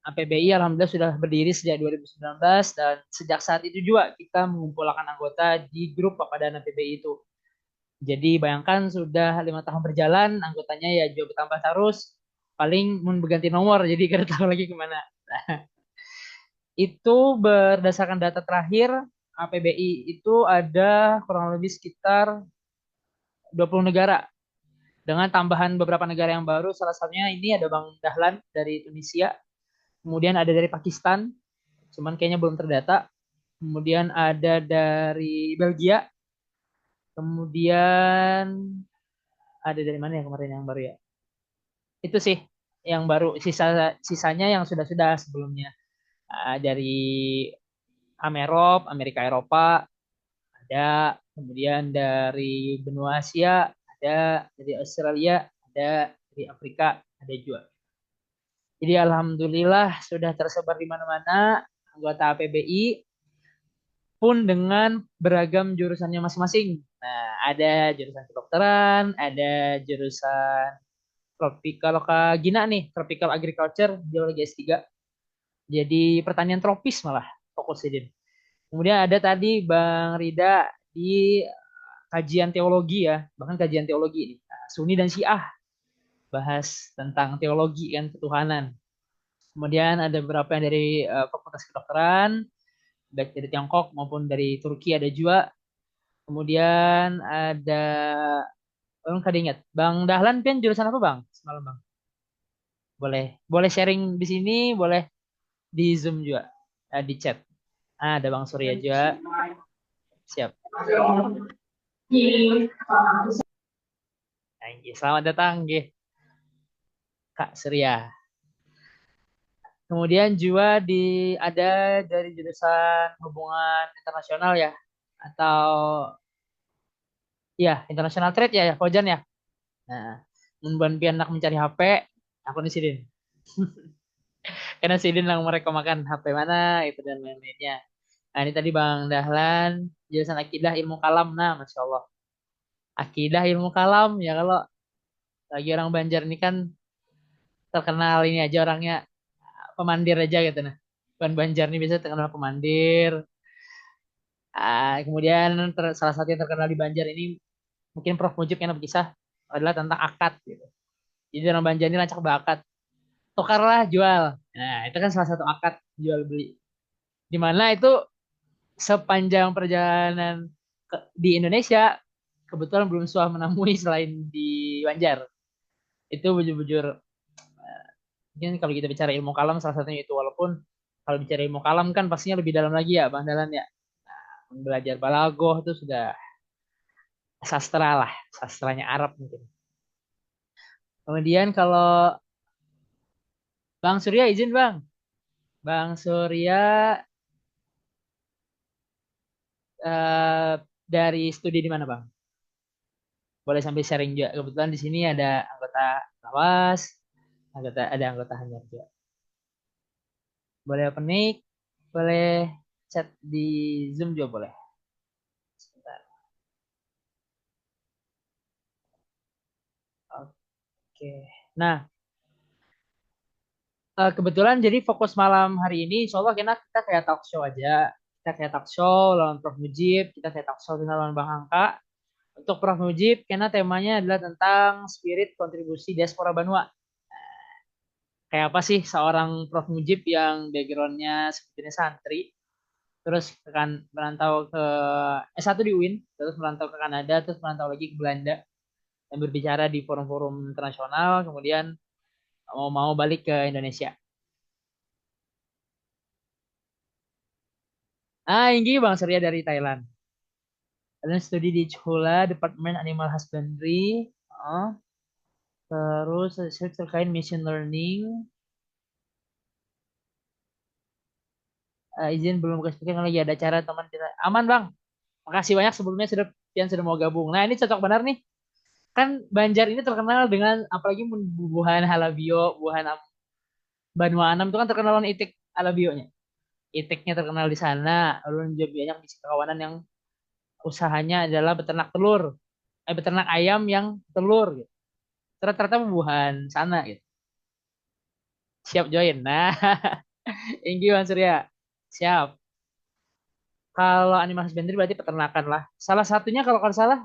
APBI alhamdulillah sudah berdiri sejak 2019 dan sejak saat itu juga kita mengumpulkan anggota di grup Papadan APBI itu. Jadi bayangkan sudah 5 tahun berjalan, anggotanya ya juga bertambah terus. Paling mau berganti nomor, jadi kita tahu lagi kemana. Itu berdasarkan data terakhir, APBI itu ada kurang lebih sekitar 20 negara. Dengan tambahan beberapa negara yang baru, salah satunya ini ada Bang Dahlan dari Tunisia, kemudian ada dari Pakistan, cuman kayaknya belum terdata. Kemudian ada dari Belgia, kemudian ada dari mana ya kemarin yang baru ya? Itu sih yang baru, sisanya yang sudah-sudah sebelumnya. Dari Amerika Eropa ada, kemudian dari benua Asia ada, dari Australia ada, dari Afrika ada juga. Jadi alhamdulillah sudah tersebar di mana-mana anggota APBI pun dengan beragam jurusannya masing-masing. Nah, ada jurusan kedokteran, ada jurusan tropical, kalau Gina nih, tropical agriculture, dia lagi S3. Jadi pertanian tropis malah fokusnya dia. Kemudian ada tadi Bang Rida di kajian teologi ya, bahkan kajian teologi ini. Nah, Sunni dan Syiah bahas tentang teologi kan ketuhanan. Kemudian ada beberapa yang dari Fakultas Kedokteran, baik dari Tiongkok maupun dari Turki ada juga. Kemudian ada, Bang kada ingat, Bang Dahlan kan jurusan apa Bang? Semalam Bang. Boleh, boleh sharing di sini, boleh di Zoom juga, di chat. Ada Bang Surya juga. Siap. Nah, selamat datang, Nggih, Kak Surya. Kemudian juga ada dari jurusan hubungan internasional ya, atau ya international trade ya, ya Fauzan ya. Nah, membantu anak mencari HP, aku di sini. Karena Sidin yang mereka makan HP mana itu dan lain-lainnya. Nah ini tadi Bang Dahlan, jurusan akidah ilmu kalam. Nah, Masya Allah. Akidah ilmu kalam ya, kalau lagi orang Banjar ini kan terkenal ini aja orangnya, pemandir aja gitu nah. Bukan Banjar ini biasa terkenal pemandir. Kemudian salah satu yang terkenal di Banjar ini mungkin Prof Mujib yang berkisah adalah tentang akad gitu. Jadi orang Banjar ini rancak bakat, tukarlah jual. Nah itu kan salah satu akad jual beli. Di mana itu sepanjang perjalanan di Indonesia kebetulan belum suah menemui selain di Banjar. Itu bujur-bujur, mungkin kalau kita bicara ilmu kalam salah satunya itu, walaupun kalau bicara ilmu kalam kan pastinya lebih dalam lagi ya Bang Dalan ya. Belajar balagoh itu sudah sastra lah, sastranya Arab mungkin. Kemudian kalau Bang Surya izin Bang, Bang Surya eh, dari studi di mana Bang? Boleh sambil sharing juga. Kebetulan di sini ada anggota Lawas, ada anggota Hanyar juga. Boleh open mic, boleh chat di Zoom juga boleh. Sebentar. Oke. Nah, kebetulan jadi fokus malam hari ini, insya Allah kita kayak talk show aja. Kita kayak talk show lawan Prof Mujib, kita kayak talk show dengan lawan Bang Angka. Untuk Prof Mujib, karena temanya adalah tentang spirit kontribusi diaspora Banua. Kayak apa sih seorang Prof Mujib yang backgroundnya sebetulnya santri, terus kan merantau ke S1 di UIN, terus merantau ke Kanada, terus merantau lagi ke Belanda, dan berbicara di forum-forum internasional, kemudian mau balik ke Indonesia. Ini Bang Surya dari Thailand. Kalian studi di Chula, Departemen Animal Husbandry. Oh, terus research terkait machine learning. Izin belum kasih speaker lagi ada acara teman kita. Aman Bang. Makasih banyak sebelumnya sudah yang sudah mau gabung. Nah ini cocok benar nih. Kan Banjar ini terkenal dengan apalagi bubuhan halabio, buahan Banua Anam itu kan terkenal dengan itik halabionya. Itiknya terkenal di sana. Lalu juga banyak di kawanan yang usahanya adalah beternak telur, beternak ayam yang telur gitu. Ternyata bubuhan sana gitu. Siap join. Nah, thank you Mas Surya. Siap. Kalau animasi bender berarti peternakan lah. Salah satunya kalau nggak salah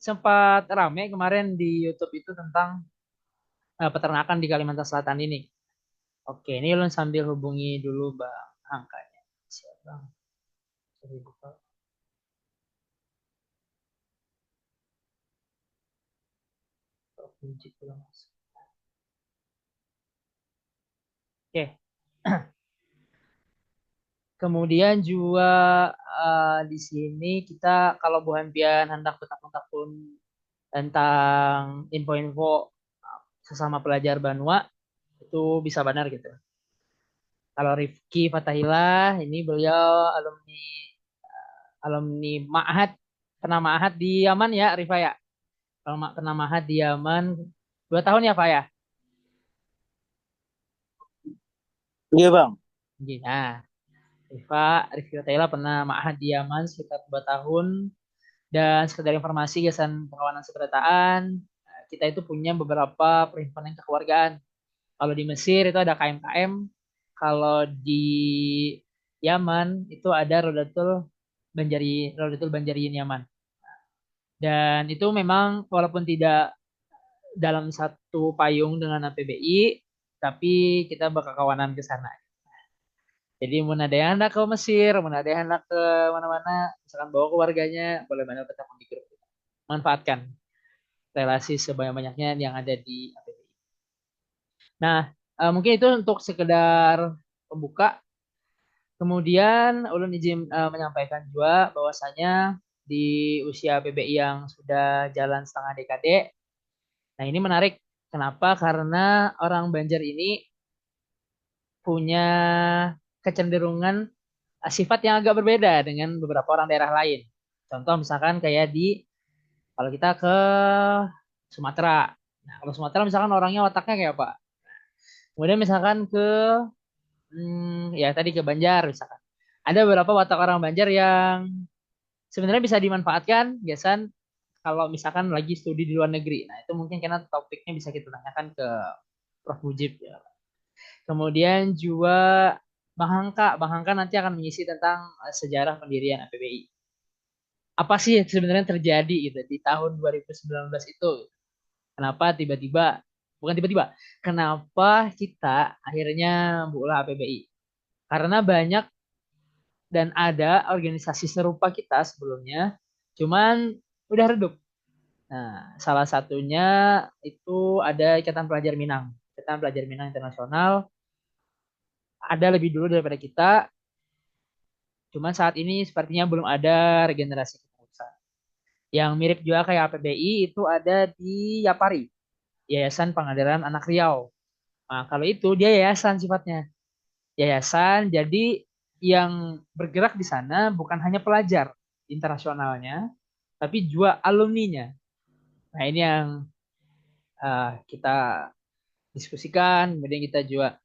sempat rame kemarin di YouTube itu tentang peternakan di Kalimantan Selatan ini. Oke, ini ulun sambil hubungi dulu Bang angkanya. Siap Bang. Sorry, buka. Kunci dulu, Mas. Oke. Kemudian juga di sini kita kalau Bu Hampian hendak tetap pun tentang info-info sesama pelajar Banua itu bisa benar gitu. Kalau Rifki Fatahillah ini beliau alumni Ma'had, pernah Ma'had di Yaman ya Rifa ya. Kalau pernah Ma'had di Yaman 2 tahun ya Pak ya. Iya bang. Nah, Rifki Fatahillah pernah Ma'had di Yaman sekitar 2 tahun. Dan sekedar informasi Yayasan Pengawanan Kepesertaan, kita itu punya beberapa perhimpunan kekeluargaan. Kalau di Mesir itu ada KMKM, kalau di Yaman itu ada Rodatul Banjariyin Yaman. Dan itu memang walaupun tidak dalam satu payung dengan APBI, tapi kita berkawanan ke sana. Jadi mau ada yang hendak ke Mesir, mau ada yang hendak ke mana-mana, misalkan bawa keluarganya, boleh banget tetap di grup. Manfaatkan relasi sebanyak-banyaknya yang ada di APBI. Nah, mungkin itu untuk sekedar pembuka. Kemudian ulun izin menyampaikan juga bahwasanya di usia PBI yang sudah jalan setengah dekade, nah ini menarik. Kenapa? Karena orang Banjar ini punya kecenderungan sifat yang agak berbeda dengan beberapa orang daerah lain. Contoh misalkan kayak di kalau kita ke Sumatera. Nah, kalau Sumatera misalkan orangnya otaknya kayak apa? Kemudian misalkan ke ya tadi ke Banjar misalkan. Ada beberapa watak orang Banjar yang sebenarnya bisa dimanfaatkan, biasan kalau misalkan lagi studi di luar negeri. Nah, itu mungkin karena topiknya bisa kita tanyakan ke Prof. Mujib ya. Kemudian juga Bang Hangka nanti akan mengisi tentang sejarah pendirian APBI. Apa sih yang sebenarnya terjadi gitu di tahun 2019 itu? Kenapa tiba-tiba, bukan tiba-tiba, kenapa kita akhirnya buka APBI? Karena banyak dan ada organisasi serupa kita sebelumnya, cuman udah redup. Nah, salah satunya itu ada Ikatan Pelajar Minang. Ikatan Pelajar Minang Internasional ada lebih dulu daripada kita, cuman saat ini sepertinya belum ada regenerasi kepengurusan. Yang mirip juga kayak APBI itu ada di Yapari, Yayasan Pangandaran Anak Riau. Nah, kalau itu dia yayasan sifatnya. Yayasan, jadi yang bergerak di sana bukan hanya pelajar internasionalnya, tapi juga alumninya. Nah, ini yang kita diskusikan, kemudian kita juga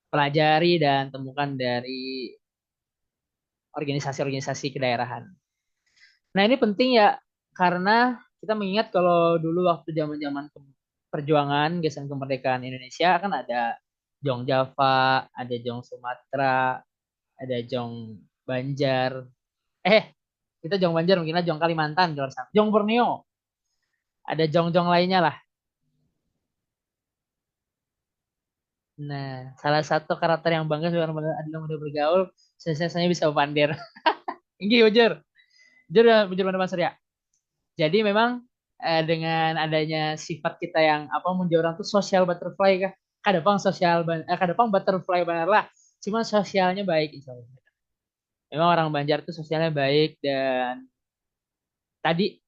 pelajari dan temukan dari organisasi-organisasi kedaerahan. Nah, ini penting ya, karena kita mengingat kalau dulu waktu zaman-zaman perjuangan gesan kemerdekaan Indonesia kan ada Jong Java, ada Jong Sumatera, ada Jong Banjar. Eh, kita Jong Banjar mungkin Jong Kalimantan, Jong Borneo, ada Jong-Jong lainnya lah. Nah, salah satu karakter yang bangga seorang bangga adalah mudah bergaul, sensasinya bisa pandir. Ini jujur, jujur Mas Surya. Jadi memang dengan adanya sifat kita yang apa menjadi orang tuh social butterfly kah? Kadang butterfly benar lah. Cuma sosialnya baik insya Allah. Memang orang Banjar tuh sosialnya baik dan tadi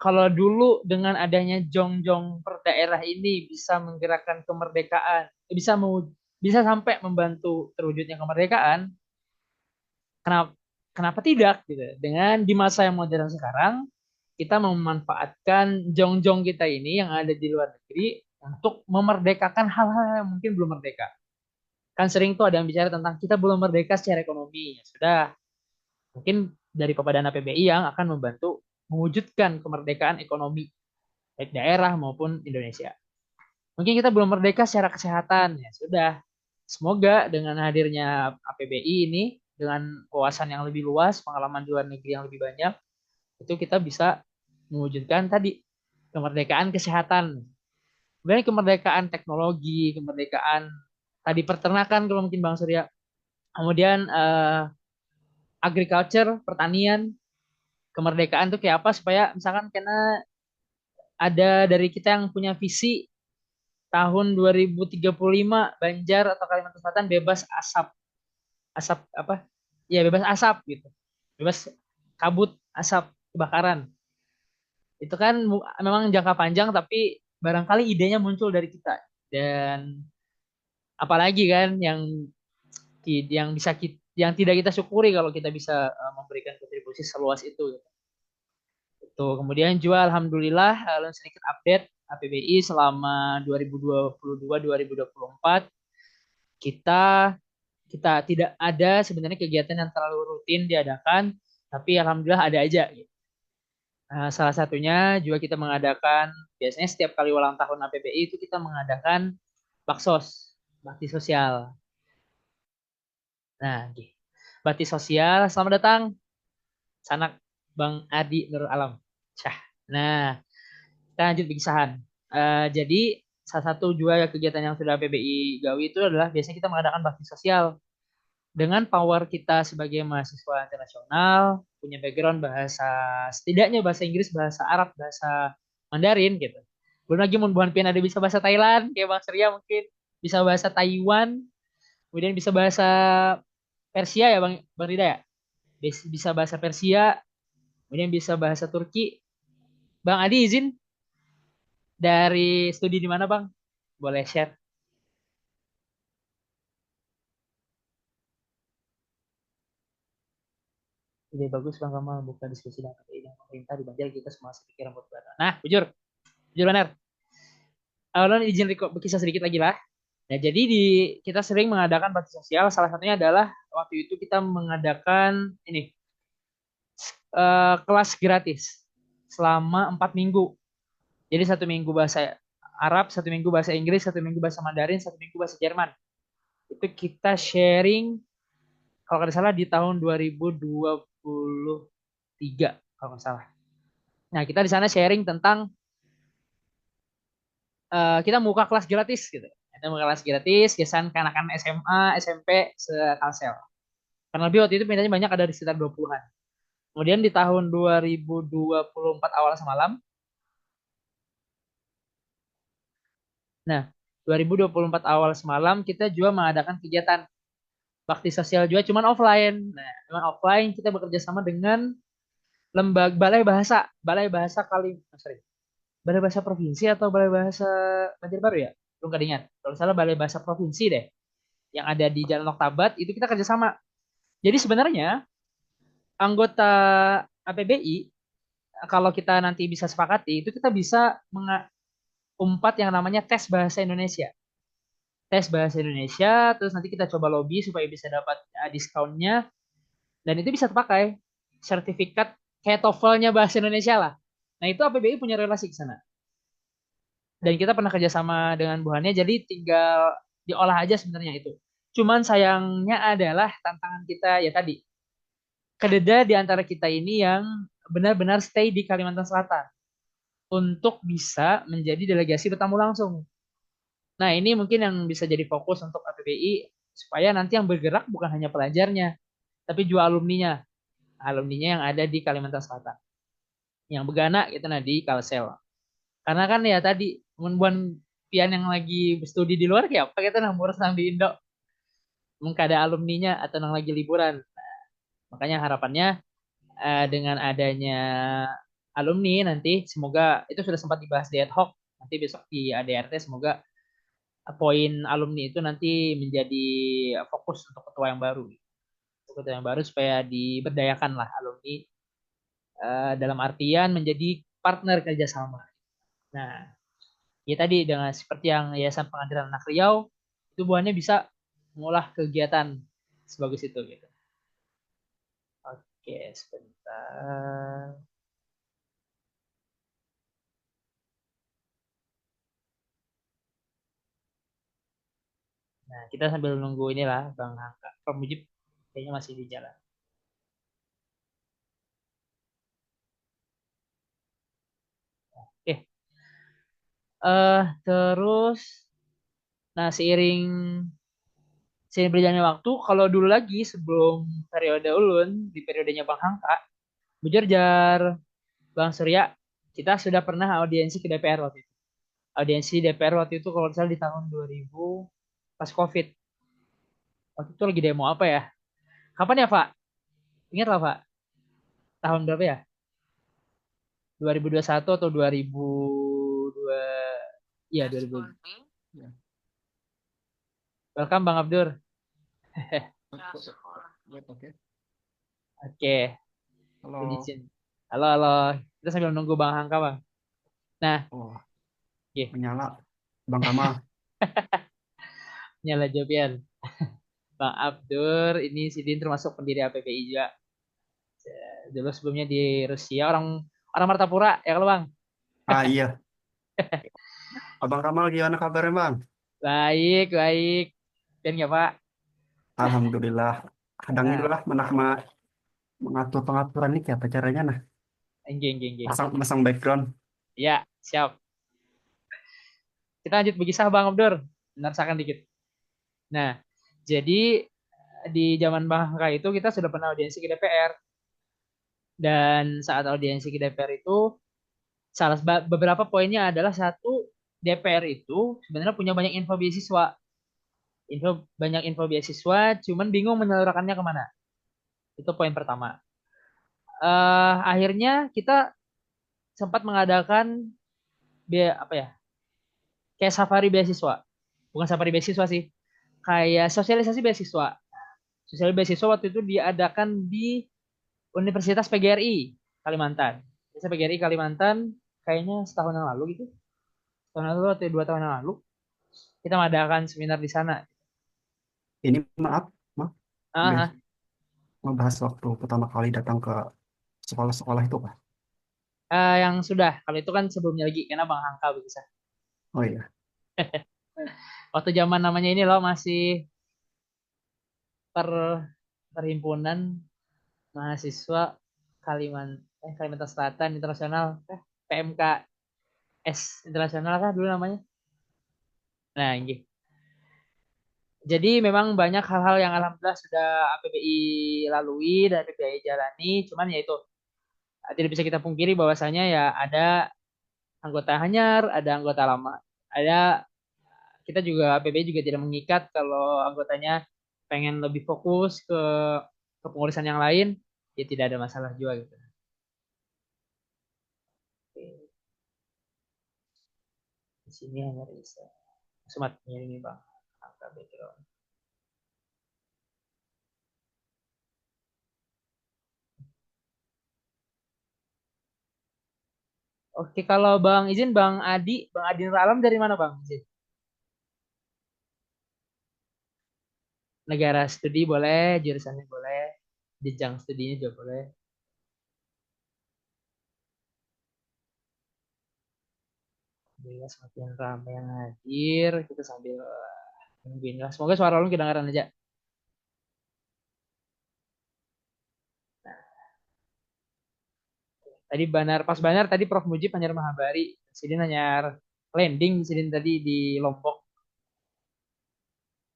kalau dulu dengan adanya jong-jong per daerah ini bisa menggerakkan kemerdekaan, bisa sampai membantu terwujudnya kemerdekaan, kenapa kenapa tidak gitu. Dengan di masa yang modern sekarang kita memanfaatkan jong-jong kita ini yang ada di luar negeri untuk memerdekakan hal-hal yang mungkin belum merdeka. Kan sering tuh ada yang bicara tentang kita belum merdeka secara ekonomi. Ya sudah, mungkin dari Pepadana PBI yang akan membantu mewujudkan kemerdekaan ekonomi baik daerah maupun Indonesia. Mungkin kita belum merdeka secara kesehatan, ya sudah. Semoga dengan hadirnya APBI ini, dengan wawasan yang lebih luas, pengalaman di luar negeri yang lebih banyak, itu kita bisa mewujudkan tadi kemerdekaan kesehatan. Kemudian kemerdekaan teknologi, kemerdekaan tadi peternakan kalau mungkin Bang Surya. Kemudian agriculture, pertanian, kemerdekaan tuh kayak apa supaya misalkan karena ada dari kita yang punya visi tahun 2035 Banjar atau Kalimantan Selatan bebas asap. Asap apa? Ya bebas asap gitu. Bebas kabut, asap, kebakaran. Itu kan memang jangka panjang tapi barangkali idenya muncul dari kita. Dan apalagi kan yang bisa yang tidak kita syukuri kalau kita bisa memberikan kontribusi seluas itu. Itu kemudian juga alhamdulillah sedikit update APBI selama 2022-2024 kita kita tidak ada sebenarnya kegiatan yang terlalu rutin diadakan, tapi alhamdulillah ada aja gitu. Salah satunya juga kita mengadakan biasanya setiap kali ulang tahun APBI itu kita mengadakan baksos, bakti sosial. Nah, gitu. Bakti sosial, selamat datang sanak Bang Adi Nurul Alam. Cah. Nah, kita lanjut berkisahan. Jadi salah satu juga kegiatan yang sudah PBI gawi itu adalah biasanya kita mengadakan bakti sosial dengan power kita sebagai mahasiswa internasional, punya background bahasa, setidaknya bahasa Inggris, bahasa Arab, bahasa Mandarin gitu. Belum lagi mun buhan pian ada bisa bahasa Thailand, kayak Bang Surya mungkin bisa bahasa Taiwan, kemudian bisa bahasa Persia ya Bang Rida ya. Bisa bahasa Persia, kemudian bisa bahasa Turki. Bang Adi izin dari studi di mana Bang? Boleh share. Ide bagus Bang Kamal buka diskusi dengan KPI dan pemerintah di Banjar kita semua sepikiran buat bareng. Nah, jujur, jujur benar. Ulun izin berkisah sedikit lagi lah. Nah, jadi kita sering mengadakan bakti sosial. Salah satunya adalah waktu itu kita mengadakan ini kelas gratis selama 4 minggu. Jadi 1 minggu bahasa Arab, 1 minggu bahasa Inggris, 1 minggu bahasa Mandarin, 1 minggu bahasa Jerman. Itu kita sharing kalau nggak salah di tahun 2023 kalau nggak salah. Nah, kita di sana sharing tentang kita buka kelas gratis gitu. Kita buka kelas gratis, biasanya ke anak-anak SMA, SMP, se-Kalsel. Karena lebih waktu itu pindahnya banyak ada di sekitar 20-an. Kemudian di tahun 2024 awal semalam, nah 2024 awal semalam kita juga mengadakan kegiatan bakti sosial juga cuman offline. Nah, cuman offline kita bekerja sama dengan lembaga Balai Bahasa sorry, Balai Bahasa Provinsi atau Balai Bahasa Banjarbaru ya? Belum ingat. Kalau salah Balai Bahasa Provinsi deh yang ada di Jalan Oktabat itu kita kerjasama. Jadi sebenarnya anggota APBI kalau kita nanti bisa sepakati itu kita bisa umpat yang namanya tes bahasa Indonesia. Tes bahasa Indonesia, terus nanti kita coba lobby supaya bisa dapat diskonnya, dan itu bisa terpakai sertifikat kayak TOEFL-nya bahasa Indonesia lah. Nah itu APBI punya relasi ke sana. Dan kita pernah kerjasama dengan buhannya, jadi tinggal diolah aja sebenarnya itu. Cuman sayangnya adalah tantangan kita ya tadi, kededa di antara kita ini yang benar-benar stay di Kalimantan Selatan untuk bisa menjadi delegasi bertamu langsung. Nah, ini mungkin yang bisa jadi fokus untuk APBI supaya nanti yang bergerak bukan hanya pelajarnya, tapi juga alumninya. Alumninya yang ada di Kalimantan Selatan. Yang begana gitu nah di Kalsel. Karena kan ya tadi buan pian yang lagi studi di luar kayak apa kita nang boros nang di Indo. Mungkin ada alumninya atau nang lagi liburan. Makanya harapannya dengan adanya alumni nanti semoga itu sudah sempat dibahas di ad hoc. Nanti besok di ADRT semoga poin alumni itu nanti menjadi fokus untuk ketua yang baru. Untuk ketua yang baru supaya diberdayakan lah alumni dalam artian menjadi partner kerjasama. Nah, ya tadi dengan seperti yang Yayasan Pengadilan Anak Riau itu buahnya bisa mengolah kegiatan sebagus itu gitu. Oke, sebentar. Nah, kita sambil nunggu inilah Bang Hangka. Prof Mujib kayaknya masih di jalan. Oke. Terus, nah seiring berjalannya waktu, kalau dulu lagi sebelum periode ulun di periodenya Bang Hangka, bujur jar Bang Surya, kita sudah pernah audiensi ke DPR waktu itu. Audiensi DPR waktu itu kalau misalnya di tahun 2000 pas COVID. Waktu itu lagi demo apa ya? Kapan ya, Pak? Ingat lah, Pak. Tahun berapa ya? 2021 atau 2002? Iya, 2000. Ya. Welcome Bang Abdur. Wait, oke. Oke, Halo. izin. Halo, halo. Kita sambil nunggu Bang Hangka, Bang. Nah, Oh, oke. menyala. Bang Kamal. Nyala Jobian. Bang Abdur, ini Sidin termasuk pendiri APPI juga. Dulu sebelumnya di Rusia, orang orang Martapura, ya kalau Bang? Ah iya, Abang Kamal gimana kabarnya Bang? Baik, baik. Dan nggak, Pak? Alhamdulillah. Kadang Nah, itulah mengatur pengaturan ini kayak apa caranya nah. enggak, enggak, enggak. Pasang pasang background. Ya, siap. Kita lanjut berkisah Bang Abdur. Menerasakan dikit. Nah, jadi di zaman Bang Hangka itu kita sudah pernah audiensi ke DPR. Dan saat audiensi ke DPR itu, beberapa poinnya adalah satu, DPR itu sebenarnya punya banyak info beasiswa. Banyak info beasiswa, cuman bingung menyalurkannya kemana. Itu poin pertama. Akhirnya kita sempat mengadakan apa ya, kayak safari beasiswa. Bukan safari beasiswa sih, kayak sosialisasi beasiswa. Sosialisasi beasiswa waktu itu diadakan di Universitas PGRI Kalimantan. Universitas PGRI Kalimantan kayaknya setahun yang lalu gitu. Setahun yang lalu atau 2 tahun yang lalu. Kita mengadakan seminar di sana. Ini maaf, maaf. Ah, Bes- ah. Ngebahas waktu pertama kali datang ke sekolah-sekolah itu Pak. Yang sudah, kalau itu kan sebelumnya lagi, karena Bang Hangka bisa. Oh iya. Waktu zaman namanya ini loh masih per perhimpunan mahasiswa Kalimantan Selatan Internasional, PMKS Internasional kah dulu namanya. Nah, ini. Jadi memang banyak hal-hal yang alhamdulillah sudah APBI lalui dan APBI jalani, cuman ya itu tidak bisa kita pungkiri bahwasanya ya ada anggota hanyar, ada anggota lama. Ada kita juga APBI juga tidak mengikat kalau anggotanya pengen lebih fokus ke kepengurusan yang lain, ya tidak ada masalah juga gitu. Di sini hanya bisa sematnya ini Bang, angka background. Oke, kalau Bang izin Bang Adi Nur Alam dari mana Bang? Izin. Negara studi boleh, jurusannya boleh, jenjang studinya juga boleh. Bila semakin ramai yang hadir, kita sambil nungguin lah. Semoga suara lu kedengaran aja. Tadi Banar tadi Prof Mujib hanya Mahabari. Sidin hanya landing Sidin tadi di Lombok.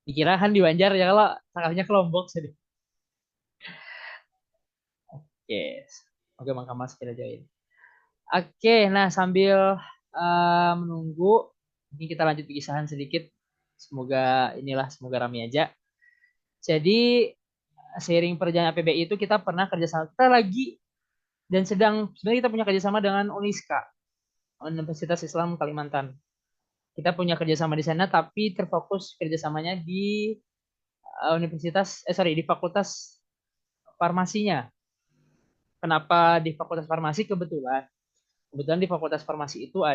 Dikira kan di Banjar ya kalau tanggalnya ke Lombok Sidin. Yes. Oke, Bang Kamal segera join. Oke, nah sambil menunggu, ini kita lanjut kisahan sedikit. Semoga ramai aja. Jadi seiring perjalanan APBI itu kita pernah kerjasama, kita lagi dan sedang sebenarnya kita punya kerjasama dengan Uniska, Universitas Islam Kalimantan. Kita punya kerjasama di sana, tapi terfokus kerjasamanya di di Fakultas Farmasinya. Kenapa di Fakultas Farmasi? Kebetulan di Fakultas Farmasi itu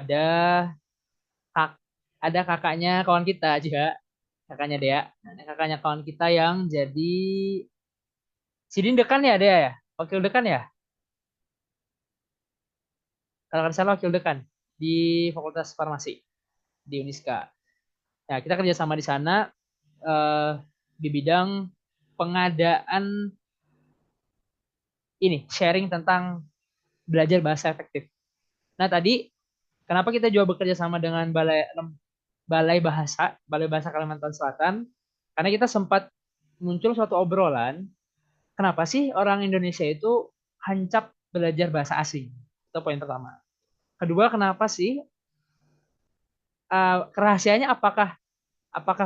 kak, ada kakaknya kawan kita juga, kakaknya Dea. Nah, kakaknya kawan kita yang jadi Sidin dekan ya Dea ya, wakil dekan ya, kalau nggak salah wakil dekan di Fakultas Farmasi di Uniska. Nah, kita kerjasama di sana. eh, di bidang pengadaan ini sharing tentang belajar bahasa efektif. Nah tadi kenapa kita juga bekerja sama dengan Balai Bahasa Kalimantan Selatan? Karena kita sempat muncul suatu obrolan, kenapa sih orang Indonesia itu hancap belajar bahasa asing? Itu poin pertama. Kedua, kenapa sih kerahasianya apakah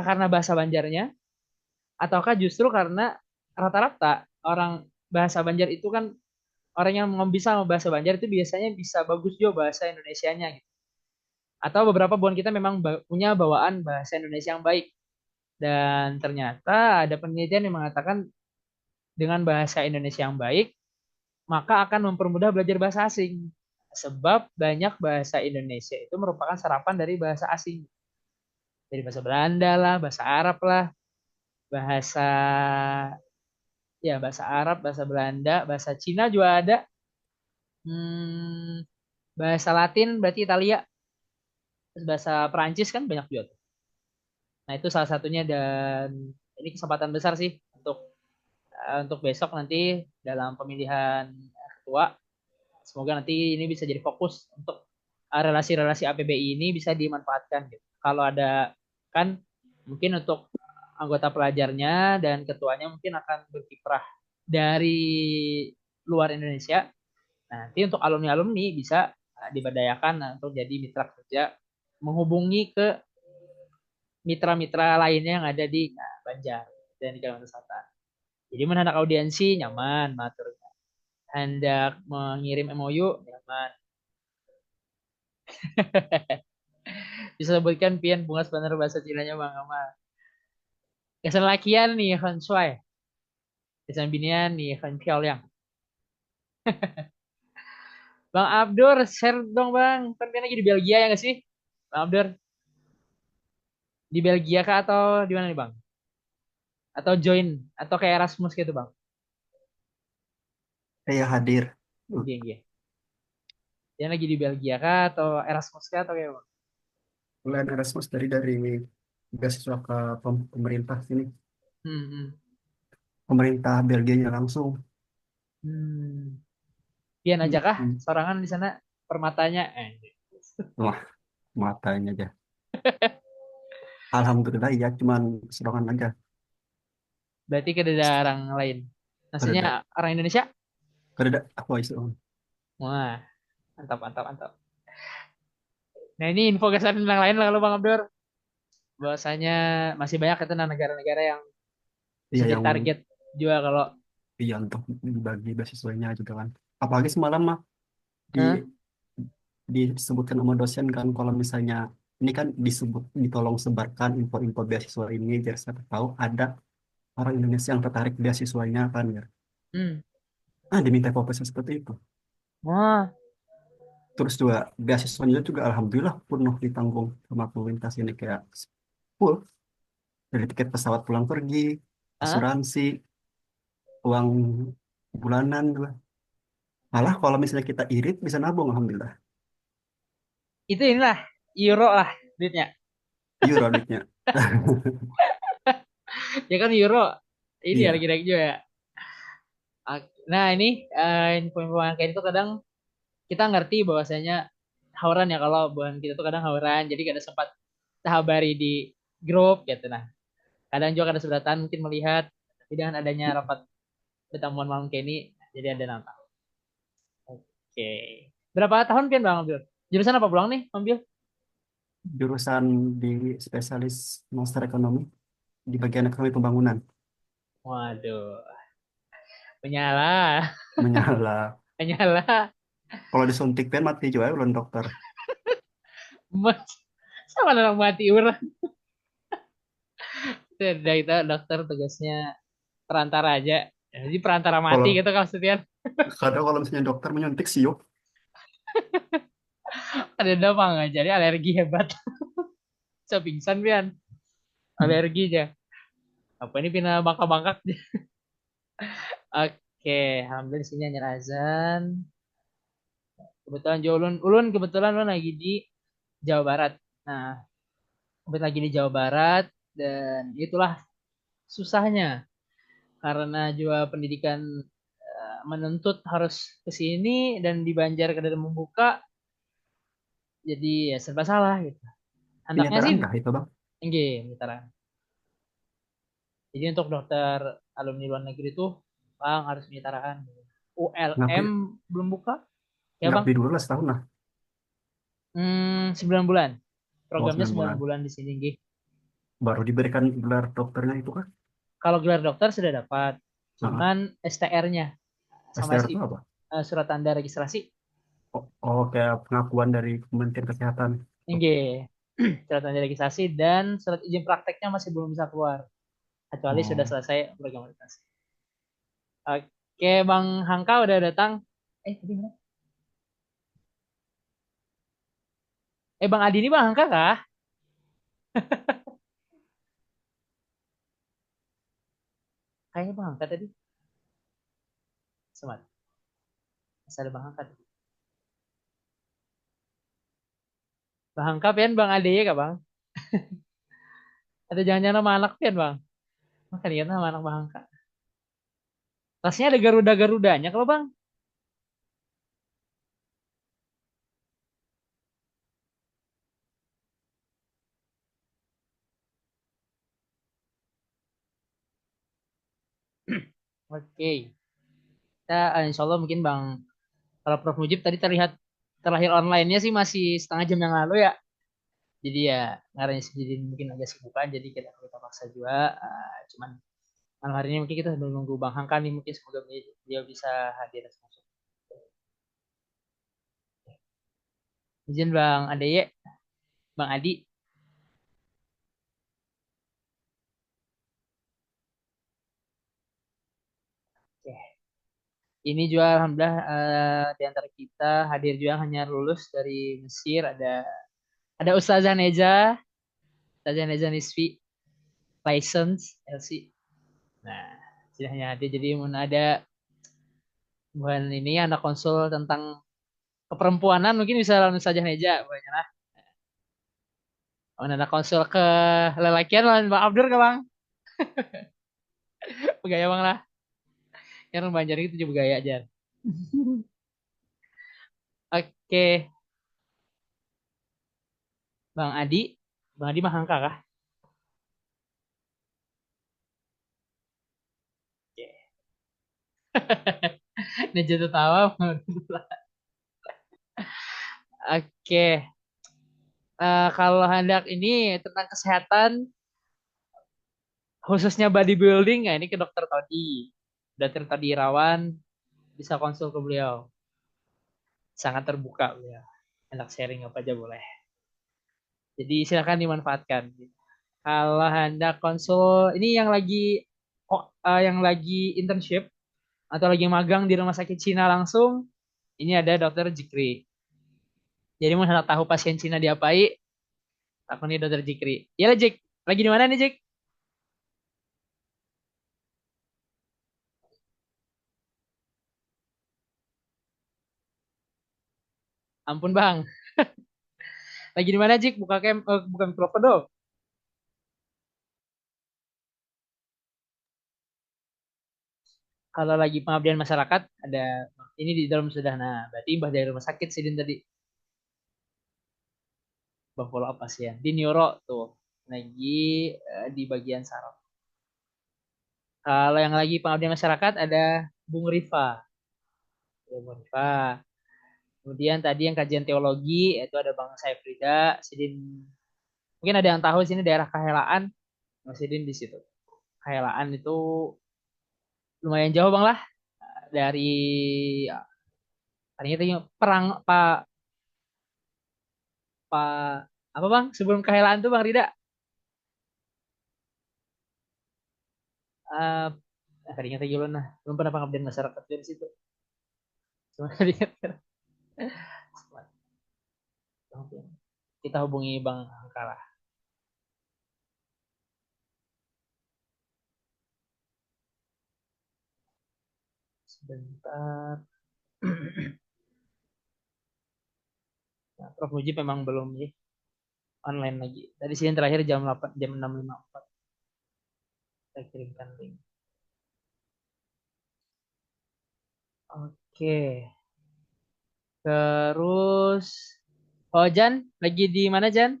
karena bahasa Banjarnya ataukah justru karena rata-rata orang bahasa Banjar itu kan orang yang bisa bahasa Banjar itu biasanya bisa bagus juga bahasa Indonesianya gitu. Atau beberapa buan kita memang punya bawaan bahasa Indonesia yang baik. Dan ternyata ada penelitian yang mengatakan dengan bahasa Indonesia yang baik, maka akan mempermudah belajar bahasa asing. Sebab banyak bahasa Indonesia itu merupakan serapan dari bahasa asing. Dari bahasa Belanda lah, bahasa Arab lah, bahasa bahasa Arab, bahasa Belanda, bahasa Cina juga ada. Hmm, bahasa Latin berarti Italia. Terus bahasa Perancis kan banyak juga. Nah, itu salah satunya dan ini kesempatan besar sih untuk besok nanti dalam pemilihan ketua. Semoga nanti ini bisa jadi fokus untuk relasi-relasi APBI ini bisa dimanfaatkan gitu. Kalau ada kan mungkin untuk anggota pelajarnya dan ketuanya mungkin akan berkiprah dari luar Indonesia. Nah, nanti untuk alumni-alumni bisa diberdayakan untuk jadi mitra kerja menghubungi ke mitra-mitra lainnya yang ada di Banjar dan di Kalimantan Selatan. Jadi menhendak audiensi nyaman, matur. Hendak mengirim MOU nyaman. Bisa sebutkan pian bunga sebenarnya bahasa Cinanya Bang Amal. Kesan lakian nih Van Shuai. Kesan binian nih Van yang. Bang Abdur, share dong Bang. Kan pian lagi di Belgia ya nggak sih? Bang Abdur, di Belgia kah atau di mana nih Bang? Atau join atau kayak Erasmus gitu Bang? Saya hadir. Iya, iya. Dia lagi di Belgia kah atau Erasmus kah atau kayak Bang? Mulai Erasmus dari beasiswa ke pemerintah sini. Hmm, hmm. Pemerintah Belgianya langsung. Hmm. Pian aja kah? Hmm. Sorangan di sana permatanya. Wah, matanya aja. Alhamdulillah ya, cuman serongan aja. Berarti kada ada orang lain. Maksudnya Kada orang Indonesia? kada aku isu. Wah, mantap, mantap, mantap. Nah ini info kesan tentang lain lalu Bang Abdur. Bahwasanya masih banyak itu negara-negara yang bisa Iya jadi yang target juga kalau iya untuk dibagi beasiswanya juga kan. Apalagi semalam mah di Hah? disebutkan sama dosen kan kalau misalnya ini kan ditolong sebarkan info-info beasiswa ini biar saya tahu ada orang Indonesia yang tertarik beasiswanya kan ya. Hmm. Diminta proposal seperti itu. Wah, Terus juga beasiswanya juga alhamdulillah penuh ditanggung sama pemerintah sini kayak full dari tiket pesawat pulang pergi, ah, asuransi, uang bulanan juga. Malah kalau misalnya kita irit bisa nabung alhamdulillah. itu inilah euro lah duitnya. Euro duitnya. Ya kan euro ini ya lagi Iya, naik juga ya. Nah ini info-info yang kayak itu kadang kita ngerti bahwasanya hauran ya kalau bukan kita tuh kadang hauran jadi kadang sempat habari di grup gitu nah kadang juga ada kesulitan mungkin melihat tapi dengan adanya rapat pertemuan malam kayak ini jadi ada nonton. Oke. Berapa tahun pian Bang ambil? Jurusan apa pulang nih ambil? jurusan di spesialis master ekonomi di bagian ekonomi pembangunan. Waduh, menyala, Menyala. menyala. Kalau disuntik pen mati juga ulun dokter. Mas, sama orang mati urang. Udah kita dokter tugasnya perantara aja. Jadi perantara mati Kalau gitu kan maksudnya. kadang kalau misalnya dokter menyuntik siuk, Ada apa nggak? Jadi alergi hebat. Saya pingsan pian. Alergi aja. Apa ini pindah bangka-bangkak. Oke, alhamdulillah di sini hanya azan. Kebetulan Jo, ulun kebetulan ulun lagi di Jawa Barat. Nah, kebetulan lagi di Jawa Barat dan itulah susahnya karena juga pendidikan menuntut harus ke sini dan di Banjar ke dalam membuka, jadi ya serba salah gitu. Anaknya sih Penyetaraan kah itu bang? enggak veteran. Jadi untuk dokter alumni luar negeri tuh bang harus penyetaraan. Ngabdi, ULM belum buka ya bang. ngabdi dulu lah setahun lah. 9 bulan. Oh, Programnya 9 9 bulan. bulan di sini nggih. Baru diberikan gelar dokternya itu kan? Kalau gelar dokter sudah dapat, Nah, cuman STR-nya sama STR SI, itu apa? surat tanda registrasi. Oh, oh, kayak pengakuan dari Kementerian Kesehatan. Oh, Nggih. Surat tanda registrasi dan surat izin prakteknya masih belum bisa keluar kecuali sudah oh. selesai program orientasi. Oke, Bang Hangka udah datang. Tadi mana? Bang Adi ini Bang Hangka kah? Kayaknya Bang Hangka tadi. Semat. Masih ada Bang Hangka tadi. Bang Hangka pian Bang Adi ya kah Bang? Atau jangan-jangan nama anak pian Bang? Makan lihat nama anak Bang Hangka. Tasnya ada Garuda-Garudanya kalau Bang. Oke. Kita insya Allah mungkin Bang, kalau Prof Mujib tadi terlihat terlahir online-nya sih masih setengah jam yang lalu ya. Jadi ya ngaranya jadi mungkin agak sibukan jadi kita paksa juga. Cuman malam hari ini mungkin kita sambil menunggu Bang Hangka nih mungkin semoga dia bisa hadir langsung. Izin Bang Adeye, Bang Adi. Oke. Ini juga alhamdulillah di antara kita hadir juga hanya lulus dari Mesir ada Ustazah Neza Nisfi, license LC. Nah, sudah hanya hadir jadi mun ada bukan ini anak konsul tentang keperempuanan mungkin bisa langsung saja Neja pokoknya lah. Mun ada konsul ke lelakian lawan Bang Abdur ke Bang. Begaya Bang lah. Yang orang Banjar itu juga gaya aja. Oke, Bang Adi. Bang Adi mah Hangka kah? Oke. Neja tertawa. Oke. Kalau hendak ini tentang kesehatan, khususnya bodybuilding, ya ini ke dokter Todi. Dokter Todi Irawan, bisa konsul ke beliau. Sangat terbuka beliau. Hendak sharing apa aja boleh. Jadi silakan dimanfaatkan. Kalau hendak konsul, ini yang lagi internship atau lagi magang di rumah sakit Cina langsung, ini ada dokter Jikri. Jadi mau hendak tahu pasien Cina diapai, aku nih dokter Jikri. Ya lah Jik, lagi di mana nih Jik? Ampun bang, lagi di mana Jik? Buka mikrofon dong. Kalau lagi pengabdian masyarakat ada ini di dalam sudah. Nah, berarti mbah dari rumah sakit sidin tadi bang follow up pasien di neuro tuh lagi di bagian saraf. Kalau yang lagi pengabdian masyarakat ada Bung Rifa, ya, Bung Rifa. Kemudian tadi yang kajian teologi itu ada Bang Saifrida, sidin. Mungkin ada yang tahu sini daerah Kahelaan, Bang Sidin di situ. Kahelaan itu lumayan jauh Bang lah dari tadinya tadi perang Pak apa Bang sebelum Kahelaan tuh Bang Rida. Uh, tadinya tadi belum belum pernah pengabdian masyarakat dari situ. Cuma tadinya kita hubungi Bang Angkara sebentar. Nah, Prof Mujib memang belum sih online lagi. Dari sini terakhir jam 8 jam 6.54. Saya kirimkan link. Oke. Terus, oh Jan, lagi di mana Jan?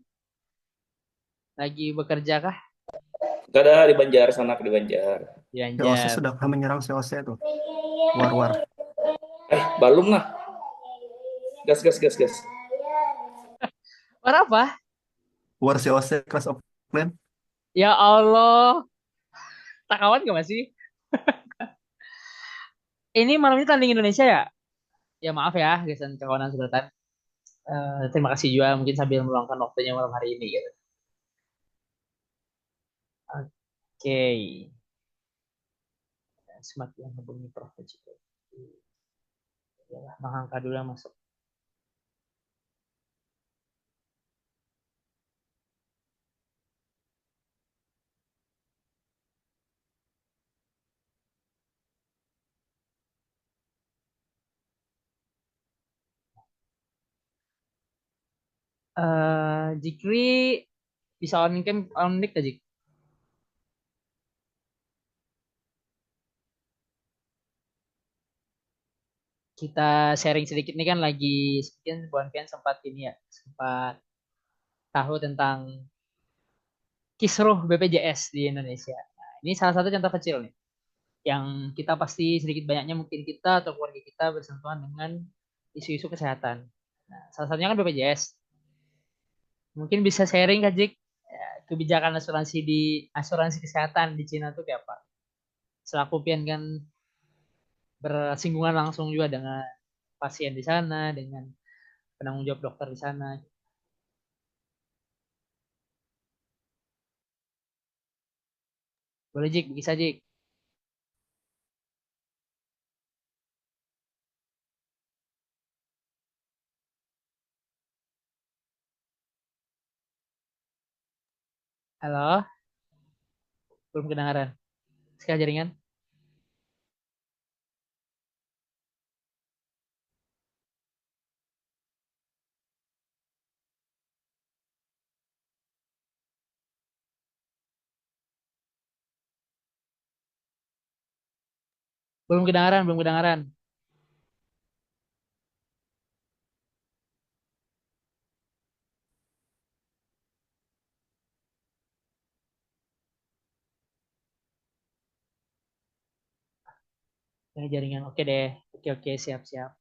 Lagi bekerja kah? Gak ada di Banjar, sana di Banjar. Di COC Anjar. sudah pernah menyerang COC tuh. War. Belum lah. Gas, gas, gas, gas. War apa? War COC Clash of Clans. Ya Allah, tak kawan gak masih? Ini malam ini tanding Indonesia ya? Ya maaf ya, gesan kawanan Sultan. Terima kasih juga mungkin sambil meluangkan waktunya malam hari ini gitu. Oke. Semakin yang hubungi Prof. juga. Ya, Bang Angka dulu yang masuk. Jikri bisa on mic gak Jik? Kita sharing sedikit nih kan lagi mungkin Buan Pian sempat ini ya, sempat tahu tentang kisruh BPJS di Indonesia. Nah, ini salah satu contoh kecil nih yang kita pasti sedikit banyaknya mungkin kita atau keluarga kita bersentuhan dengan isu-isu kesehatan. Nah, salah satunya kan BPJS. Mungkin bisa sharing Kak Jik, ya, kebijakan asuransi kesehatan di Cina tuh kayak apa? Selaku Pian kan bersinggungan langsung juga dengan pasien di sana, dengan penanggung jawab dokter di sana. Boleh Jik, bisa Jik. Halo, belum kedengaran. Sekali jaringan. Belum kedengaran, belum kedengaran. Sekali jaringan. Oke deh. Oke, oke, siap, siap.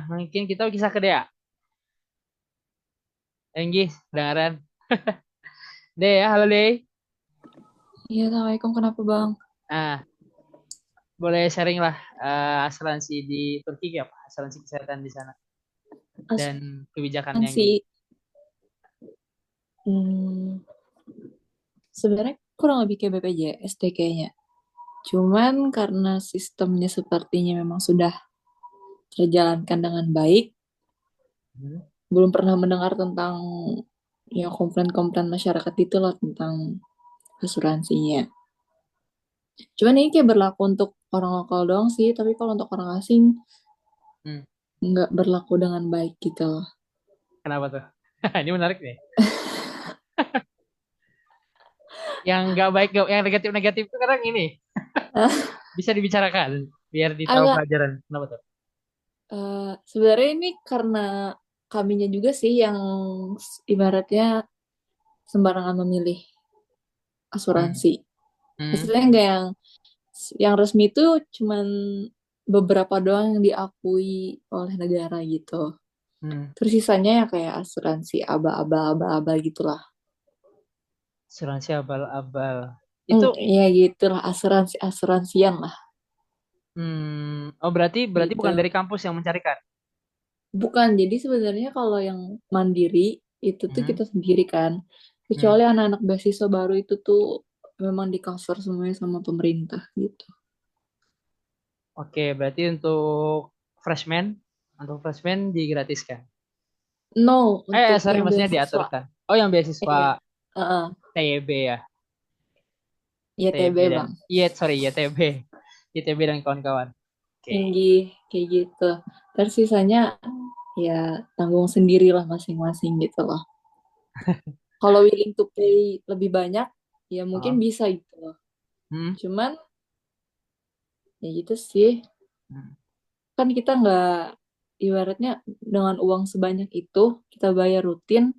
Mungkin kita kisah ke Dea. Enggih, kedengaran. Dea, halo Dea. Iya, Assalamualaikum. Kenapa, Bang? Nah, boleh sharing lah asuransi di Turki kayak apa? Asuransi kesehatan di sana dan kebijakannya Asuransi, gitu. hmm, sebenarnya kurang lebih kayak BPJS deh kayaknya. Cuman karena sistemnya sepertinya memang sudah terjalankan dengan baik, Hmm. belum pernah mendengar tentang ya komplain-komplain masyarakat itu loh tentang asuransinya. Cuman ini kayak berlaku untuk orang lokal doang sih, tapi kalau untuk orang asing Hmm. nggak berlaku dengan baik gitu loh. Kenapa tuh? Ini menarik nih. Yang nggak baik, yang negatif-negatif itu kadang ini bisa dibicarakan biar ditahu Agak pelajaran. Kenapa tuh? sebenarnya ini karena kaminya juga sih yang ibaratnya sembarangan memilih Hmm. asuransi. Hmm. Maksudnya enggak yang resmi itu cuman beberapa doang yang diakui oleh negara gitu. Hmm. Terus sisanya ya kayak asuransi aba-aba gitulah. Asuransi abal-abal. Itu Ya gitulah asuransian lah oh berarti gitu. bukan dari kampus yang mencarikan. Bukan, jadi sebenarnya kalau yang mandiri itu tuh Hmm. kita sendiri kan. Hmm. Kecuali anak-anak beasiswa baru itu tuh memang di cover semuanya sama pemerintah gitu. Oke, berarti freshman, untuk freshman digratiskan. No, untuk Sorry, yang maksudnya beasiswa. diaturkan. Oh, yang beasiswa Iya. Heeh. TYB ya, TYB YTB dan bang. sorry YTB, YTB dan kawan-kawan. Oke, Tinggi kayak gitu. Terus sisanya ya tanggung sendiri lah masing-masing gitu loh. Kalau willing to pay lebih banyak, ya mungkin Oh. bisa gitu loh. Hmm. Cuman ya gitu sih. Hmm. Kan kita nggak, ibaratnya dengan uang sebanyak itu kita bayar rutin,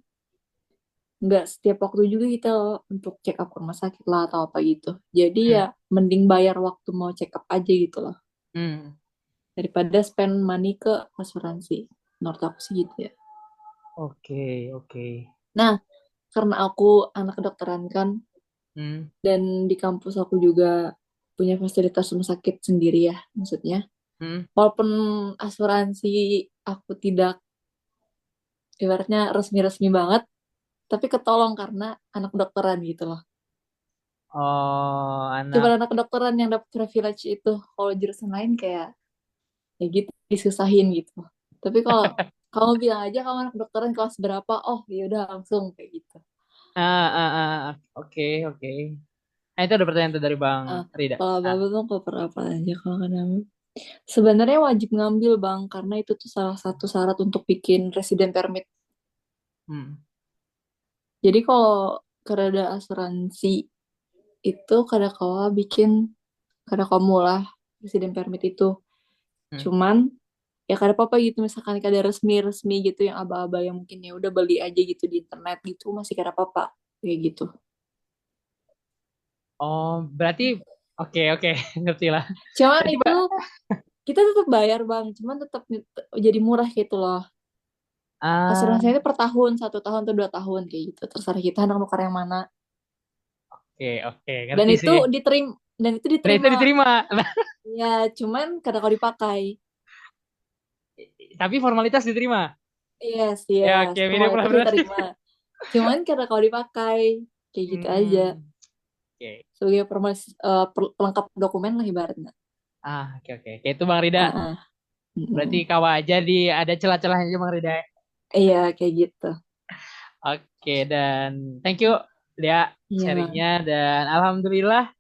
nggak setiap waktu juga kita untuk check up ke rumah sakit lah atau apa gitu. Jadi Hmm. ya mending bayar waktu mau check up aja gitu loh. Hmm. Daripada spend money ke asuransi. Menurut aku sih gitu ya. Oke, oke. Nah, karena aku anak kedokteran kan, Hmm. dan di kampus aku juga punya fasilitas rumah sakit sendiri ya, maksudnya. Hmm. Walaupun asuransi aku tidak ibaratnya resmi-resmi banget, tapi ketolong karena anak kedokteran gitu loh. Oh, Cuma anak. anak kedokteran yang dapat privilege itu. Kalau jurusan lain kayak ya gitu disusahin gitu. Tapi kalau kamu bilang aja kamu anak kedokteran kelas berapa, oh ya udah langsung kayak gitu. Oke, oke. Nah, itu ada pertanyaan tuh dari Bang Ah, Rida. kalau Ah. Bapak tuh cover apa aja kalau kena sebenarnya wajib ngambil bang karena itu tuh salah satu syarat untuk bikin resident permit. Hmm. Jadi kalau kerada asuransi itu kada kawa bikin kada kamu lah resident permit itu. Hmm. Cuman ya kada apa-apa gitu misalkan kada resmi-resmi gitu yang aba-aba yang mungkin ya udah beli aja gitu di internet gitu masih kada apa-apa kayak gitu. Oh, berarti oke, oke, ngerti lah. Cuman Berarti itu Mbak, kita tetap bayar bang, cuman tetap jadi murah gitu loh. ah, Asuransinya itu per tahun, 1 tahun atau 2 tahun kayak gitu. Terserah kita hendak nukar yang mana. oke, oke, Dan ngerti itu sih. diterima, dan itu Dan itu diterima. diterima. Ya, cuman kadang kalau dipakai. Tapi formalitas diterima. Yes, Ya, yes. oke, mirip lah Formalitas berarti. diterima. Cuman kadang kalau dipakai. Kayak gitu aja. Hmm, oke. Sebagai pelengkap dokumen lah ibaratnya. Oke, oke. Oke, itu Bang Rida. Ah, ah. Berarti Mm-mm. kawa aja di ada celah-celahnya aja Bang Rida. Iya, kayak gitu. Oke, dan thank you Lia Iya, Bang. sharingnya dan alhamdulillah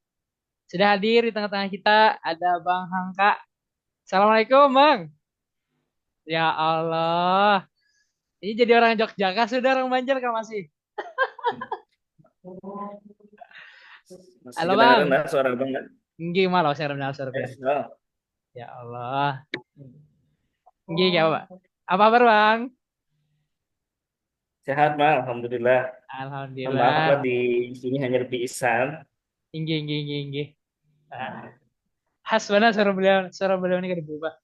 sudah hadir di tengah-tengah kita ada Bang Hangka. Assalamualaikum Bang. Ya Allah. Ini jadi orang Jogja kah sudah orang Banjar kah masih? Masih Halo kedengaran Bang. lah suara abang kan? Gimana saya renal surga. Oh, Ya Allah. Gimana Pak? Apa kabar Bang? sehat bang, alhamdulillah. Maaf lah Alhamdulillah. di sini hanya lebih isan. Tinggi. Khas mana suara beliau ini kan berubah.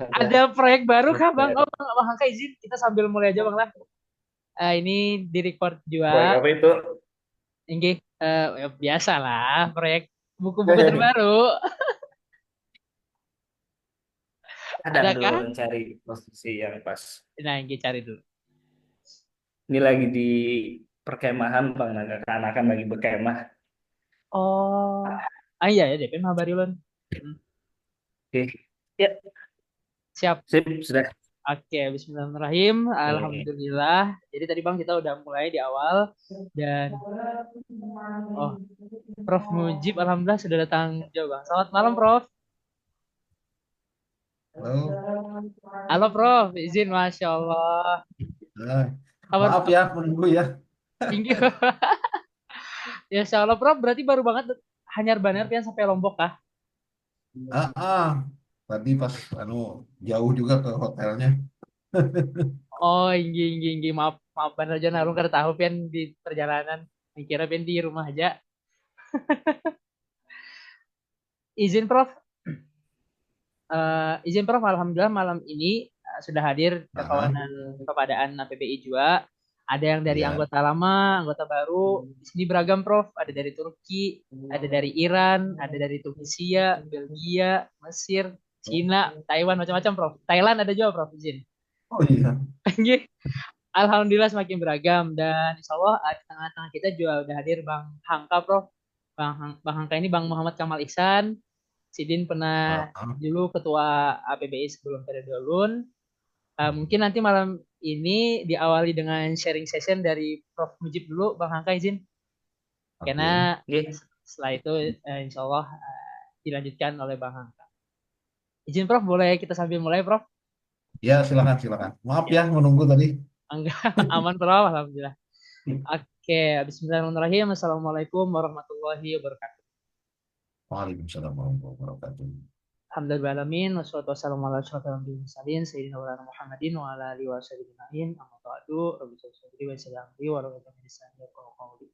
Ada Ada proyek baru kah Bang? Oh proyek Bang Hangka izin kita sambil mulai aja Bang lah. Ini di record juga. apa itu? Ini ya biasa lah proyek buku-buku terbaru. Kadang dulu Adakah? mencari posisi yang pas. Nah, ini cari dulu. Ini lagi di perkemahan bang, anak-anak lagi berkemah. Oh, iya ya DP mah Barilon. Hmm, Oke, ya, siap. sip, sudah. Oke, Bismillahirrahmanirrahim. Oke. Alhamdulillah. Jadi tadi Bang kita udah mulai di awal dan oh Prof Mujib Alhamdulillah sudah datang juga Bang. Selamat malam Prof. Halo, Halo Prof, izin Masya Allah. nah, Kabar maaf ya menunggu ya. tinggi. Ya Insya Allah Prof berarti baru banget hanyar banar pian sampai Lombok kah? Ah, ah. Tadi pas jauh juga ke hotelnya. Oh, inggi. Maaf, maaf bener aja narung kada tahu pian di perjalanan. Kira pian di rumah aja. Izin Prof, izin Prof, Alhamdulillah malam ini sudah hadir Ah, kekawanan kepadaan APBI juga. Ada yang dari ya. anggota lama, anggota baru. Di sini beragam Prof. Ada dari Turki, ada dari Iran, ada dari Tunisia, Belgia, Mesir, Cina, Taiwan, macam-macam Prof. Thailand ada juga Prof. Izin. Oh iya. Alhamdulillah semakin beragam dan insya Allah di tengah-tengah kita juga udah hadir Bang Hangka Prof. Bang Hangka ini Bang Muhammad Kamal Ihsan. Sidin pernah Ah, ah. dulu ketua APBI sebelum periode ulun. Mungkin nanti malam ini diawali dengan sharing session dari Prof Mujib dulu, Bang Hangka izin. Oke. Karena Oke. setelah itu insya Allah dilanjutkan oleh Bang Hangka. Izin Prof, boleh kita sambil mulai Prof? Ya, silakan, silakan. Maaf Ya, ya menunggu tadi. enggak aman Prof, Alhamdulillah. Oke, Oke, bismillahirrahmanirrahim. Assalamualaikum warahmatullahi wabarakatuh. Waalaikumsalam warahmatullahi wabarakatuh. Alhamdulillahirrahmanirrahim. Wassalatu wassalamu ala asyrofil anbiya'i wal mursalin sayyidina wa maulana Muhammadin wa ala alihi wa sahbihi ajma'in. Amma ba'du. Rabbi shrah li sadri wa yassir li amri wa hlul 'uqdatam min lisani yafqahu qawli.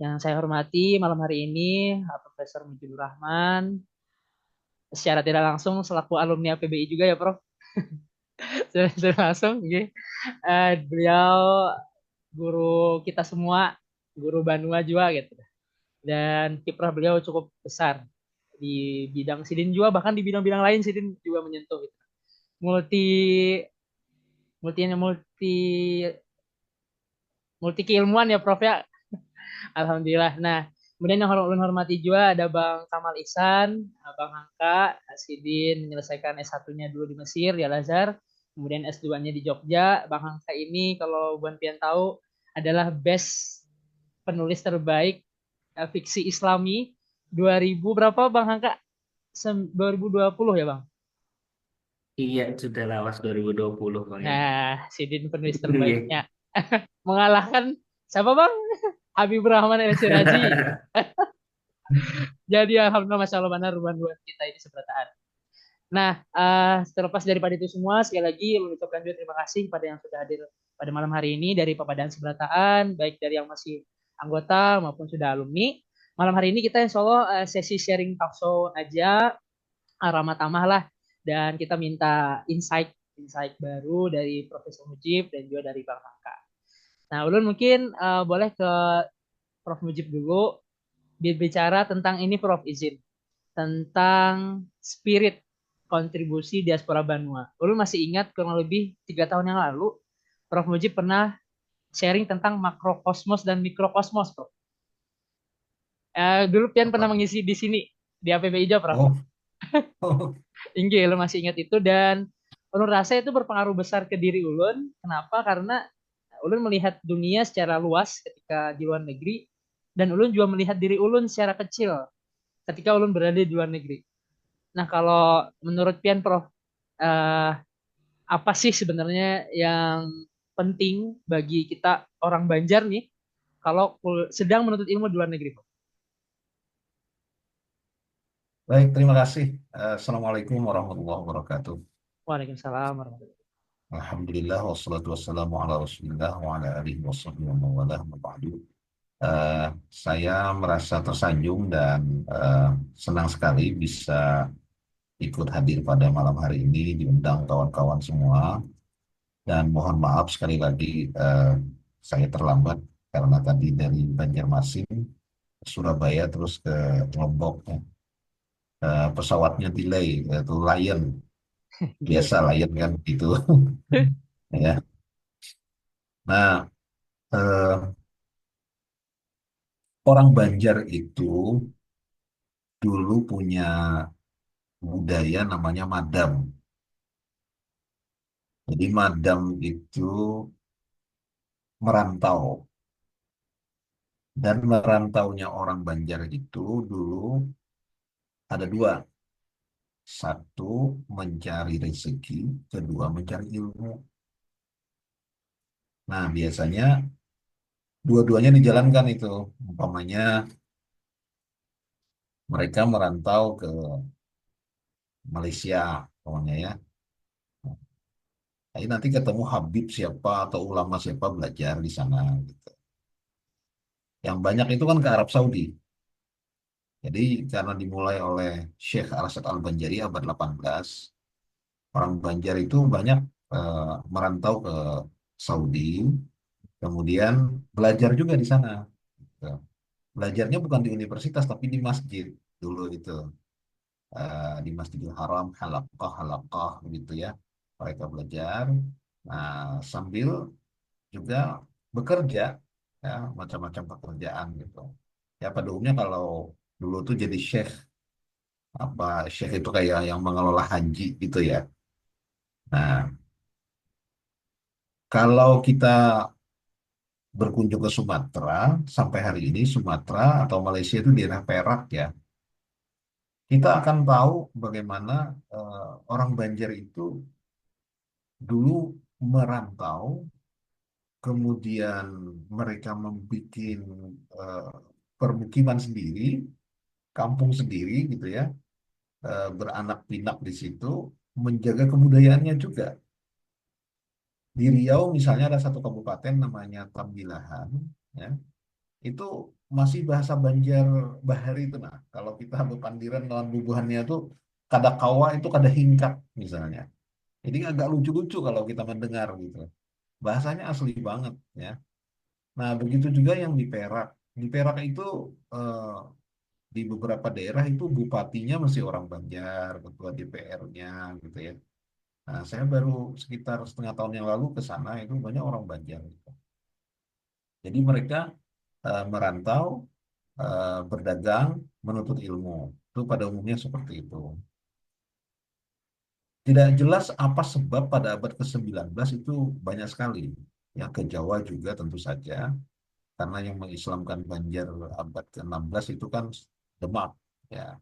Yang saya hormati malam hari ini Profesor Mujibur Rahman, secara tidak langsung selaku alumni APBI juga ya Prof. Secara langsung, okay. Beliau guru kita semua, guru Banua juga gitu. Dan kiprah beliau cukup besar di bidang sidin juga, bahkan di bidang-bidang lain sidin juga menyentuh gitu. Multi keilmuan ya Prof ya. Alhamdulillah. Nah, kemudian yang hormati juga ada Bang Kamal Ihsan, Bang Hangka, Sidin menyelesaikan S1-nya dulu di Mesir, di Al-Azhar, kemudian S2-nya di Jogja. Bang Hangka ini kalau Buan Pian tahu adalah best penulis terbaik fiksi Islami 2000 berapa Bang Hangka? 2020 ya Bang? Iya, sudah lawas 2020 Bang ya. Nah, Sidin penulis Iya. terbaiknya. Mengalahkan siapa Bang? Habibur Rahman El Sirazi. Jadi alhamdulillah Masya Allah benar ruan-ruan kita ini seberataan. Nah, terlepas daripada itu semua, sekali lagi mengucapkan juga terima kasih kepada yang sudah hadir pada malam hari ini dari Papadan Seberataan, baik dari yang masih anggota maupun sudah alumni. Malam hari ini kita insya Allah sesi sharing talk show aja, ramah tamah lah, dan kita minta insight baru dari Profesor Mujib dan juga dari Bang Hangka. Nah, Ulun mungkin boleh ke Prof Mujib dulu berbicara tentang ini Prof izin tentang spirit kontribusi diaspora Banua. Ulun masih ingat kurang lebih 3 tahun yang lalu Prof Mujib pernah sharing tentang makrokosmos dan mikrokosmos Prof. Dulu Pian pernah mengisi di sini di APBI juga Prof. Oh. Inggih, ulun masih ingat itu dan ulun rasa itu berpengaruh besar ke diri ulun. Kenapa? Karena ulun melihat dunia secara luas ketika di luar negeri dan ulun juga melihat diri ulun secara kecil ketika ulun berada di luar negeri. Nah, kalau menurut Pian Prof, apa sih sebenarnya yang penting bagi kita orang Banjar nih kalau sedang menuntut ilmu di luar negeri? Baik, terima kasih. Assalamualaikum warahmatullahi wabarakatuh. Waalaikumsalam warahmatullahi wabarakatuh. Alhamdulillah, wassalatu wassalamu ala rasulillah wa ala alihi wassabihi wa mawalah ma ba'du. Saya merasa tersanjung dan senang sekali bisa ikut hadir pada malam hari ini, diundang kawan-kawan semua. Dan mohon maaf sekali lagi, saya terlambat karena tadi dari Banjarmasin ke Surabaya terus ke Lombok. Pesawatnya delay, yaitu Lion. Biasa Lion kan gitu. Ya. Nah, orang Banjar itu dulu punya budaya namanya madam. Jadi madam itu merantau. Dan merantaunya orang Banjar itu dulu ada dua. Satu, mencari rezeki. Kedua, mencari ilmu. Nah, biasanya dua-duanya dijalankan itu. Umpamanya mereka merantau ke Malaysia, umpamanya ya. Jadi nanti ketemu Habib siapa atau ulama siapa belajar di sana gitu. Yang banyak itu kan ke Arab Saudi. Jadi karena dimulai oleh Syekh Al-Asad Al-Banjari abad 18, orang Banjar itu banyak merantau ke Saudi, kemudian belajar juga di sana. Gitu. Belajarnya bukan di universitas tapi di masjid dulu itu. Di Masjidil Haram, halaqah gitu ya. Mereka belajar. Nah, sambil juga bekerja ya macam-macam pekerjaan gitu ya pada umumnya kalau dulu tuh jadi syekh syekh itu kayak yang mengelola haji gitu ya. Nah, kalau kita berkunjung ke Sumatera sampai hari ini Sumatera atau Malaysia itu daerah Perak ya, kita akan tahu bagaimana orang Banjar itu dulu merantau kemudian mereka membuat permukiman sendiri, kampung sendiri gitu ya, beranak pinak di situ, menjaga kebudayaannya juga. Di Riau misalnya ada satu kabupaten namanya Tambilahan, ya, itu masih bahasa Banjar Bahari itu. Nah, kalau kita bepandiran lawan bubuhannya itu kada kawa itu kada hingkat misalnya. Jadi agak lucu-lucu kalau kita mendengar gitu. Bahasanya asli banget ya. Nah, begitu juga yang di Perak. Di Perak itu eh, di beberapa daerah itu bupatinya masih orang Banjar, ketua DPR-nya gitu ya. Nah, saya baru sekitar setengah tahun yang lalu ke sana itu banyak orang Banjar gitu. Jadi mereka merantau, berdagang, menuntut ilmu. Itu pada umumnya seperti itu. Tidak jelas apa sebab pada abad ke-19 itu banyak sekali. Yang ke Jawa juga tentu saja. Karena yang mengislamkan Banjar abad ke-16 itu kan Demak. Ya.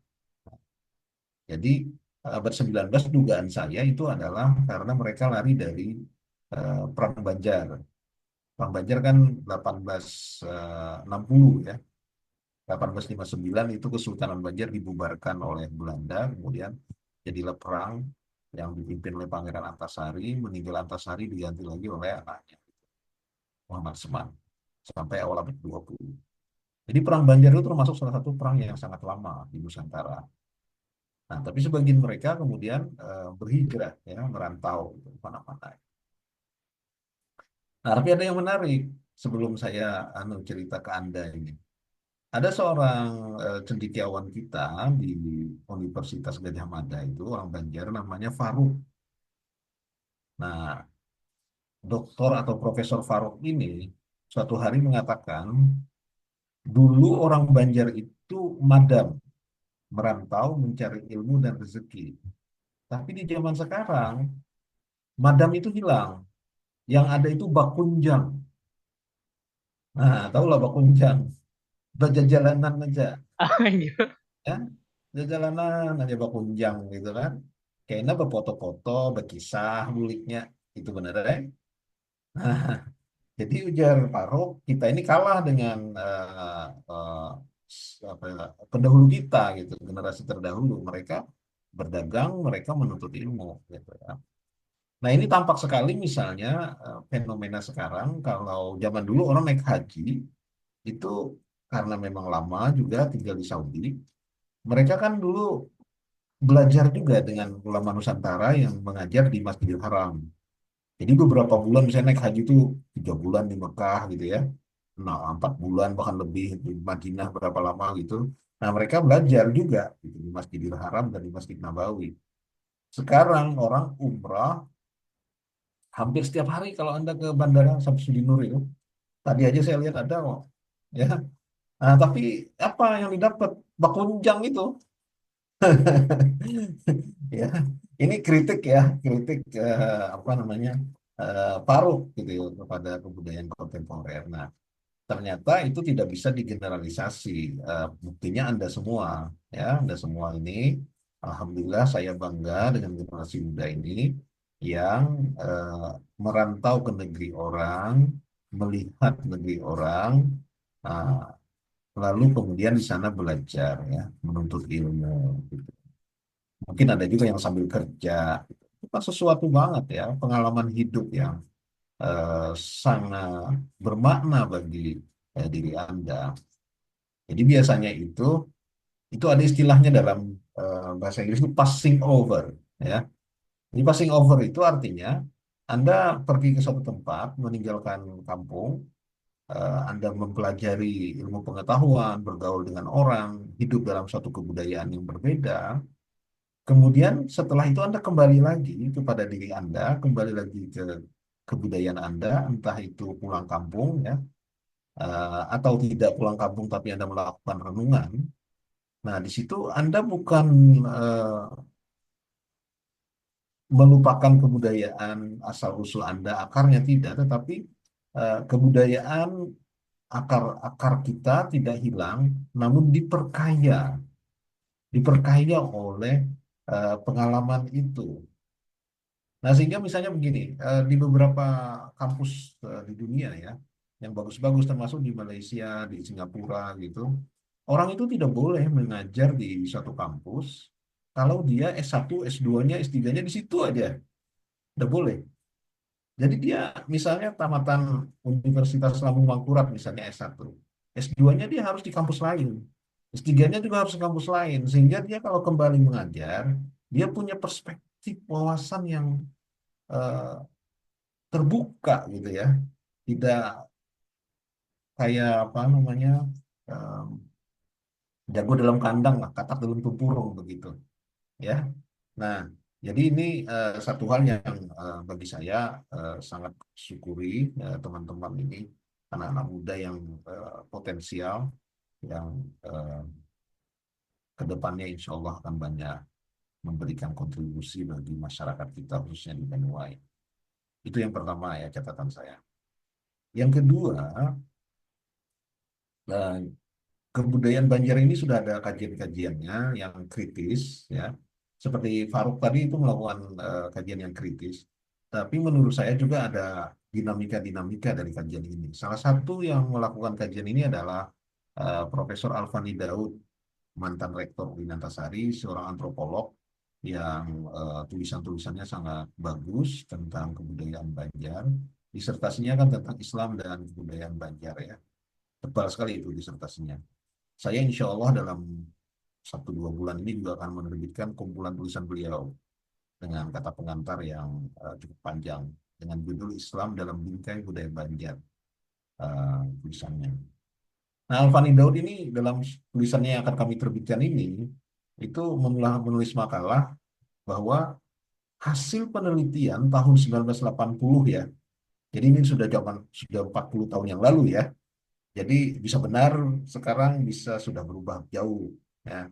Jadi abad 19 dugaan saya itu adalah karena mereka lari dari Perang Banjar. Perang Banjar kan 1860 ya. 1859 itu Kesultanan Banjar dibubarkan oleh Belanda, kemudian jadilah perang yang dipimpin oleh Pangeran Antasari, meninggal Antasari diganti lagi oleh anaknya Muhammad Seman sampai awal abad 20. Jadi perang Banjar itu termasuk salah satu perang yang sangat lama di Nusantara. Nah, tapi sebagian mereka kemudian berhijrah ya, merantau gitu, mana-mana. Nah, tapi ada yang menarik sebelum saya cerita ke Anda ini. Ada seorang cendekiawan kita di Universitas Gadjah Mada itu orang Banjar namanya Faruk. Nah, doktor atau Profesor Faruk ini suatu hari mengatakan dulu orang Banjar itu madam, merantau mencari ilmu dan rezeki. Tapi di zaman sekarang madam itu hilang. Yang ada itu bakunjang. Nah, tahulah bakunjang. Berjalanan aja. Ya, jalanan aja bakunjang gitu kan. Kayaknya berfoto-foto, berkisah, buliknya. Itu bener ya. Nah, jadi ujar Faruk, kita ini kalah dengan apa ya, pendahulu kita gitu, generasi terdahulu. Mereka berdagang, mereka menuntut ilmu gitu ya. Nah, ini tampak sekali misalnya fenomena sekarang kalau zaman dulu orang naik haji itu karena memang lama juga tinggal di Saudi, mereka kan dulu belajar juga dengan ulama Nusantara yang mengajar di Masjidil Haram. Jadi beberapa bulan misalnya naik haji itu 3 bulan di Mekah gitu ya. Nah, 4 bulan bahkan lebih di Madinah berapa lama gitu. Nah, mereka belajar juga gitu, di Masjidil Haram dan di Masjid Nabawi. Sekarang orang umrah hampir setiap hari kalau Anda ke Bandara Samsudinur itu. Tadi aja saya lihat ada kok. Ya. Nah, tapi apa yang didapat? Bakunjang itu. Ya, ini kritik ya, kritik apa namanya paruh gitu ya kepada kebudayaan kontemporer. Nah, ternyata itu tidak bisa digeneralisasi. Buktinya Anda semua, ya, Anda semua ini, alhamdulillah saya bangga dengan generasi muda ini yang merantau ke negeri orang, melihat negeri orang, uh, lalu kemudian di sana belajar, ya, menuntut ilmu. Gitu. Mungkin ada juga yang sambil kerja. Itu kan sesuatu banget ya, pengalaman hidup yang eh, sangat bermakna bagi diri Anda. Jadi biasanya itu ada istilahnya dalam bahasa Inggris itu passing over, ya. Jadi passing over itu artinya Anda pergi ke suatu tempat, meninggalkan kampung, Anda mempelajari ilmu pengetahuan, bergaul dengan orang, hidup dalam suatu kebudayaan yang berbeda. Kemudian setelah itu Anda kembali lagi kepada diri Anda, kembali lagi ke kebudayaan Anda, entah itu pulang kampung ya, atau tidak pulang kampung tapi Anda melakukan renungan. Nah, di situ Anda bukan eh, melupakan kebudayaan asal-usul Anda, akarnya tidak, tetapi kebudayaan akar-akar kita tidak hilang, namun diperkaya oleh pengalaman itu. Nah, sehingga misalnya begini, di beberapa kampus di dunia ya, yang bagus-bagus termasuk di Malaysia, di Singapura gitu, orang itu tidak boleh mengajar di satu kampus kalau dia S1, S2-nya, S3-nya di situ aja. Tidak boleh. Jadi dia misalnya tamatan Universitas Lambung Mangkurat misalnya S1. S2-nya dia harus di kampus lain. S3-nya juga harus di kampus lain. Sehingga dia kalau kembali mengajar, dia punya perspektif wawasan yang eh, terbuka gitu ya. Tidak kayak apa namanya, eh, jago dalam kandang lah, katak dalam tempurung begitu ya. Nah, jadi ini satu hal yang bagi saya sangat syukuri teman-teman ini, anak-anak muda yang potensial, yang eh, ke depannya insya Allah akan banyak memberikan kontribusi bagi masyarakat kita khususnya di Benue. Itu yang pertama ya catatan saya. Yang kedua, eh, kebudayaan Banjar ini sudah ada kajian-kajiannya yang kritis ya. Seperti Faruk tadi itu melakukan kajian yang kritis. Tapi menurut saya juga ada dinamika-dinamika dari kajian ini. Salah satu yang melakukan kajian ini adalah Profesor Alfani Daud, mantan rektor UIN Antasari, seorang antropolog yang tulisan-tulisannya sangat bagus tentang kebudayaan Banjar. Disertasinya kan tentang Islam dan kebudayaan Banjar ya. Tebal sekali itu disertasinya. Saya insya Allah dalam 1-2 bulan ini juga akan menerbitkan kumpulan tulisan beliau dengan kata pengantar yang cukup panjang dengan judul Islam dalam Bingkai Budaya Banjar, tulisannya. Nah, Alfani Daud ini dalam tulisannya yang akan kami terbitkan ini itu menulis makalah bahwa hasil penelitian tahun 1980 ya. Jadi ini sudah 40 tahun yang lalu ya. Jadi bisa benar sekarang bisa sudah berubah jauh ya.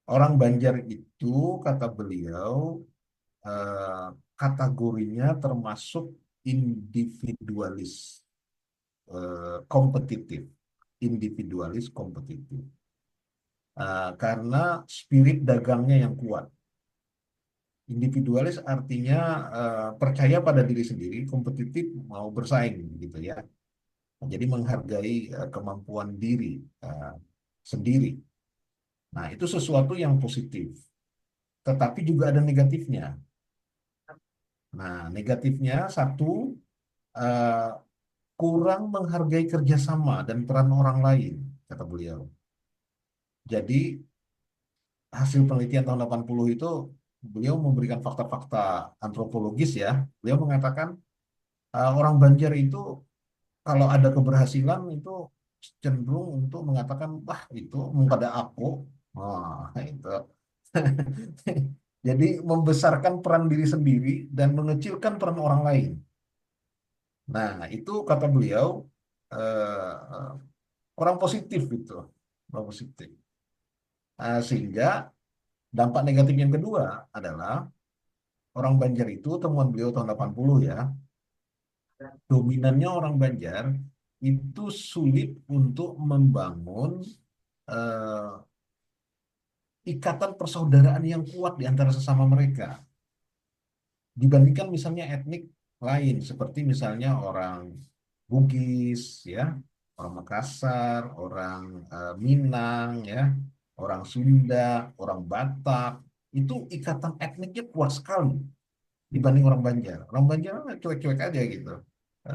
Orang Banjar itu kata beliau eh, kategorinya termasuk individualis, kompetitif, individualis kompetitif. Karena spirit dagangnya yang kuat. Individualis artinya percaya pada diri sendiri, kompetitif mau bersaing gitu ya. Jadi menghargai kemampuan diri eh, sendiri. Nah, itu sesuatu yang positif. Tetapi juga ada negatifnya. Nah, negatifnya satu, eh, kurang menghargai kerjasama dan peran orang lain, kata beliau. Jadi hasil penelitian tahun 80 itu beliau memberikan fakta-fakta antropologis ya. Beliau mengatakan orang Banjar itu kalau ada keberhasilan itu cenderung untuk mengatakan, wah itu pada aku. Wah, itu. Jadi membesarkan peran diri sendiri dan mengecilkan peran orang lain. Nah, itu kata beliau eh, kurang positif gitu, kurang positif. Sehingga dampak negatif yang kedua adalah orang Banjar itu temuan beliau tahun 80 ya, dominannya orang Banjar itu sulit untuk membangun eh, ikatan persaudaraan yang kuat di antara sesama mereka. Dibandingkan misalnya etnik lain seperti misalnya orang Bugis ya, orang Makassar, orang Minang ya, orang Sunda, orang Batak, itu ikatan etniknya kuat sekali dibanding orang Banjar. Orang Banjar cuek-cuek aja gitu.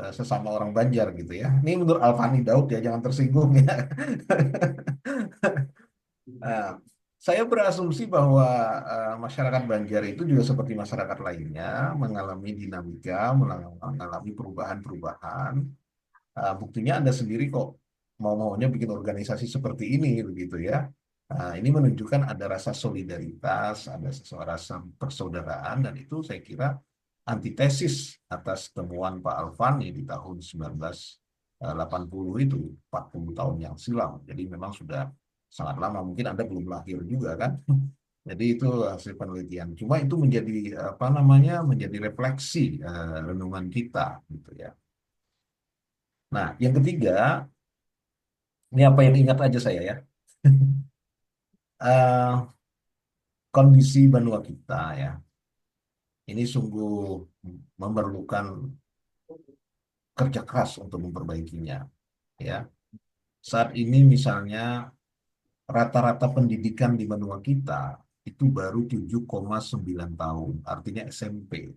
Sesama orang Banjar gitu ya. Ini menurut Alfani Daud ya, jangan tersinggung ya. Nah, saya berasumsi bahwa masyarakat Banjar itu juga seperti masyarakat lainnya mengalami dinamika, mengalami perubahan-perubahan. Buktinya Anda sendiri kok mau-maunya bikin organisasi seperti ini begitu ya. Ini menunjukkan ada rasa solidaritas, ada rasa persaudaraan dan itu saya kira antitesis atas temuan Pak Alfani di tahun 1980 itu 40 tahun yang silam. Jadi memang sudah sangat lama. Mungkin Anda belum lahir juga kan. Jadi itu hasil penelitian. Cuma itu menjadi apa namanya menjadi refleksi renungan kita gitu ya. Nah, yang ketiga, ini apa yang ingat aja saya ya. Eh, Kondisi benua kita ya. Ini sungguh memerlukan kerja keras untuk memperbaikinya. Ya, saat ini misalnya rata-rata pendidikan di benua kita itu baru 7,9 tahun, artinya SMP.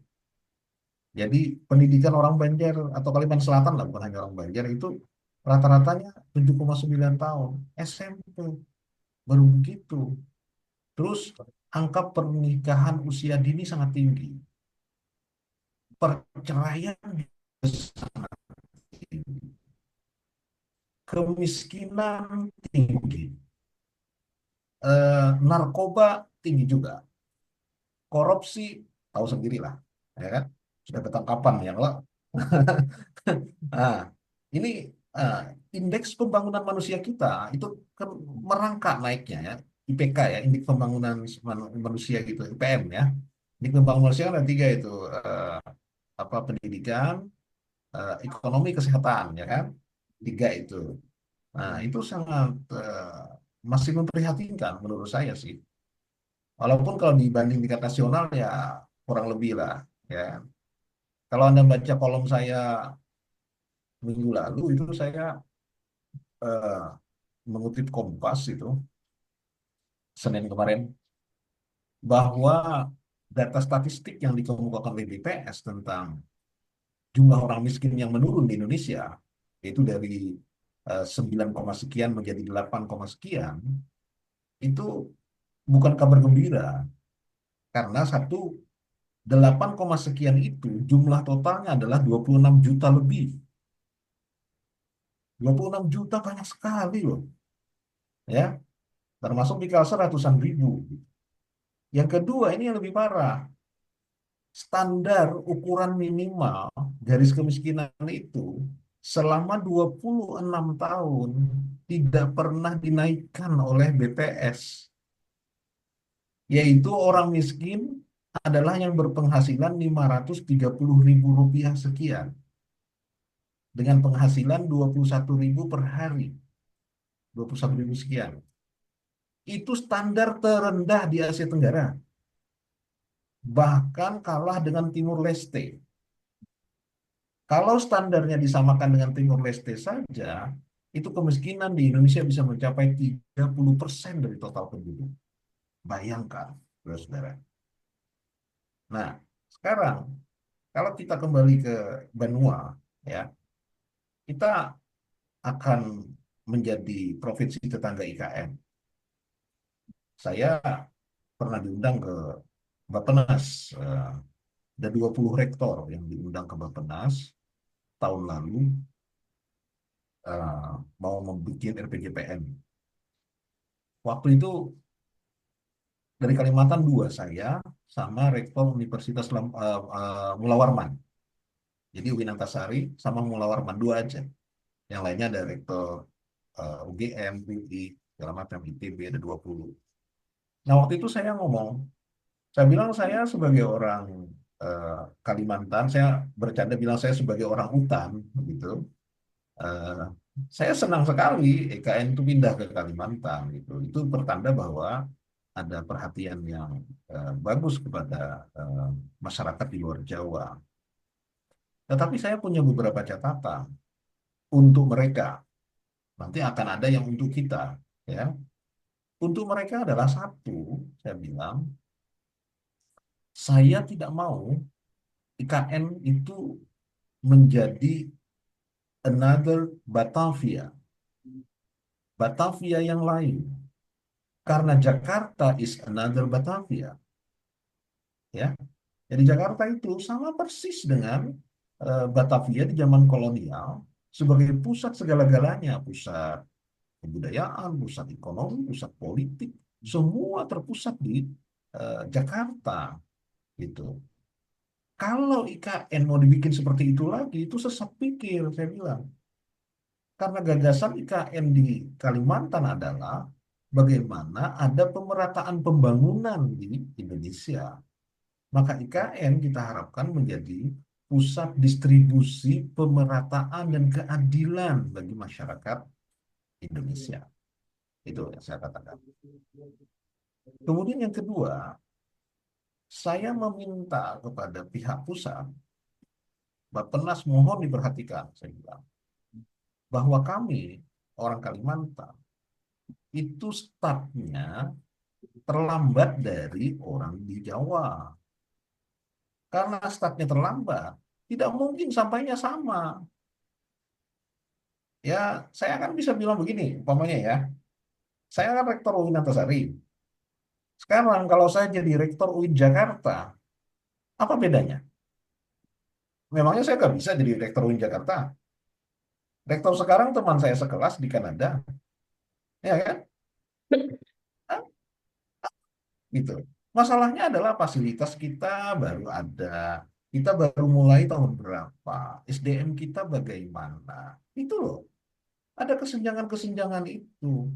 Jadi pendidikan orang Banjar atau Kalimantan Selatan lah, bukan hanya orang Banjar, itu rata-ratanya 7,9 tahun, SMP, baru begitu. Terus angka pernikahan usia dini sangat tinggi, perceraian sangat tinggi, kemiskinan tinggi, narkoba tinggi juga, korupsi tahu sendirilah, ya kan? Sudah ketangkapan yang lah. Nah, ini ah, indeks pembangunan manusia kita itu kan merangkak naiknya ya, IPK ya, indeks pembangunan manusia gitu, IPM ya. Indeks pembangunan manusia kan ada tiga itu, apa pendidikan, ekonomi, kesehatan ya kan, tiga itu. Nah, itu sangat masih memprihatinkan menurut saya sih. Walaupun kalau dibanding tingkat nasional ya kurang lebih lah ya. Kalau Anda baca kolom saya minggu lalu itu saya eh, mengutip Kompas itu Senin kemarin bahwa data statistik yang dikemukakan oleh BPS tentang jumlah orang miskin yang menurun di Indonesia yaitu dari 9, sekian menjadi 8, sekian itu bukan kabar gembira karena satu 8, sekian itu jumlah totalnya adalah 26 juta lebih. 26 juta banyak sekali loh ya, termasuk di Kalsel ratusan ribu. Yang kedua ini yang lebih parah, standar ukuran minimal garis kemiskinan itu selama 26 tahun tidak pernah dinaikkan oleh BPS, yaitu orang miskin adalah yang berpenghasilan 530.000 rupiah sekian dengan penghasilan 21.000 per hari, 21.000 sekian. Itu standar terendah di Asia Tenggara, bahkan kalah dengan Timur Leste. Kalau standarnya disamakan dengan Timur Leste saja, itu kemiskinan di Indonesia bisa mencapai 30% dari total penduduk. Bayangkan, saudara. Nah, sekarang kalau kita kembali ke benua, ya, kita akan menjadi provinsi tetangga IKN. Saya pernah diundang ke Bappenas. Ada 20 rektor yang diundang ke Bappenas tahun lalu mau membuat RPJPN. Waktu itu dari Kalimantan dua, saya sama rektor Universitas Mula Warman. Jadi Uin Antasari sama Mula Warman, dua aja. Yang lainnya ada rektor UGM, UI, segala macam, ITB ada 20. Nah waktu itu saya ngomong, saya bilang saya sebagai orang Kalimantan, saya bercanda bilang saya sebagai orang hutan, gitu. Eh, saya senang sekali EKN itu pindah ke Kalimantan, gitu. Itu pertanda bahwa ada perhatian yang bagus kepada masyarakat di luar Jawa. Tetapi saya punya beberapa catatan untuk mereka. Nanti akan ada yang untuk kita, ya. Untuk mereka adalah satu, saya bilang, saya tidak mau IKN itu menjadi another Batavia, Batavia yang lain. Karena Jakarta is another Batavia, ya. Jadi Jakarta itu sama persis dengan Batavia di zaman kolonial sebagai pusat segala-galanya, pusat kebudayaan, pusat ekonomi, pusat politik, semua terpusat di Jakarta, gitu. Kalau IKN mau dibikin seperti itu lagi, itu sesat pikir, saya bilang. Karena gagasan IKN di Kalimantan adalah bagaimana ada pemerataan pembangunan di Indonesia. Maka IKN kita harapkan menjadi pusat distribusi pemerataan dan keadilan bagi masyarakat Indonesia. Itu yang saya katakan. Kemudian yang kedua, Saya meminta kepada pihak pusat, Bappenas mohon diperhatikan, saya bilang, bahwa kami orang Kalimantan itu startnya terlambat dari orang di Jawa. Karena startnya terlambat, tidak mungkin sampainya sama. Ya, saya kan bisa bilang begini, umpamanya ya, saya kan rektor UIN Antasari. Sekarang kalau saya jadi rektor UIN Jakarta, apa bedanya? Memangnya saya nggak bisa jadi rektor UIN Jakarta? Rektor sekarang teman saya sekelas di Kanada, ya kan? Hah? Gitu. Masalahnya adalah fasilitas kita baru ada. Kita baru mulai tahun berapa? SDM kita bagaimana? Itu loh. Ada kesenjangan-kesenjangan itu.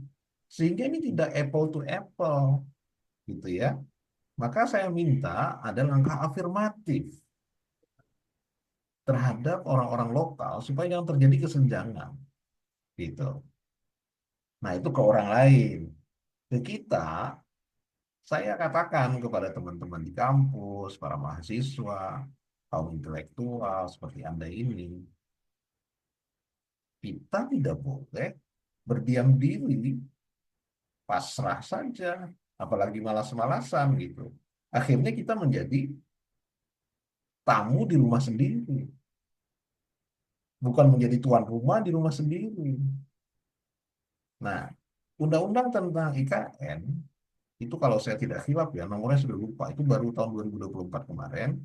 Sehingga ini tidak apple to apple, gitu ya. Maka saya minta ada langkah afirmatif terhadap orang-orang lokal supaya jangan terjadi kesenjangan, gitu. Nah, itu ke orang lain. Ke kita, saya katakan kepada teman-teman di kampus, para mahasiswa, kaum intelektual seperti Anda ini, kita tidak boleh berdiam diri, pasrah saja, apalagi malas-malasan gitu. Akhirnya kita menjadi tamu di rumah sendiri, bukan menjadi tuan rumah di rumah sendiri. Nah, undang-undang tentang IKN itu kalau saya tidak khilaf ya, nomornya sudah lupa, itu baru tahun 2024 kemarin,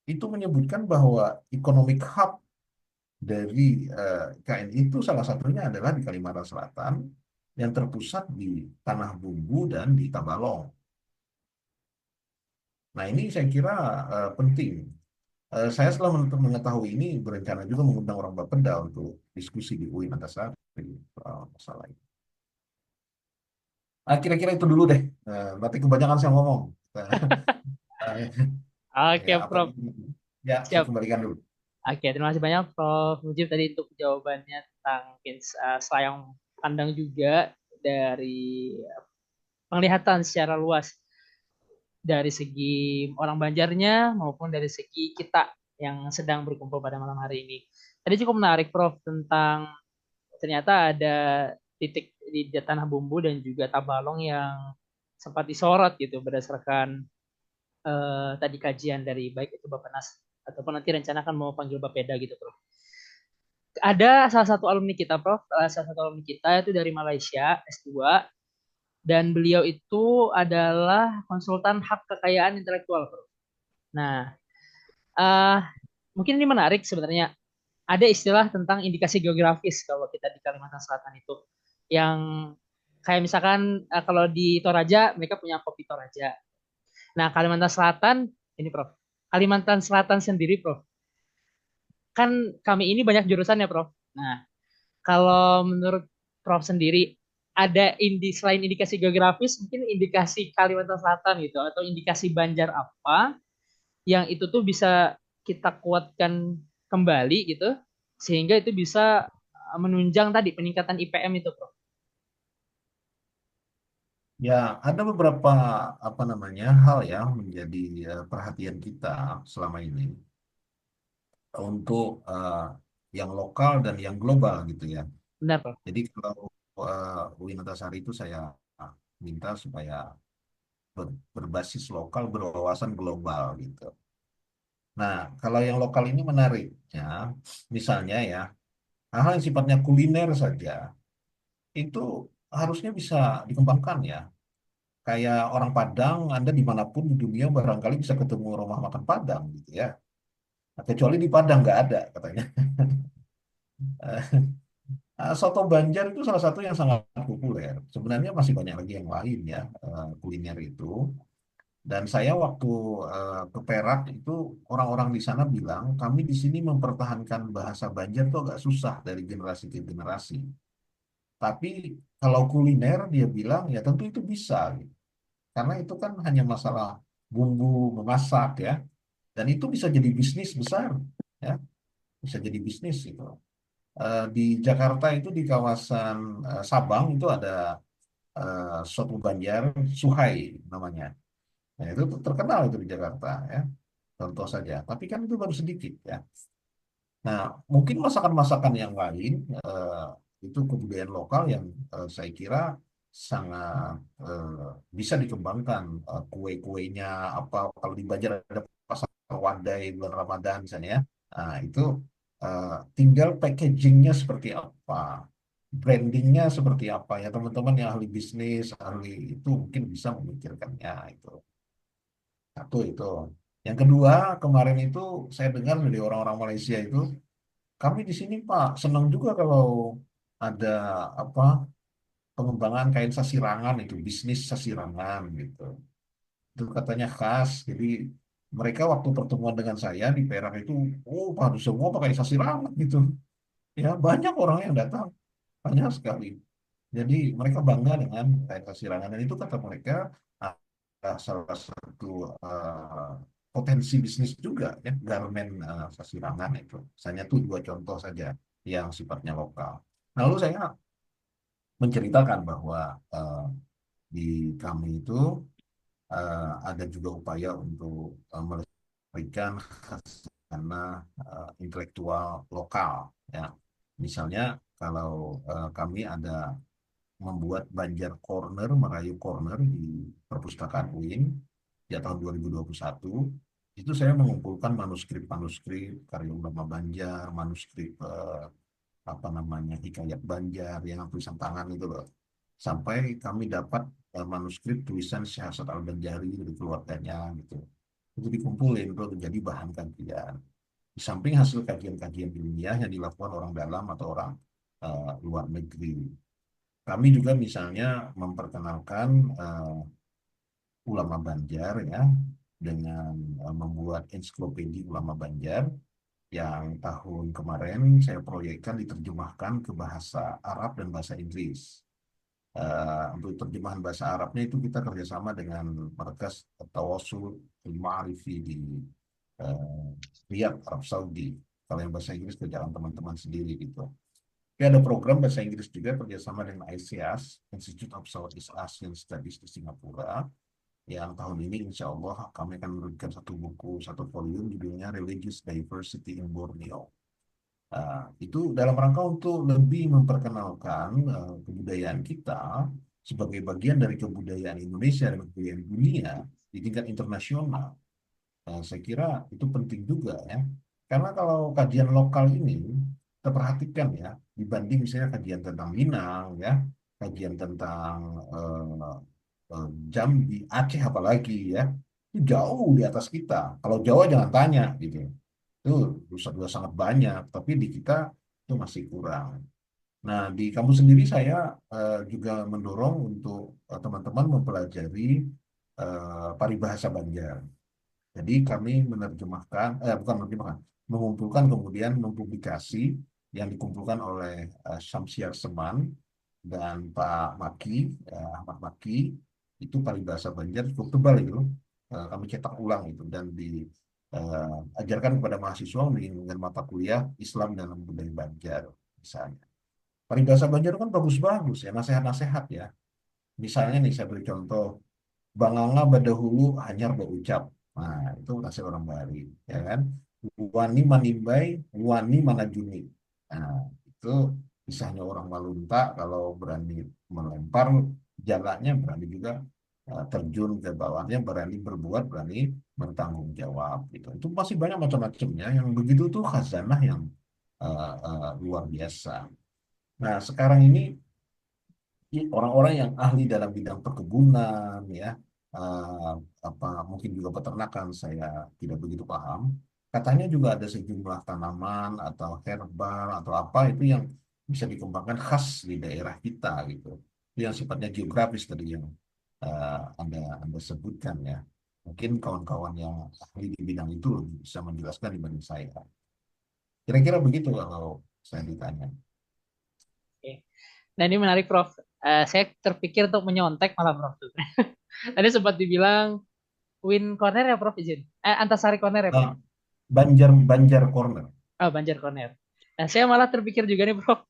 itu menyebutkan bahwa economic hub dari IKN itu salah satunya adalah di Kalimantan Selatan yang terpusat di Tanah Bumbu dan di Tabalong. Nah, ini saya kira penting. Saya setelah mengetahui ini berencana juga mengundang orang Bapeda untuk diskusi di UIN Antasari soal masalah ini. Kira-kira itu dulu deh. Nanti kebanyakan saya ngomong. Oke, Ya, apa Prof. ini? Ya, saya Siap. kembalikan dulu. Oke, terima kasih banyak Prof. Mujib tadi untuk jawabannya tentang selayang pandang juga dari penglihatan secara luas dari segi orang Banjarnya maupun dari segi kita yang sedang berkumpul pada malam hari ini. Tadi cukup menarik Prof tentang ternyata ada titik di Tanah Bumbu dan juga Tabalong yang sempat disorot gitu berdasarkan tadi kajian dari baik itu Bappenas ataupun nanti rencana akan mau panggil Bapeda gitu Prof. Ada salah satu alumni kita Prof, salah satu alumni kita itu dari Malaysia S2 dan beliau itu adalah konsultan hak kekayaan intelektual Prof. Nah, uh, mungkin ini menarik sebenarnya. Ada istilah tentang indikasi geografis kalau kita di Kalimantan Selatan itu, yang kayak misalkan kalau di Toraja mereka punya kopi Toraja. Nah, Kalimantan Selatan ini Prof. Kalimantan Selatan sendiri Prof. Kan kami ini banyak jurusan ya Prof. Nah, kalau menurut Prof sendiri ada selain indikasi geografis mungkin indikasi Kalimantan Selatan gitu atau indikasi Banjar apa yang itu tuh bisa kita kuatkan kembali gitu sehingga itu bisa menunjang tadi peningkatan IPM itu Prof. Ya, ada beberapa apa namanya hal yang menjadi perhatian kita selama ini untuk yang lokal dan yang global gitu ya. Benar Prof. Jadi kalau UIN Antasari itu saya minta supaya berbasis lokal, berwawasan global gitu. Nah, kalau yang lokal ini menariknya, misalnya ya, hal-hal yang sifatnya kuliner saja, itu harusnya bisa dikembangkan ya. Kayak orang Padang, Anda dimanapun di dunia barangkali bisa ketemu rumah makan Padang gitu ya. Nah, kecuali di Padang nggak ada katanya. Soto Banjar itu salah satu yang sangat populer. Sebenarnya masih banyak lagi yang lain ya kuliner itu. Dan saya waktu ke Perak itu orang-orang di sana bilang kami di sini mempertahankan bahasa Banjar itu agak susah dari generasi ke generasi. Tapi kalau kuliner dia bilang ya tentu itu bisa, gitu. Karena itu kan hanya masalah bumbu memasak ya. Dan itu bisa jadi bisnis besar ya, bisa jadi bisnis itu. Di Jakarta itu di kawasan Sabang itu ada soto Banjar Suhai namanya. Nah, itu terkenal itu di Jakarta ya. Contoh saja. Tapi kan itu baru sedikit ya. Nah, mungkin masakan-masakan yang lain itu kebudayaan lokal yang saya kira sangat bisa dikembangkan. Kue-kuenya apa kalau di Banjar ada pasar Wadai bulan Ramadan misalnya ya. Nah, itu tinggal packagingnya seperti apa, brandingnya seperti apa ya teman-teman yang ahli bisnis, ahli itu mungkin bisa memikirkannya itu. Satu itu. Yang kedua, kemarin itu saya dengar dari orang-orang Malaysia itu, kami di sini Pak senang juga kalau ada apa pengembangan kain sasirangan itu bisnis sasirangan gitu. Itu katanya khas. Jadi mereka waktu pertemuan dengan saya di Perak itu, oh Pak semua pakai sasirangan gitu. Ya banyak orang yang datang, banyak sekali. Jadi mereka bangga dengan kain sasirangan dan itu kata mereka salah satu eh, potensi bisnis juga ya garmen sasirangan itu. Misalnya tuh dua contoh saja yang sifatnya lokal. Lalu saya menceritakan bahwa di kami itu ada juga upaya untuk melestarikan khasana intelektual lokal ya. Misalnya kalau kami ada membuat Banjar Corner, Merayu Corner di Perpustakaan UIN ya tahun 2021. Itu saya mengumpulkan manuskrip-manuskrip karya ulama Banjar, manuskrip apa namanya hikayat Banjar yang tulisan tangan itu loh. Sampai kami dapat manuskrip tulisan Syekh Hasan Al-Banjari dari keluarganya gitu. Itu dikumpulin untuk menjadi bahan kajian. Di samping hasil kajian-kajian ilmiah yang dilakukan orang dalam atau orang luar negeri. Kami juga misalnya memperkenalkan ulama Banjar ya dengan membuat ensiklopedia ulama Banjar yang tahun kemarin saya proyekkan diterjemahkan ke bahasa Arab dan bahasa Inggris. Untuk terjemahan bahasa Arabnya itu kita kerjasama dengan Markas Tawassul Al-Ma'arifi di uh, Riyadh, Arab Saudi. Kalau yang bahasa Inggris kerjaan teman-teman sendiri gitu. Tapi ada program bahasa Inggris juga kerjasama dengan ICAS, Institute of Southeast Asian Studies di Singapura, yang tahun ini insya Allah kami akan menerbitkan satu buku, satu volume judulnya Religious Diversity in Borneo. Itu dalam rangka untuk lebih memperkenalkan kebudayaan kita sebagai bagian dari kebudayaan Indonesia dan kebudayaan dunia di tingkat internasional. Saya kira itu penting juga ya. Karena kalau kajian lokal ini kita perhatikan ya, dibanding misalnya kajian tentang Minang ya, kajian tentang eh, Jambi, Aceh apalagi ya, itu jauh di atas kita. Kalau Jawa jangan tanya gitu. Itu sudah sangat banyak, tapi di kita itu masih kurang. Nah, di kampus sendiri saya juga mendorong untuk teman-teman mempelajari paribahasa Banjar. Jadi kami menerjemahkan, bukan menerjemahkan, mengumpulkan kemudian mempublikasi yang dikumpulkan oleh Syamsiar Seman dan Pak Maki, Ahmad Maki, itu paribahasa Banjar cukup tebal itu. Kami cetak ulang itu dan diajarkan kepada mahasiswa dengan mata kuliah Islam dalam budaya Banjar misalnya. Paribahasa Banjar kan bagus-bagus ya, nasihat-nasihat ya. Misalnya nih saya beri contoh, Banganga badahulu hanyar berucap. Nah, itu nasihat orang Bali, ya kan? Wani manimbai, wani manajuni. Nah, itu kisahnya orang Malunta kalau berani melempar jalannya, berani juga terjun ke bawahnya, berani berbuat, berani bertanggung jawab. Gitu. Itu masih banyak macam-macamnya. Yang begitu tuh khazanah yang luar biasa. Nah, sekarang ini orang-orang yang ahli dalam bidang perkebunan ya eh, apa mungkin juga peternakan saya tidak begitu paham katanya juga ada sejumlah tanaman atau herbal atau apa itu yang bisa dikembangkan khas di daerah kita gitu itu yang sifatnya geografis tadi yang anda sebutkan ya mungkin kawan-kawan yang ahli di bidang itu lebih bisa menjelaskan dibanding saya kira-kira begitu kalau saya ditanya. Oke. Nah ini menarik Prof. Saya terpikir untuk menyontek malah Prof. Tadi sempat dibilang Win Corner ya Prof izin. Antasari Corner ya Prof. Eh, Banjar Banjar Corner. Oh Banjar Corner. Nah saya malah terpikir juga nih Prof.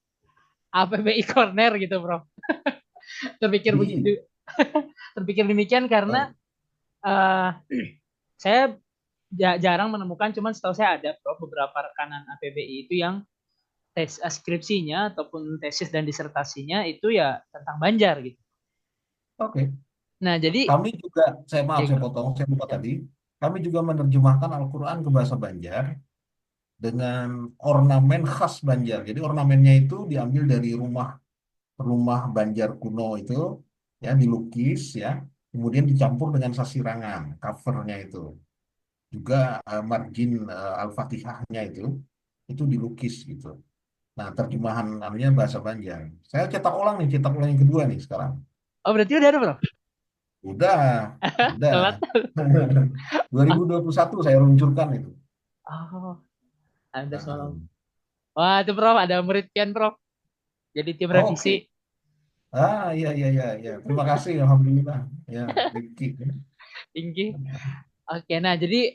APBI Corner gitu Prof. Terpikir Di begitu. Terpikir demikian karena Eh, saya jarang menemukan, cuman setahu saya ada Prof, beberapa rekanan APBI itu yang skripsinya ataupun tesis dan disertasinya itu ya tentang Banjar gitu. Oke. Nah, jadi Kami juga, ya saya gimana? potong, saya lupa Ya. tadi. Kami juga menerjemahkan Al-Quran ke bahasa Banjar dengan ornamen khas Banjar. Jadi ornamennya itu diambil dari rumah rumah Banjar kuno itu, ya dilukis ya, kemudian dicampur dengan sasirangan, covernya itu. Juga margin Al-Fatihahnya itu dilukis gitu. Nah, terjemahannya bahasa Banjar. Saya cetak ulang nih, cetak ulang yang kedua nih sekarang. Oh, berarti udah ada, Bro? Udah, udah. Telat. 2021 saya luncurkan itu. Oh, ada semalam. Nah, Wah, itu Prof, ada murid Kian, Prof. Jadi tim revisi oke. Iya, iya, iya, iya. Terima kasih, Alhamdulillah. Ya, Rifki. tinggi. Oke, nah jadi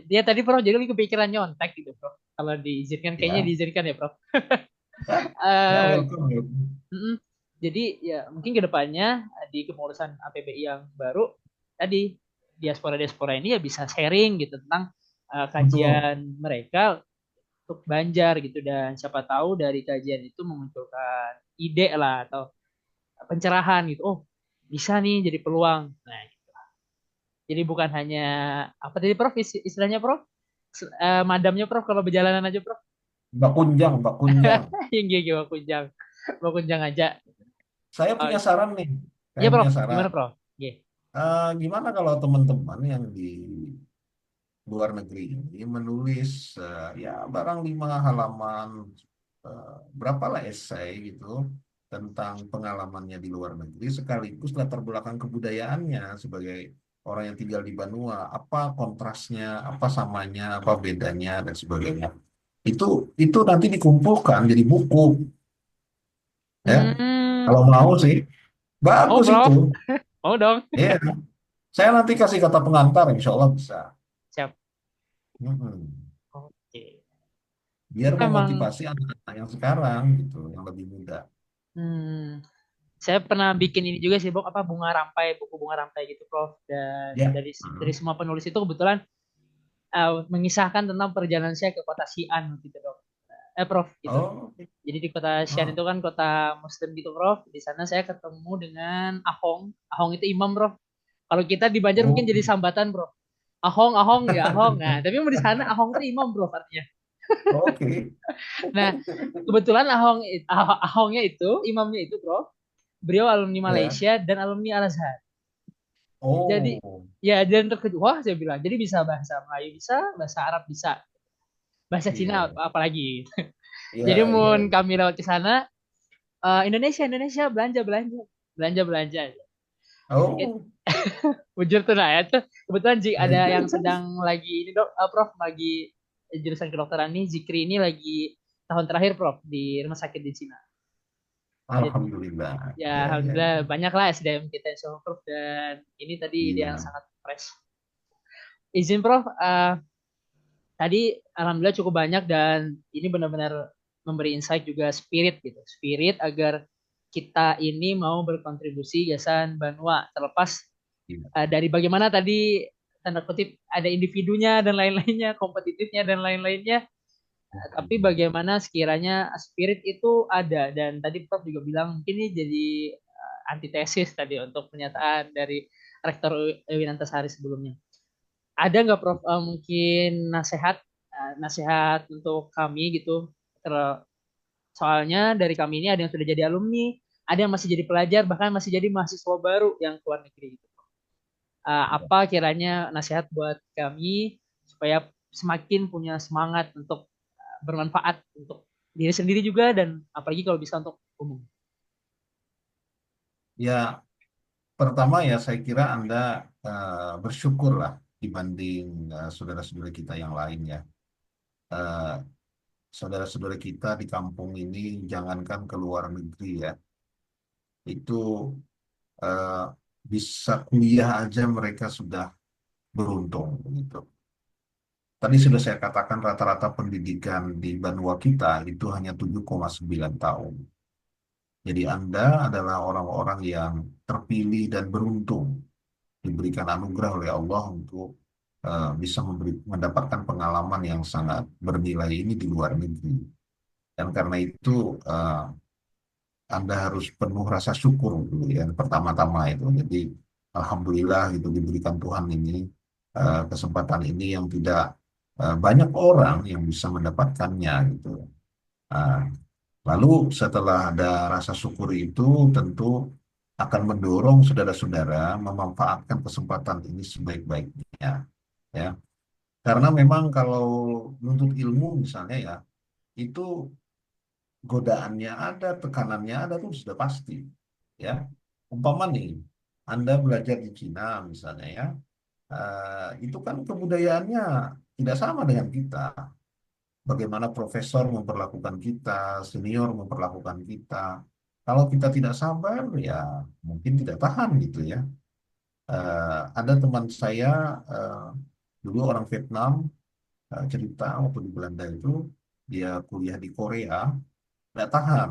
dia tadi Prof jadi kepikiran nyontek gitu, Prof. Kalau diizinkan, kayaknya Ya, diizinkan ya, Prof. ya, Eh, welcome, welcome. mm-mm. Jadi ya mungkin ke depannya di kepengurusan APBI yang baru tadi diaspora-diaspora ini ya bisa sharing gitu tentang Betul. kajian mereka untuk Banjar gitu, dan siapa tahu dari kajian itu memunculkan ide lah atau pencerahan gitu. Oh, bisa nih jadi peluang. Nah, jadi bukan hanya apa tadi Prof istilahnya Prof? Madamnya Prof kalau berjalanan aja Prof. Mbak Kunjang, Mbak Kunjang. Yang gak kunjang. Mau kunjang aja. Saya Oh, punya saran nih. iya Saya Prof, punya saran. gimana Prof? Iya. Gimana kalau teman-teman yang di luar negeri ini menulis ya barang 5 halaman, berapalah esai gitu tentang pengalamannya di luar negeri sekaligus latar belakang kebudayaannya sebagai orang yang tinggal di Banua, apa kontrasnya, apa samanya, apa bedanya dan sebagainya. Itu nanti dikumpulkan jadi buku ya. Hmm, Kalau mau sih mau bagus itu. Prof? Mau dong. Ya, saya nanti kasih kata pengantar, insya Allah bisa. Siap. Mm-mm. Oke. Biar Emang memotivasi anak-anak yang sekarang gitu, yang lebih muda. hmm, saya pernah bikin ini juga sih, Bok, apa bunga rampai, buku bunga rampai gitu, Prof. Dan Ya. dari semua penulis itu kebetulan mengisahkan tentang perjalanan saya ke kota Xi'an gitu, Dok. Prof gitu. Oh, Jadi di kota Xi'an oh, itu kan kota Muslim gitu, Prof. Di sana saya ketemu dengan Ahong. Ahong itu imam, Prof. Kalau kita di Banjar mungkin oh, jadi sambatan, Bro. Ahong, Ahong, ya Ahong. Nah, tapi di sana Ahong itu imam, Bro, artinya. oke. Nah, kebetulan Ahongnya itu, imamnya itu, Bro. Beliau alumni Ya. Malaysia dan alumni Al-Azhar. Jadi, Oh, ya, dan terkejut. Wah, saya bilang. Jadi bisa bahasa Melayu bisa, bahasa Arab bisa. Bahasa Cina iya, apalagi. iya, Jadi iya, mau iya. kami lewat ke sana, Indonesia, Indonesia, belanja, belanja. Belanja, belanja. Oh, Bujur tuh nah ya tuh kebetulan iya, ada iya. yang sedang lagi ini dok, Prof lagi jurusan kedokteran nih Zikri ini lagi tahun terakhir Prof di rumah sakit di Cina. Jadi Alhamdulillah. ya Iya, iya, alhamdulillah iya. banyak lah SDM kita yang sama Prof, dan ini tadi dia yang Iya, sangat fresh. Izin Prof, tadi alhamdulillah cukup banyak dan ini benar-benar memberi insight juga spirit gitu, spirit agar kita ini mau berkontribusi yayasan Banua terlepas iya. dari bagaimana tadi tanda kutip ada individunya dan lain-lainnya, kompetitifnya dan lain-lainnya, tapi bagaimana sekiranya spirit itu ada, dan tadi Prof juga bilang mungkin ini jadi antitesis tadi untuk pernyataan dari Rektor Ewin Antasari sebelumnya. Ada nggak Prof mungkin nasihat untuk kami gitu? Soalnya dari kami ini ada yang sudah jadi alumni, ada yang masih jadi pelajar, bahkan masih jadi mahasiswa baru yang keluar negeri gitu. Apa kiranya nasihat buat kami supaya semakin punya semangat untuk bermanfaat untuk diri sendiri juga dan apalagi kalau bisa untuk umum. Ya, pertama ya saya kira Anda bersyukurlah dibanding saudara-saudara kita yang lain ya. Eh, Saudara-saudara kita di kampung ini jangankan ke luar negeri ya, itu eh, bisa kuliah aja mereka sudah beruntung gitu. Tadi sudah saya katakan rata-rata pendidikan di Banua kita itu hanya 7,9 tahun. Jadi Anda adalah orang-orang yang terpilih dan beruntung diberikan anugerah oleh Allah untuk bisa mendapatkan pengalaman yang sangat bernilai ini di luar negeri. Dan karena itu Anda harus penuh rasa syukur dulu ya pertama-tama itu. Jadi alhamdulillah gitu diberikan Tuhan ini kesempatan ini yang tidak banyak orang yang bisa mendapatkannya gitu. Nah, lalu setelah ada rasa syukur itu tentu akan mendorong saudara-saudara memanfaatkan kesempatan ini sebaik-baiknya ya. Karena memang kalau menuntut ilmu misalnya ya itu godaannya ada, tekanannya ada tuh sudah pasti ya. Umpama nih Anda belajar di Cina misalnya ya, itu kan kebudayaannya tidak sama dengan kita. Bagaimana profesor memperlakukan kita, senior memperlakukan kita. Kalau kita tidak sabar, ya mungkin tidak tahan gitu ya. Ada teman saya dulu orang Vietnam cerita waktu di Belanda itu dia kuliah di Korea, nggak tahan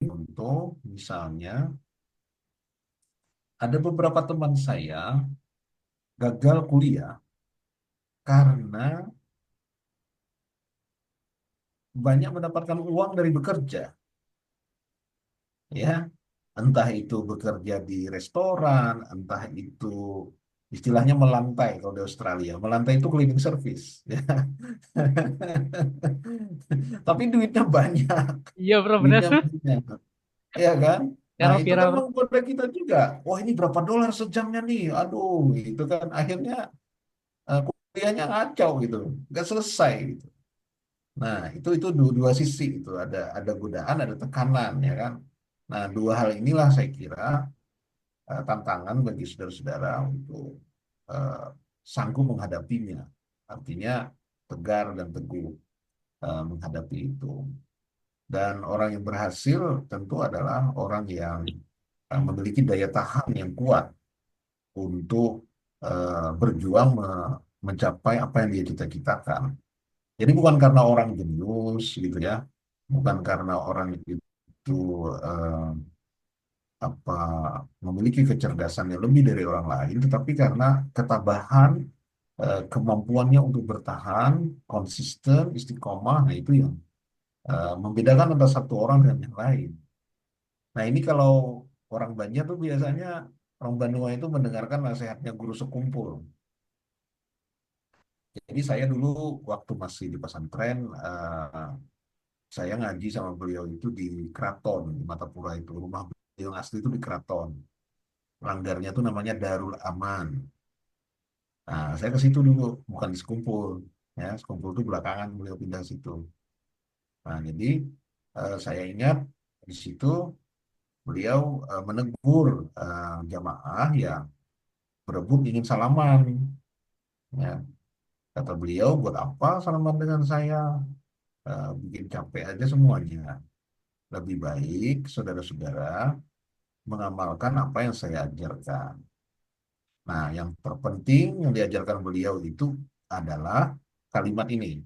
untuk misalnya ada beberapa teman saya gagal kuliah karena banyak mendapatkan uang dari bekerja, ya. Entah itu bekerja di restoran, entah itu istilahnya melantai kalau di Australia. Melantai itu cleaning service, ya. Tapi duitnya banyak, Iya bro, benar. duitnya banyak, ya kan? Nah, Sekarang itu viral kan bro. menggoda kita juga. Wah, ini berapa dolar sejamnya nih? Aduh, itu kan akhirnya kuliahnya ngacau gitu, nggak selesai gitu. Nah, itu dua sisi itu ada godaan, ada tekanan, ya kan? Nah, dua hal inilah saya kira tantangan bagi saudara-saudara untuk eh, sanggup menghadapinya. Artinya tegar dan teguh menghadapi itu. Dan orang yang berhasil tentu adalah orang yang memiliki daya tahan yang kuat untuk berjuang mencapai apa yang dia cita-citakan. Jadi bukan karena orang jenius gitu ya, bukan karena orang itu eh, apa memiliki kecerdasan yang lebih dari orang lain, tetapi karena ketabahan, kemampuannya untuk bertahan, konsisten, istiqomah, nah itu yang membedakan antara satu orang dengan yang lain. Nah ini kalau orang Banjar tuh biasanya orang Bandung itu mendengarkan nasihatnya guru sekumpul. Jadi saya dulu waktu masih di pesantren, saya ngaji sama beliau itu di Keraton, di Matapura itu. Rumah beliau yang asli itu di Keraton. Langgarnya itu namanya Darul Aman. Nah, saya ke situ dulu, bukan di Sekumpul. Ya, Sekumpul itu belakangan beliau pindah situ. Nah, jadi saya ingat di situ beliau menegur jamaah yang berebut ingin salaman. Ya, kata beliau, buat apa salaman dengan saya? Bikin capek aja semuanya. Lebih baik saudara-saudara mengamalkan apa yang saya ajarkan. Nah, yang terpenting yang diajarkan beliau itu adalah kalimat ini.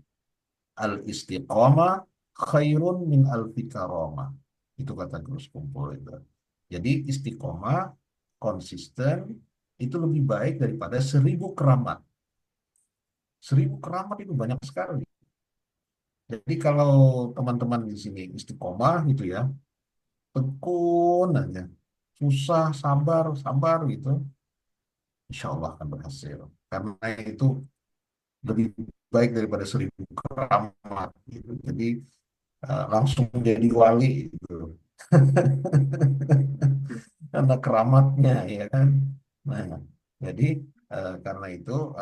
Al-istiqomah khairun min alfi karamah. Itu kata Gus Kumpul itu. Jadi istiqomah, konsisten, itu lebih baik daripada 1.000 keramat. 1.000 keramat itu banyak sekali. Jadi kalau teman-teman di sini istiqomah gitu ya, tekun aja, susah, sabar, sabar gitu, insya Allah akan berhasil. Karena itu lebih baik daripada 1.000 keramat gitu. Jadi langsung jadi wali gitu. Karena keramatnya ya kan. Nah, jadi karena itu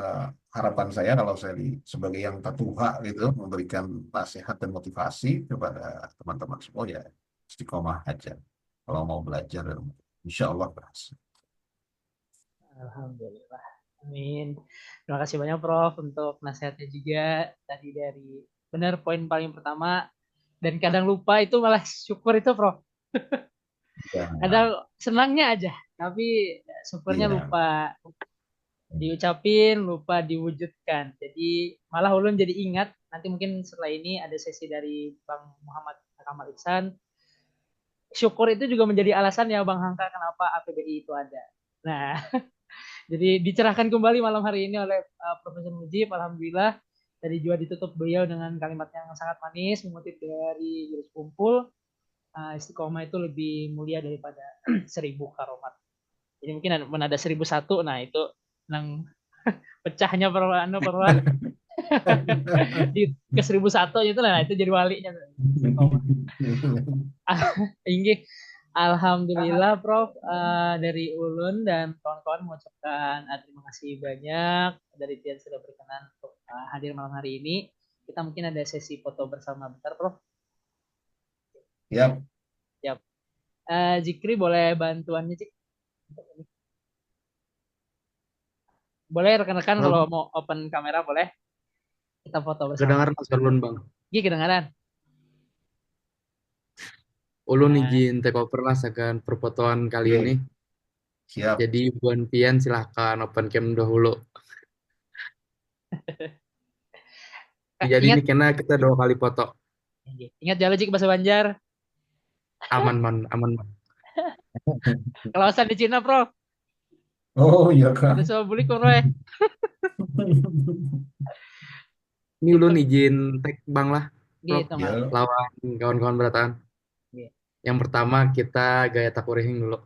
harapan saya kalau saya sebagai yang tatuha gitu memberikan nasihat dan motivasi kepada teman-teman semua ya istiqomah aja kalau mau belajar insya Allah berhasil. Alhamdulillah. Amin. Terima kasih banyak Prof untuk nasihatnya juga tadi dari benar poin paling pertama dan kadang lupa itu malah syukur itu Prof. Ya, Kadang senangnya aja tapi syukurnya Iya. lupa diucapin, lupa diwujudkan. Jadi malah ulun jadi ingat, nanti mungkin setelah ini ada sesi dari Bang Muhammad Kamal Ihsan. Syukur itu juga menjadi alasan ya Bang Hangka kenapa APBI itu ada. Nah, jadi dicerahkan kembali malam hari ini oleh Profesor Mujib. Alhamdulillah tadi juga ditutup beliau dengan kalimat yang sangat manis, mengutip dari Jurus Kumpul, istiqomah itu lebih mulia daripada 1000 karomat. Jadi mungkin ada 1001, nah itu nang pecahnya perwah di ke 1001 itu, nah itu jadi walinya istiqomah. Inggih, alhamdulillah Prof, dari Ulun dan kawan-kawan mengucapkan terima kasih banyak dari Tian sudah berkenan untuk hadir malam hari ini. Kita mungkin ada sesi foto bersama bentar Prof. Yap. Siap. Jikri boleh bantuannya Cik? Boleh rekan-rekan kalau Halo, mau open kamera boleh kita foto bersama. kedengaran Mas Harun Bang. Gih kedengaran. Ulun Nah, izin take over lah segan perfotoan kali Oke. ini. Siap. Jadi Buan Pian silahkan open cam dahulu. Jadi ingat ini karena kita 2 kali foto. ingat jalan Cik bahasa Banjar. Aman man, aman man. Kalau di Cina Prof, Oh iya ada kan. soal bulik Roy. Ini Gitu, ulun izin take Bang lah, Prof. gitu Ya. Mas. Lawan kawan-kawan berataan. Gitu. Yang pertama kita gaya takurihing dulu.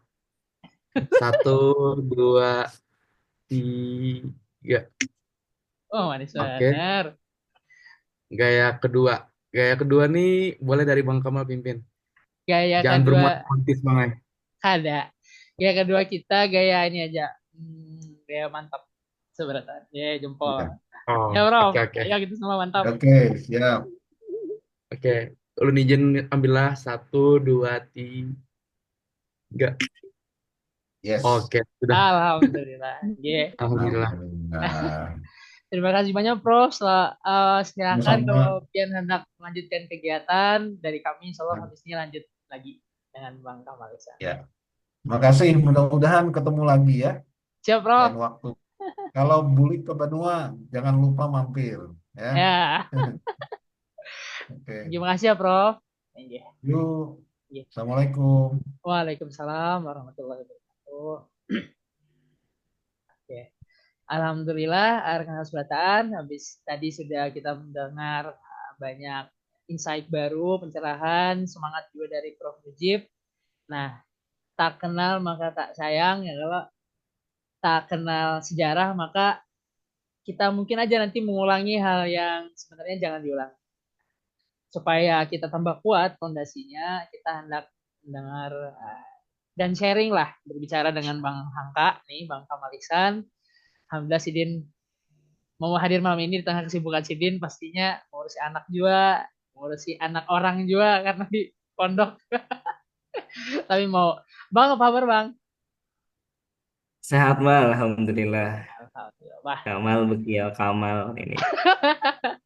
1, 2, 3. Oh manis Oke. benar. Gaya kedua nih boleh dari Bang Kamal pimpin. Gaya Jangan kedua bermuat politis Bang. ada. Gaya kedua kita gaya ini aja. Gaya mantap sebenarnya. Ya jempol. Oke. Oh, Ya Prof, oke. ayo kita semua mantap. Oke, siap. Oke, ulun izin ambillah 1, 2, 3. Yes. Oke, sudah. Alhamdulillah. Yeah. Alhamdulillah. Alhamdulillah. Terima kasih banyak Prof. Silakan Sama-sama. kalau Pian hendak melanjutkan kegiatan dari kami, insya Allah habis ini lanjut lagi dengan Bang Kamal Ihsan. Ya. Makasih. Mudah-mudahan ketemu lagi ya. Siap Prof. Lain waktu. Kalau bulik ke Banua, jangan lupa mampir. Ya. Ya. Oke. Terima kasih ya Prof. Iya. Yuk. Iya. Assalamualaikum. Waalaikumsalam warahmatullahi wabarakatuh. Oke. Alhamdulillah, rekan sebelataan, habis tadi sudah kita mendengar banyak insight baru, pencerahan, semangat juga dari Prof. Mujib. Nah, tak kenal maka tak sayang, ya kalau tak kenal sejarah maka kita mungkin aja nanti mengulangi hal yang sebenarnya jangan diulang. Supaya kita tambah kuat fondasinya, kita hendak mendengar dan sharing lah, berbicara dengan Bang Hangka, nih Bang Kamal Ihsan. Alhamdulillah Sidin mau hadir malam ini di tengah kesibukan Sidin, pastinya mengurusi anak juga, mengurusi anak orang juga karena di pondok. Tapi mau, Bang apa kabar Bang? Sehat mal, alhamdulillah. Alhamdulillah. Wah, Kamal bekial Kamal ini.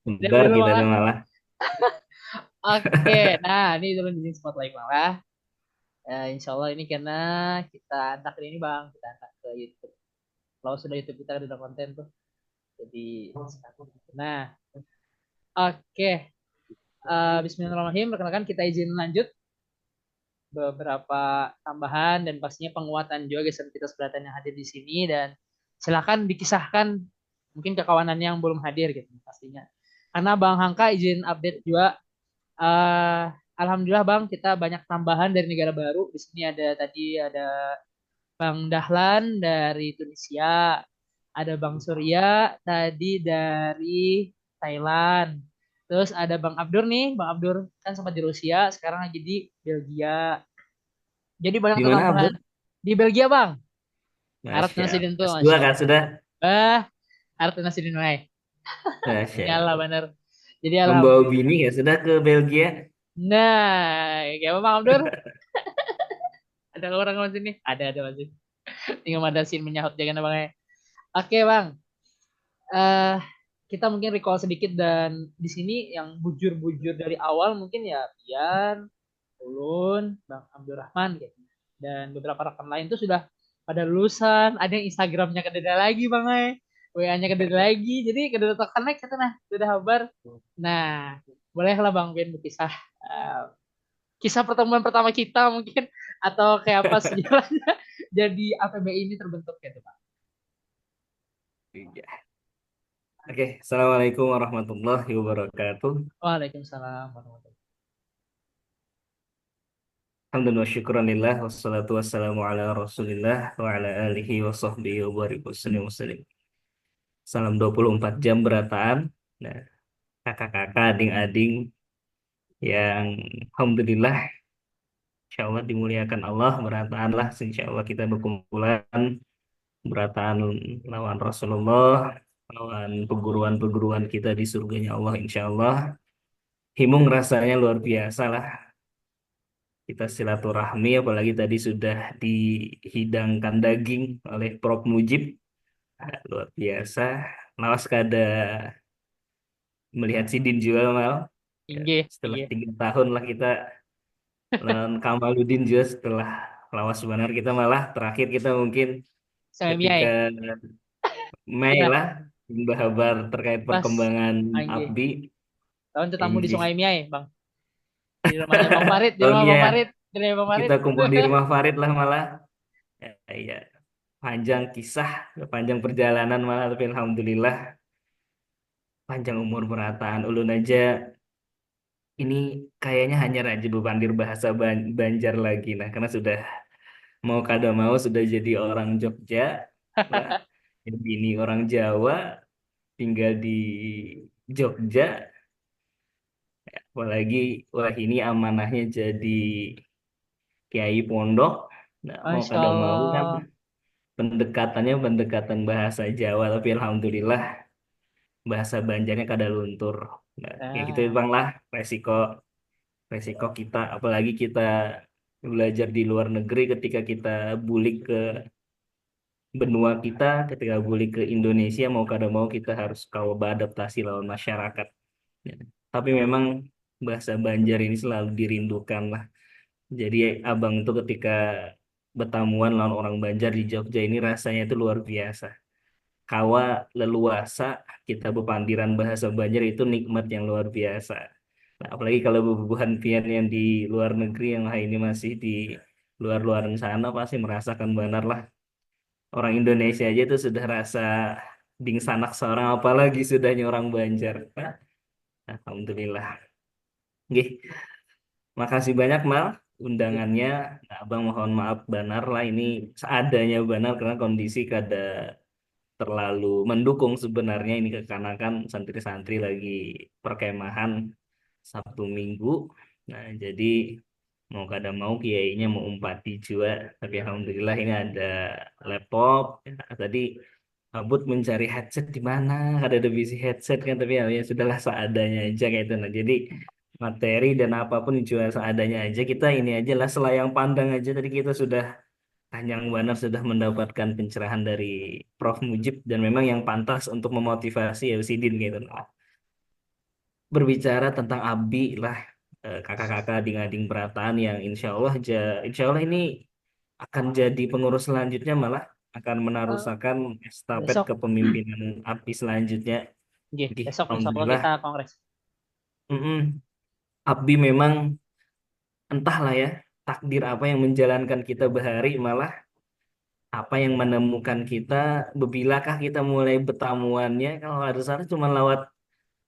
dari Sebar dulu kita malah. tuh malah. Oke, nah ini dulu di spotlight malah. Insya Allah ini karena kita antak ini Bang, kita antak ke YouTube. Kalau sudah YouTube kita ada konten tuh. Jadi, nah, oke. Bismillahirrahmanirrahim. Rekan-rekan kita izin lanjut beberapa tambahan dan pastinya penguatan juga geser kita sebelatan yang hadir di sini, dan silakan dikisahkan mungkin ke kawanan yang belum hadir gitu pastinya. Karena Bang Hangka izin update juga. Alhamdulillah Bang, kita banyak tambahan dari negara baru. Di sini ada Bang Dahlan dari Tunisia, ada Bang Surya tadi dari Thailand. Terus ada Bang Abdur nih, Bang Abdur kan sempat di Rusia, sekarang lagi di Belgia. Jadi banyak Di mana tambahan Abdul? di Belgia Bang. Arab Masya Nasidin tuh, Allah. S2 Masya kan Allah. sudah? Arab Nasidin wae. Masya Nyala Allah. bener. Jadi Membawa alhamdulillah. bini ya sudah ke Belgia? Nah, kayak Bang Abdur? Ada orang di sini? Ada masih. Tinggal Madasin menyahut jangan Bang. Oke Bang. eh Kita mungkin recall sedikit, dan di sini yang bujur-bujur dari awal mungkin ya Pian, Ulun, Bang Abdurrahman gitu. Dan beberapa rekan lain itu sudah pada lulusan, ada yang Instagramnya kededa lagi Bang Ai, WA-nya kededa lagi, jadi kededa connect kata nah, kededa kabar. Nah, bolehlah Bang Ben berkisah eh, kisah pertemuan pertama kita mungkin atau kayak apa sejarahnya jadi APBI ini terbentuk gitu Pak. Iya. Oke, Assalamualaikum warahmatullahi wabarakatuh. Waalaikumsalam warahmatullahi. Alhamdulillah, syukuranillah, wassalatu wassalamu ala rasulillah, wa ala alihi wa sahbihi wa barik wasallim. Salam 24 jam berataan. Nah, kakak-kakak, adik-adik yang Alhamdulillah, insya Allah dimuliakan Allah, berataanlah, insya Allah kita berkumpulan, berataan lawan Rasulullah, lawan peguruan-peguruan kita di surganya Allah, insya Allah. Himung rasanya luar biasa lah. Kita silaturahmi, apalagi tadi sudah dihidangkan daging oleh Prof. Mujib. Nah, luar biasa. Lawas kada melihat Sidin juga mal. Ya, Inggih, setelah inggih. 3 tahun lah kita lawan Kamaludin juga setelah lawas benar kita malah terakhir kita mungkin Sama Mia ketika ya. Mei Iya, lah kabar terkait pas perkembangan inggih. Abdi. Tahun tetamu di Inggih. Sungai Mia ya, Bang. Di rumahnya Bang Farid, di rumah Tahunnya Bang Farid, di rumah Bang Farid. kita kumpul di rumah Farid lah malah. Ya, iya. Panjang kisah, panjang perjalanan malah, tapi alhamdulillah panjang umur berataan ulun aja ini kayaknya hanya Raja Bebandir bahasa Banjar lagi, nah karena sudah mau kada mau sudah jadi orang Jogja lah, jadi ini orang Jawa tinggal di Jogja, apalagi wah ini amanahnya jadi Kiai Pondok, nah mau Masya kada mau kan Allah. pendekatannya pendekatan bahasa Jawa, tapi alhamdulillah bahasa Banjarnya kada luntur. Nah, ya gitu Nah, bang lah resiko resiko kita, apalagi kita belajar di luar negeri, ketika kita bulik ke benua kita, ketika bulik ke Indonesia mau kada mau kita harus kau beradaptasi lawan masyarakat. Ya. Tapi memang bahasa Banjar ini selalu dirindukan lah. Jadi abang itu ketika bertamuan lawan orang Banjar di Jogja ini rasanya itu luar biasa. Kawa leluasa kita bepandiran bahasa Banjar itu nikmat yang luar biasa. Nah, apalagi kalau bubuhan pian yang di luar negeri yang lah ini masih di luar-luaran sana pasti merasakan benar lah. Orang Indonesia aja itu sudah rasa ding sanak seorang, apalagi sudahnya orang Banjar. Nah, alhamdulillah. Nggih, makasih banyak Mal inggih. undangannya. Nah, Abang mohon maaf benar lah ini seadanya benar karena kondisi kada terlalu mendukung sebenarnya, ini kekanakan santri-santri lagi perkemahan Sabtu Minggu. Nah, jadi mau kada mau kiainya mau umpati juga, tapi alhamdulillah ini ada laptop. Ya, tadi Abut mencari headset di mana, ada visi headset kan, tapi ya sudahlah seadanya aja kayak itu. Nah, jadi materi dan apapun juga seadanya aja. Kita ini aja lah selayang pandang aja. Tadi kita sudah Kanyang Banar sudah mendapatkan pencerahan dari Prof. Mujib dan memang yang pantas untuk memotivasi ya Sidin gitu. Nah, berbicara tentang Abi lah, kakak-kakak ading-ading berataan yang insya Allah ini akan jadi pengurus selanjutnya, malah akan Eh, meneruskan estafet besok, kepemimpinan API selanjutnya. inggih. Jadi, Besok insya Allah alhamdulillah. kita kongres. Abdi memang entahlah ya takdir apa yang menjalankan kita bahari, malah apa yang menemukan kita, bebilakah kita mulai bertamuannya, kalau harus cuma lewat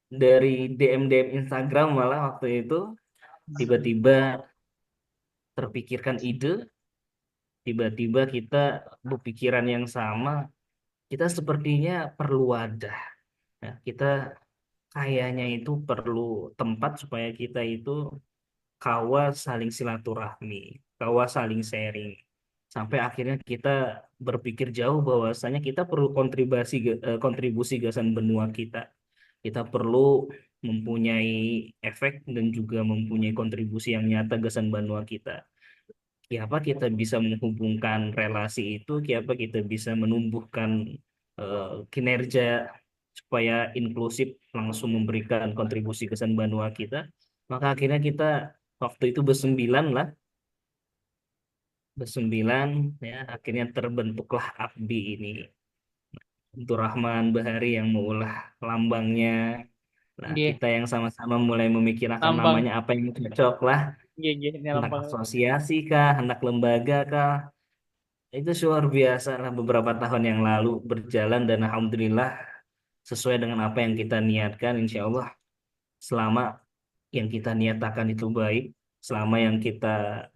dari DM Instagram, malah waktu itu tiba-tiba terpikirkan ide, tiba-tiba kita berpikiran yang sama, kita sepertinya perlu wadah. Nah, kita kayaknya itu perlu tempat supaya kita itu kawa saling silaturahmi, kawa saling sharing. Sampai akhirnya kita berpikir jauh bahwasanya kita perlu kontribusi gasan benua kita. Kita perlu mempunyai efek dan juga mempunyai kontribusi yang nyata gasan benua kita. Kiapa kita bisa menghubungkan relasi itu, kiapa kita bisa menumbuhkan kinerja supaya inklusif langsung memberikan kontribusi kesan benua kita. Maka akhirnya kita waktu itu bersembilan lah bersembilan, ya akhirnya terbentuklah APBI ini. Untuk Rahman Bahari yang mengolah lambangnya. Nah, Nggih, kita yang sama-sama mulai memikirkan lambang. namanya apa yang cocok lah. Nggih, nggih, ini Hendak lambang. asosiasi kah, hendak lembaga kah. Itu luar biasa lah beberapa tahun yang lalu berjalan dan alhamdulillah sesuai dengan apa yang kita niatkan, insya Allah selama yang kita niatakan itu baik, selama yang kita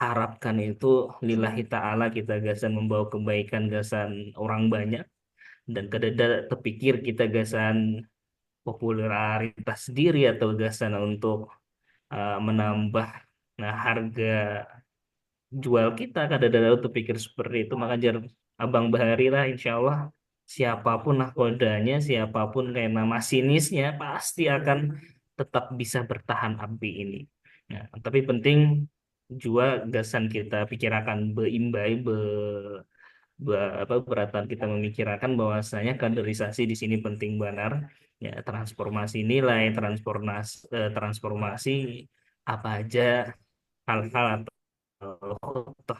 harapkan itu lillahi ta'ala, kita gasan membawa kebaikan, gasan orang banyak, dan kededa terpikir kita gasan popularitas diri atau gasan untuk menambah harga jual kita, kadang-kadang terpikir seperti itu, maka jar Abang Bahari lah insya Allah siapapun nahkodanya, siapapun kayak nama masinisnya pasti akan tetap bisa bertahan api ini. Nah, tapi penting jua gasan kita pikirkan beimbai beratan kita memikirkan bahwasanya kaderisasi di sini penting benar, ya transformasi nilai, transformasi apa aja hal-hal toh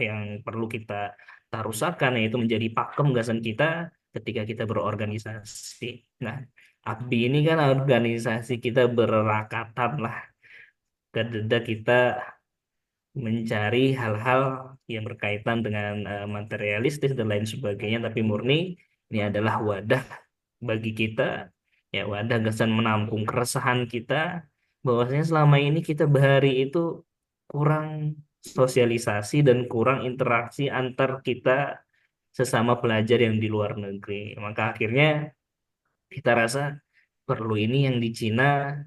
yang perlu kita tarusakan, yaitu menjadi pakem gasan kita ketika kita berorganisasi. Nah, ABI ini kan organisasi kita berakatan lah, kededa kita mencari hal-hal yang berkaitan dengan materialistis dan lain sebagainya, tapi murni ini adalah wadah bagi kita, ya wadah gasan menampung keresahan kita bahwasanya selama ini kita bahari itu kurang sosialisasi dan kurang interaksi antar kita sesama pelajar yang di luar negeri. Maka akhirnya kita rasa perlu ini yang di Cina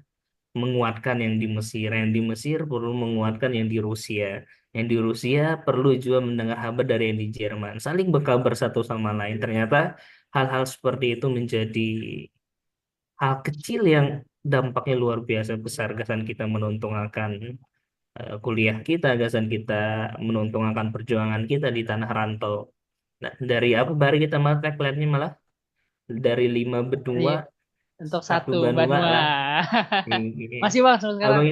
menguatkan yang di Mesir perlu menguatkan yang di Rusia, yang di Rusia perlu juga mendengar kabar dari yang di Jerman, saling berkabar satu sama lain. Ternyata hal-hal seperti itu menjadi hal kecil yang dampaknya luar biasa besar. Gasan kita menuntungakan kuliah kita, gasan kita menuntungakan perjuangan kita di tanah rantau. Nah, dari apa baru kita malah tagline-nya malah dari 5 benua Iya, untuk satu satu banua Banua. lah. Ini. Masih Bang sampai sekarang.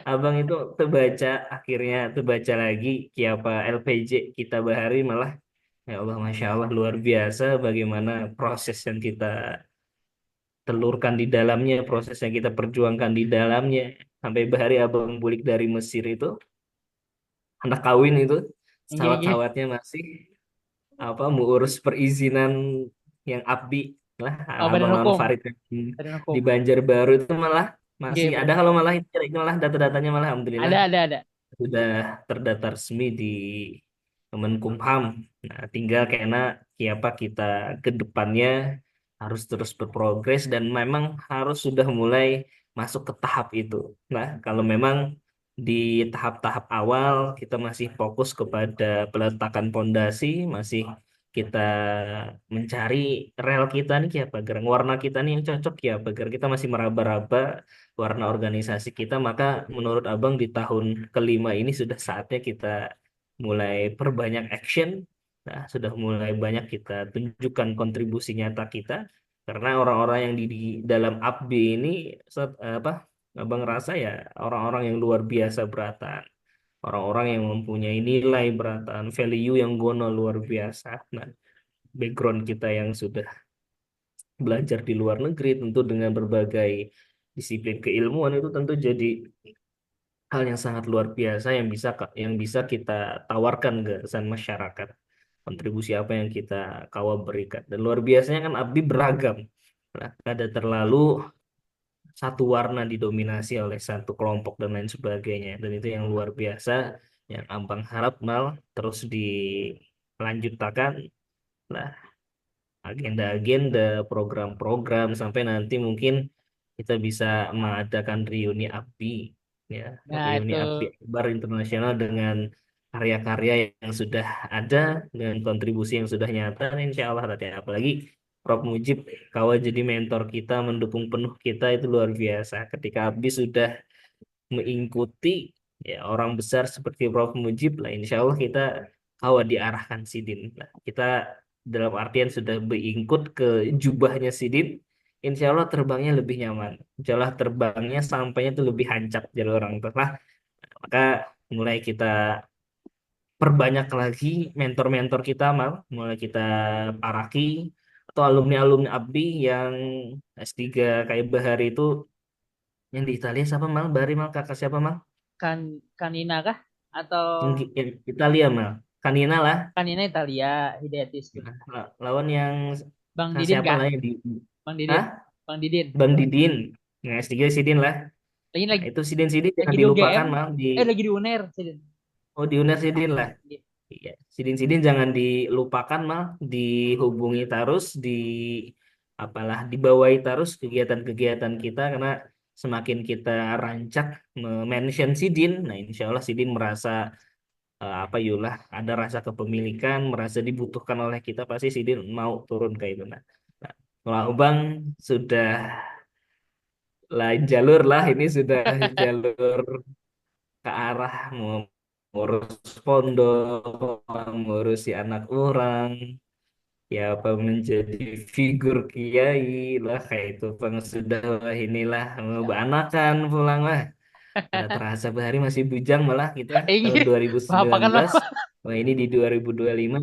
Abang itu terbaca akhirnya terbaca lagi Kiapa LPJ kita Bahari malah, ya Allah Masya Allah luar biasa bagaimana proses yang kita telurkan di dalamnya, proses yang kita perjuangkan di dalamnya, sampai Bahari abang bulik dari Mesir itu anak kawin itu Nggih, nggih. sawat-sawatnya masih mau urus perizinan yang abdi lah. Oh, Abang Badan Lawan Hukum. Farid Badan di Hukum. Banjarbaru itu malah masih Nggih, ada, Badan kalau Hukum. malah itu malah data-datanya malah alhamdulillah Ada. sudah terdaftar resmi di Kemenkumham. Nah, tinggal karena siapa kita ke depannya harus terus berprogres dan memang harus sudah mulai masuk ke tahap itu. Nah, kalau memang di tahap-tahap awal kita masih fokus kepada peletakan pondasi, masih kita mencari rel kita nih ya, agar warna kita nih yang cocok ya, agar kita masih meraba-raba warna organisasi kita, maka menurut Abang di tahun kelima ini sudah saatnya kita mulai perbanyak action. Nah, sudah mulai banyak kita tunjukkan kontribusi nyata kita, karena orang-orang yang di dalam APBI ini apa Abang rasa ya orang-orang yang luar biasa beratan, orang-orang yang mempunyai nilai beratan, value yang gono luar biasa. Nah, background kita yang sudah belajar di luar negeri tentu dengan berbagai disiplin keilmuan itu tentu jadi hal yang sangat luar biasa yang bisa kita tawarkan ke kesan masyarakat. Kontribusi apa yang kita kawa berikan. Dan luar biasanya kan abdi beragam. Nah, ada terlalu satu warna didominasi oleh satu kelompok dan lain sebagainya. Dan itu yang luar biasa yang Abang harap mal terus dilanjutkan. Nah, agenda-agenda, program-program sampai nanti mungkin kita bisa mengadakan reuni ABI, ya, Nah, reuni itu. ABI Akbar Internasional dengan karya-karya yang sudah ada, dengan kontribusi yang sudah nyata, insya Allah nanti apalagi Prof Mujib kawan jadi mentor kita, mendukung penuh kita, itu luar biasa. Ketika ABI sudah mengikuti ya orang besar seperti Prof Mujib lah, insya Allah kita diarahkan Sidin lah. Kita dalam artian sudah beingkut ke jubahnya Sidin, insya Allah terbangnya lebih nyaman. Insya Allah terbangnya sampainya tuh lebih hancap jalur orang tua lah. Maka mulai kita perbanyak lagi mentor-mentor kita mal, mulai kita paraki atau alumni-alumni ABDI yang S3 kayak Bahari itu yang di Italia siapa mal? Bahari mal kakak siapa mal? Kan Kanina kah? Atau Yang Italia mal. Kanina lah. Kanina Italia, Hidayatis tuh. Lawan yang Bang kak Didin siapa kah? lah yang di Bang Didin. Hah? Bang Didin. Bang Didin. Yang S3 Sidin lah. Lagi Nah, lagi itu Sidin-Sidin lagi jangan di dilupakan UGM. mal Lagi di UNER. Sidin. oh di UNER Sidin lah. Iya, Sidin-Sidin jangan dilupakan mal, dihubungi terus, apalah dibawahi terus kegiatan-kegiatan kita karena semakin kita rancak mention Sidin, nah insya Allah Sidin merasa apa yulah ada rasa kepemilikan, merasa dibutuhkan oleh kita pasti Sidin mau turun ke itu. Nah, kalau Abang sudah lain jalur lah, ini sudah jalur ke arah mau ngurus pondok, ngurus si anak orang, ya apa menjadi figur kiai lah kayak itu bang sudah wah inilah mau beranakan pulang lah. Nggak terasa Bahari masih bujang malah kita tahun Iya. Bapak 2019. kenapa? Wah ini di 2025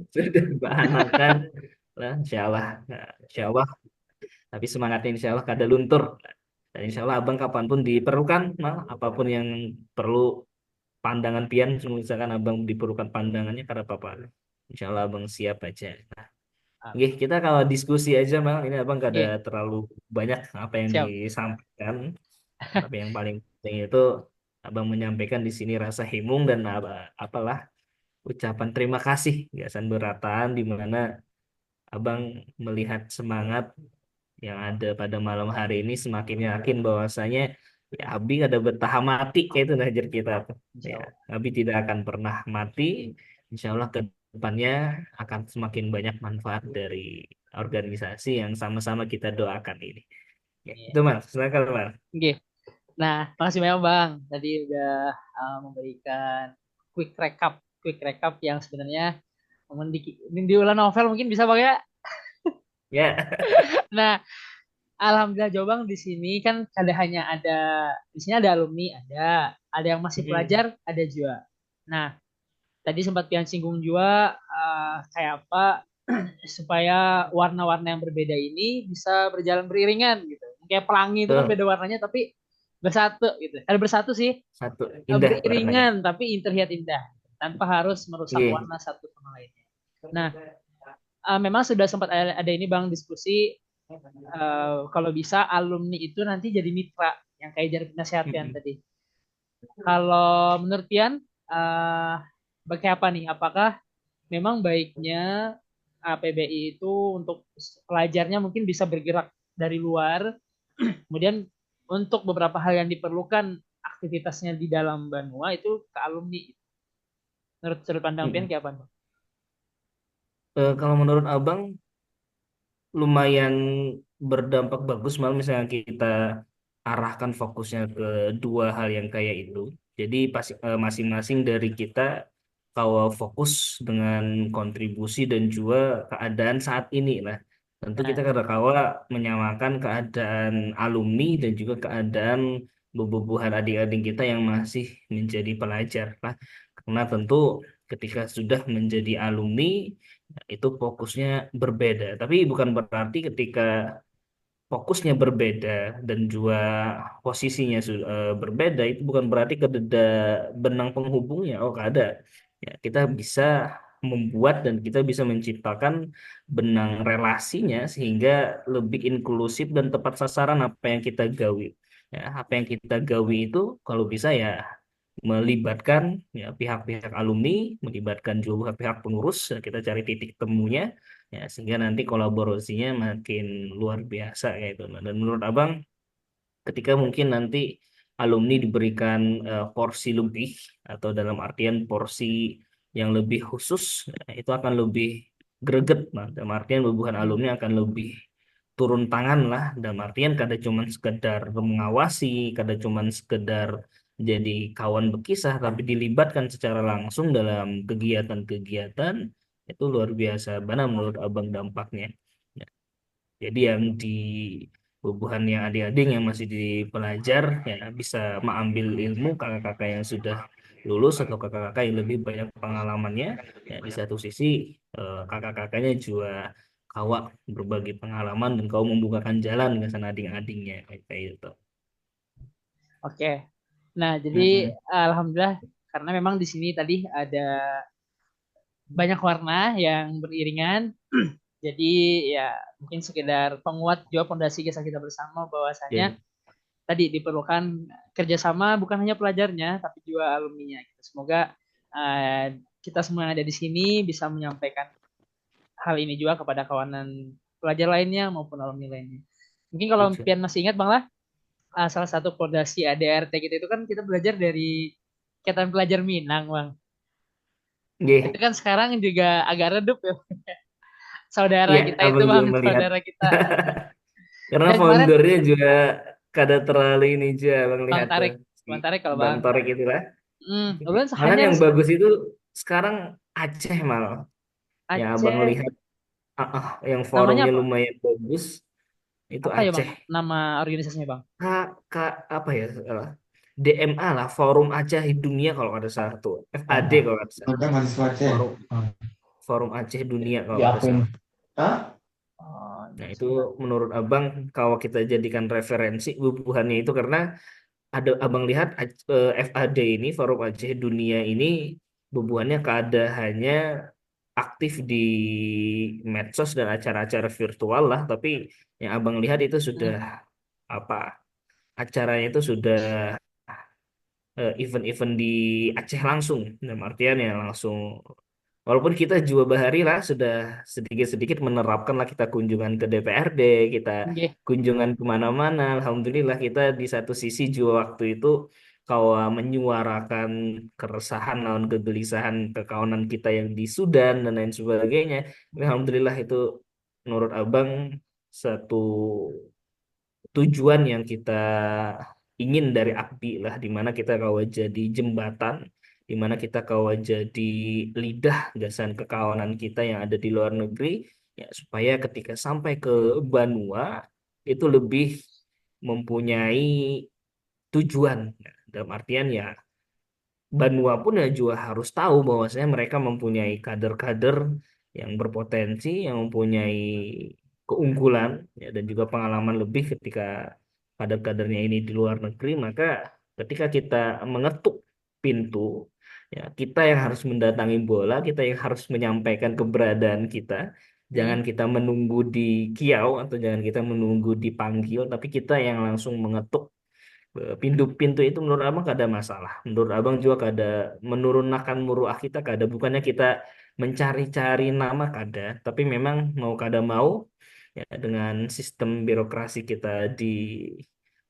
sudah beranakan lah insya Allah. Nah, insya Allah tapi semangatnya insya Allah kada luntur. Dan insya Allah abang kapanpun diperlukan mal apapun yang perlu pandangan pian misalkan abang diperlukan pandangannya karena apa insya Allah abang siap aja. Oke, kita kalau diskusi aja bang ini abang gak ada Oke, terlalu banyak apa yang siap. disampaikan tapi yang paling penting itu abang menyampaikan di sini rasa himung dan apalah ucapan terima kasih gasan berataan di mana abang melihat semangat yang ada pada malam hari ini semakin yakin bahwasanya ya Abi ada betah mati kayak itu najar kita tuh. Insya Ya, Allah. Abi tidak akan pernah mati. Insya Allah ke depannya akan semakin banyak manfaat dari organisasi yang sama-sama kita doakan ini. Ya, Iya. itu Mas, silakan Mas. Oke. Nah, makasih banyak Bang. Tadi udah memberikan quick recap yang sebenarnya di ulang novel mungkin bisa Bang ya. Ya, Nah, alhamdulillah Jobang di sini kan di sini ada alumni, ada yang masih Mm-mm. pelajar, ada juga. Nah, tadi sempat Pian singgung juga kayak apa supaya warna-warna yang berbeda ini bisa berjalan beriringan gitu. Kayak pelangi itu kan Tuh, beda warnanya tapi bersatu gitu. Ada bersatu sih, satu indah warnanya. beriringan tapi terlihat indah tanpa harus merusak Iya. warna satu sama lainnya. Nah, memang sudah sempat ada ini Bang diskusi kalau bisa alumni itu nanti jadi mitra yang kayak jadi penasehat Pian Mm-mm. tadi. Kalau menurut Pian, bagaimana apa nih? Apakah memang baiknya PBI itu untuk pelajarnya mungkin bisa bergerak dari luar, kemudian untuk beberapa hal yang diperlukan aktivitasnya di dalam Banua itu ke alumni. Menurut sudut pandang Pian Mm-mm. kayak apa? Kalau menurut Abang lumayan berdampak bagus malah misalnya kita arahkan fokusnya ke dua hal yang kayak itu. Jadi masing-masing dari kita kalau fokus dengan kontribusi dan juga keadaan saat ini lah. Tentu kita Nah, kada kawa menyamakan keadaan alumni dan juga keadaan bubuhan adik-adik kita yang masih menjadi pelajar lah. Karena tentu ketika sudah menjadi alumni itu fokusnya berbeda. Tapi bukan berarti ketika fokusnya berbeda dan juga posisinya berbeda itu bukan berarti kededa benang penghubungnya. Oh, ada. Ya, kita bisa membuat dan kita bisa menciptakan benang relasinya sehingga lebih inklusif dan tepat sasaran apa yang kita gawi. Ya, apa yang kita gawi itu kalau bisa ya melibatkan ya pihak-pihak alumni, melibatkan juga pihak pengurus, ya, kita cari titik temunya ya sehingga nanti kolaborasinya makin luar biasa kayak itu. Nah, dan menurut Abang ketika mungkin nanti alumni diberikan porsi lebih atau dalam artian porsi yang lebih khusus itu akan lebih greget nah dalam artian bubuhan alumni akan lebih turun tangan lah dalam artian kada cuman sekedar mengawasi kada cuman sekedar jadi kawan berkisah tapi dilibatkan secara langsung dalam kegiatan-kegiatan itu luar biasa mana menurut abang dampaknya. Ya, jadi yang di bubuhan yang adik-adik yang masih di pelajar ya bisa mengambil ilmu kakak-kakak yang sudah lulus atau kakak-kakak yang lebih banyak pengalamannya. Ya, di satu sisi kakak-kakaknya juga kawak berbagi pengalaman dan kau membukakan jalan ke sana adik-adiknya kayak gitu. Oke. Nah, jadi Mm-mm. alhamdulillah karena memang di sini tadi ada banyak warna yang beriringan. Jadi ya mungkin sekedar penguat juga fondasi kisah kita bersama bahwasanya Ya, tadi diperlukan kerjasama bukan hanya pelajarnya tapi juga alumninya. Gitu. Semoga kita semua yang ada di sini bisa menyampaikan hal ini juga kepada kawanan pelajar lainnya maupun alumni lainnya. Mungkin kalau insya- Pian masih ingat Bang lah, salah satu fondasi ADRT kita itu kan kita belajar dari Ikatan Pelajar Minang, Bang. Itu Nggih. kan sekarang juga agak redup ya. Saudara Iya, kita itu abang Bang, juga melihat. saudara kita. Karena Dan kemarin foundernya juga kada terlalu ini juga abang Bang lihat tuh. Tarik, Si Bang Tarik kalau Bang Bang. Torek itulah. Ulun Malah hanya yang bagus itu sekarang Aceh malah. Yang abang Aceh, lihat, yang namanya forumnya apa? lumayan bagus, itu Apa ya Bang? Aceh. Nama organisasinya Bang? Apa ya? DMA lah, Forum Aceh Dunia kalau ada salah tuh. FAD kalau ada salah. Ada mahasiswa Aceh. Forum Forum Aceh Dunia kalau ada Diakuin. salah. Hah? Oh, Nah, itu sebentar. menurut abang kalau kita jadikan referensi bubuhannya itu karena ada abang lihat FAD ini Forum Aceh Dunia ini bubuhannya kada hanya aktif di medsos dan acara-acara virtual lah, tapi yang abang lihat itu sudah apa acaranya itu sudah event-event di Aceh langsung, dalam artian ya langsung. Walaupun kita juga bahari lah sudah sedikit-sedikit menerapkan lah kita kunjungan ke DPRD, kita Nggih. kunjungan kemana-mana. Alhamdulillah kita di satu sisi juga waktu itu kau menyuarakan keresahan lawan kegelisahan kekawanan kita yang di Sudan dan lain sebagainya. Alhamdulillah itu menurut abang satu tujuan yang kita ingin dari AKBI lah, di mana kita kawa jadi jembatan, di mana kita kawa jadi lidah gasan kekawanan kita yang ada di luar negeri, ya supaya ketika sampai ke Banua itu lebih mempunyai tujuan. Nah, dalam artian ya Banua pun ya juga harus tahu bahwasanya mereka mempunyai kader-kader yang berpotensi, yang mempunyai keunggulan ya, dan juga pengalaman lebih ketika kader-kadernya ini di luar negeri. Maka ketika kita mengetuk pintu, ya kita yang harus mendatangi bola, kita yang harus menyampaikan keberadaan kita. Jangan kita menunggu di kiau atau jangan kita menunggu dipanggil, tapi kita yang langsung mengetuk pintu-pintu itu menurut abang gak ada masalah. Menurut abang juga kada menurunkan muruah kita kada. Bukannya kita mencari-cari nama kada, tapi memang mau kada mau ya dengan sistem birokrasi kita di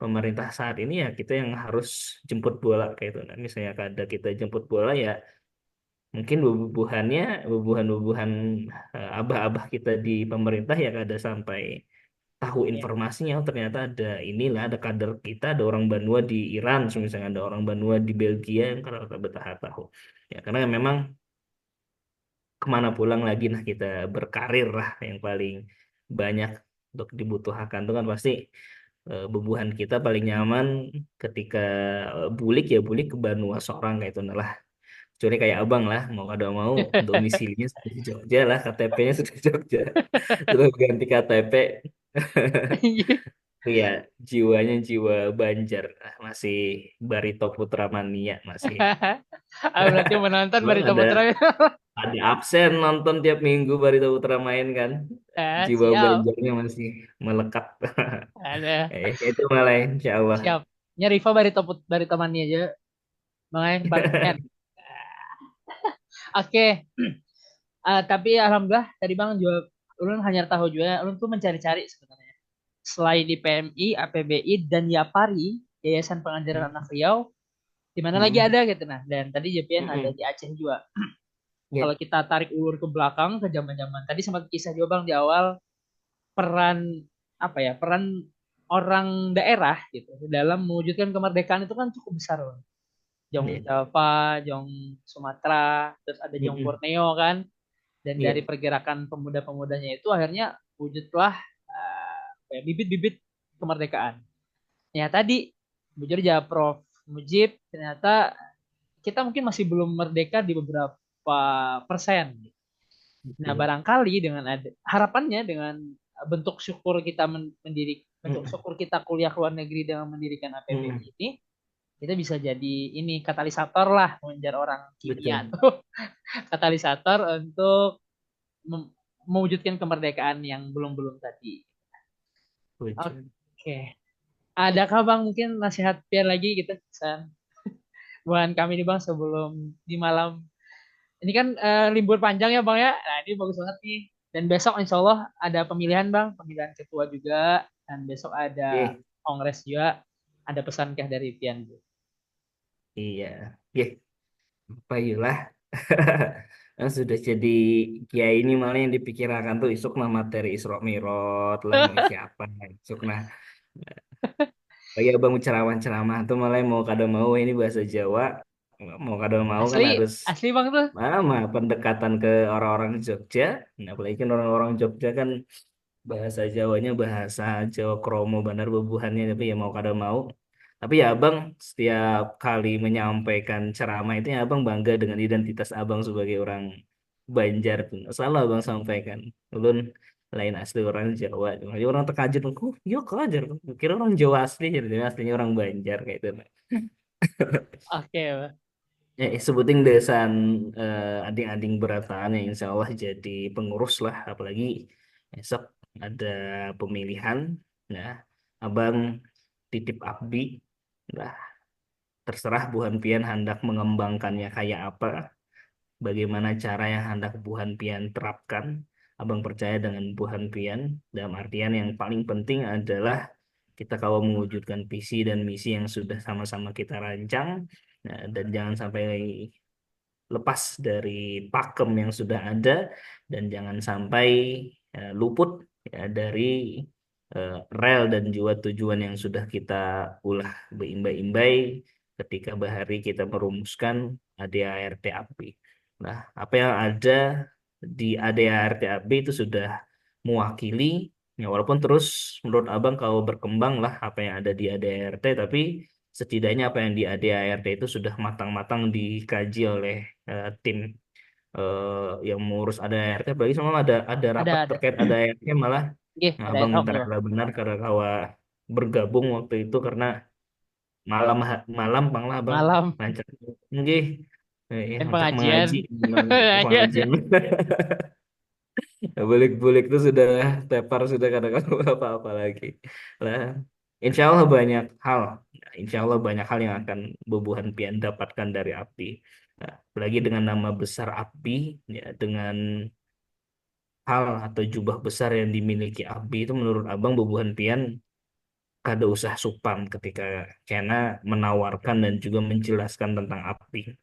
pemerintah saat ini ya kita yang harus jemput bola kayak itu. Nah, misalnya kada kita jemput bola ya mungkin bubuhan-bubuhan abah-abah kita di pemerintah ya kada sampai tahu informasinya. Oh, ternyata ada inilah ada kader kita ada orang Banua di Iran misalnya ada orang Banua di Belgia yang karena kita betah tahu ya karena memang kemana pulang lagi nah kita berkarir lah yang paling banyak untuk dibutuhkan itu kan pasti bubuhan kita paling nyaman ketika bulik ya bulik ke Banua seorang kayak itu nah lah kecuali kayak abang lah mau ada mau domisilinya sudah di Jogja lah KTP-nya sudah di Jogja terus ganti KTP. Iya, jiwanya jiwa Banjar. Masih Barito Putra Mania masih. Berarti menonton Belum Barito ada Putra. ada absen nonton tiap minggu Barito Putra main kan. Jiwa Siap. Banjarnya masih melekat. Ada. Itu malah insya Allah. Siap. Nya Riva Barito Mania aja. Bang Parmen. Oke. Tapi alhamdulillah tadi Bang juga ulun hanya tahu juga ulun tuh mencari-cari sebenarnya. Selain di PMI, APBI dan Yapari, Yayasan Pengajaran Anak Riau, di mana lagi Mm-mm. ada gitu nah. Dan tadi JPN ada Mm-mm. di Aceh juga. Ya, Kalau kita tarik ulur ke belakang ke zaman-zaman tadi sempat kisah juga Bang di awal peran apa ya peran orang daerah gitu dalam mewujudkan kemerdekaan itu kan cukup besar Bang. Jong ya. Java, Jong Sumatera, terus ada Jong Mm-mm. Borneo kan. Dan Ya, dari pergerakan pemuda-pemudanya itu akhirnya wujudlah bibit-bibit kemerdekaan. Ya tadi jujur aja Prof Mujib ternyata kita mungkin masih belum merdeka di beberapa persen. Nah, Betul. barangkali dengan ada harapannya dengan bentuk syukur kita bentuk Mm, syukur kita kuliah ke luar negeri dengan mendirikan APBI mm, ini, kita bisa jadi ini katalisator lah mengejar orang kimia betul. tuh. Katalisator untuk mewujudkan kemerdekaan yang belum-belum tadi. Betul. Oke. Adakah Bang mungkin nasihat biar lagi gitu pesan buat kami nih Bang sebelum di malam ini kan libur panjang ya Bang ya. Nah, ini bagus banget nih. Dan besok insya Allah ada pemilihan Bang, pemilihan ketua juga. Dan besok ada Oke, kongres juga. Ada pesankah dari Pian Bu? iya. Oke, apa yulah. Nah, sudah jadi kiai ini malah yang dipikirkan tuh isuk mah materi Isra Mi'raj lah mau isi apa isuk nah. Bagi abang ceramah-ceramah tuh malah mau kada mau ini bahasa Jawa mau kada mau kan Asli, harus asli Bang tuh. mana pendekatan ke orang-orang Jogja. Nah, apalagi kan orang-orang Jogja kan bahasa Jawanya bahasa Jawa Kromo benar bebuhannya tapi ya mau kada mau. Tapi ya abang setiap kali menyampaikan ceramah itu ya abang bangga dengan identitas abang sebagai orang Banjar tuh. Selalu abang sampaikan. Ulun lain asli orang Jawa. Jadi orang terkajut, oh iya kajar. Kira orang Jawa asli, jadi aslinya orang Banjar kayak itu. Oke, Bang. Ya, sebutin desan ading-ading berataan yang insya Allah jadi pengurus lah. Apalagi esok ada pemilihan. Nah, abang titip abdi. Nah, terserah Buhan Pian hendak mengembangkannya kayak apa. Bagaimana cara yang hendak Buhan Pian terapkan. Abang percaya dengan Buhan Pian. Dalam artian yang paling penting adalah kita kalau mewujudkan visi dan misi yang sudah sama-sama kita rancang. Nah, dan jangan sampai lepas dari pakem yang sudah ada dan jangan sampai luput ya, dari rel dan juga tujuan yang sudah kita ulah berimbai-imbai ketika bahari kita merumuskan ADART API. Nah, apa yang ada di ADART API itu sudah mewakili ya walaupun terus menurut Abang kalau berkembang lah apa yang ada di ADART tapi setidaknya apa yang di ADART itu sudah matang-matang dikaji oleh tim yang mengurus ADART. Apalagi sama ada rapat Ada. terkait ADART malah Oke, nah, ada Abang ad hoc minta ya. kabar benar karena kawa bergabung waktu itu karena malam malam bang lah bang Malam lancar nggih dan lancar pengajian. mengaji Iya, iya. pengajian bulik-bulik itu sudah tepar sudah kadang-kadang apa-apa lagi lah. Insya Allah banyak hal, Insya Allah banyak hal yang akan Bubuhan Pian dapatkan dari Abdi. Nah, apalagi dengan nama besar Abdi, ya, dengan hal atau jubah besar yang dimiliki Abdi itu menurut Abang Bubuhan Pian kada usah supan ketika Kena menawarkan dan juga menjelaskan tentang Abdi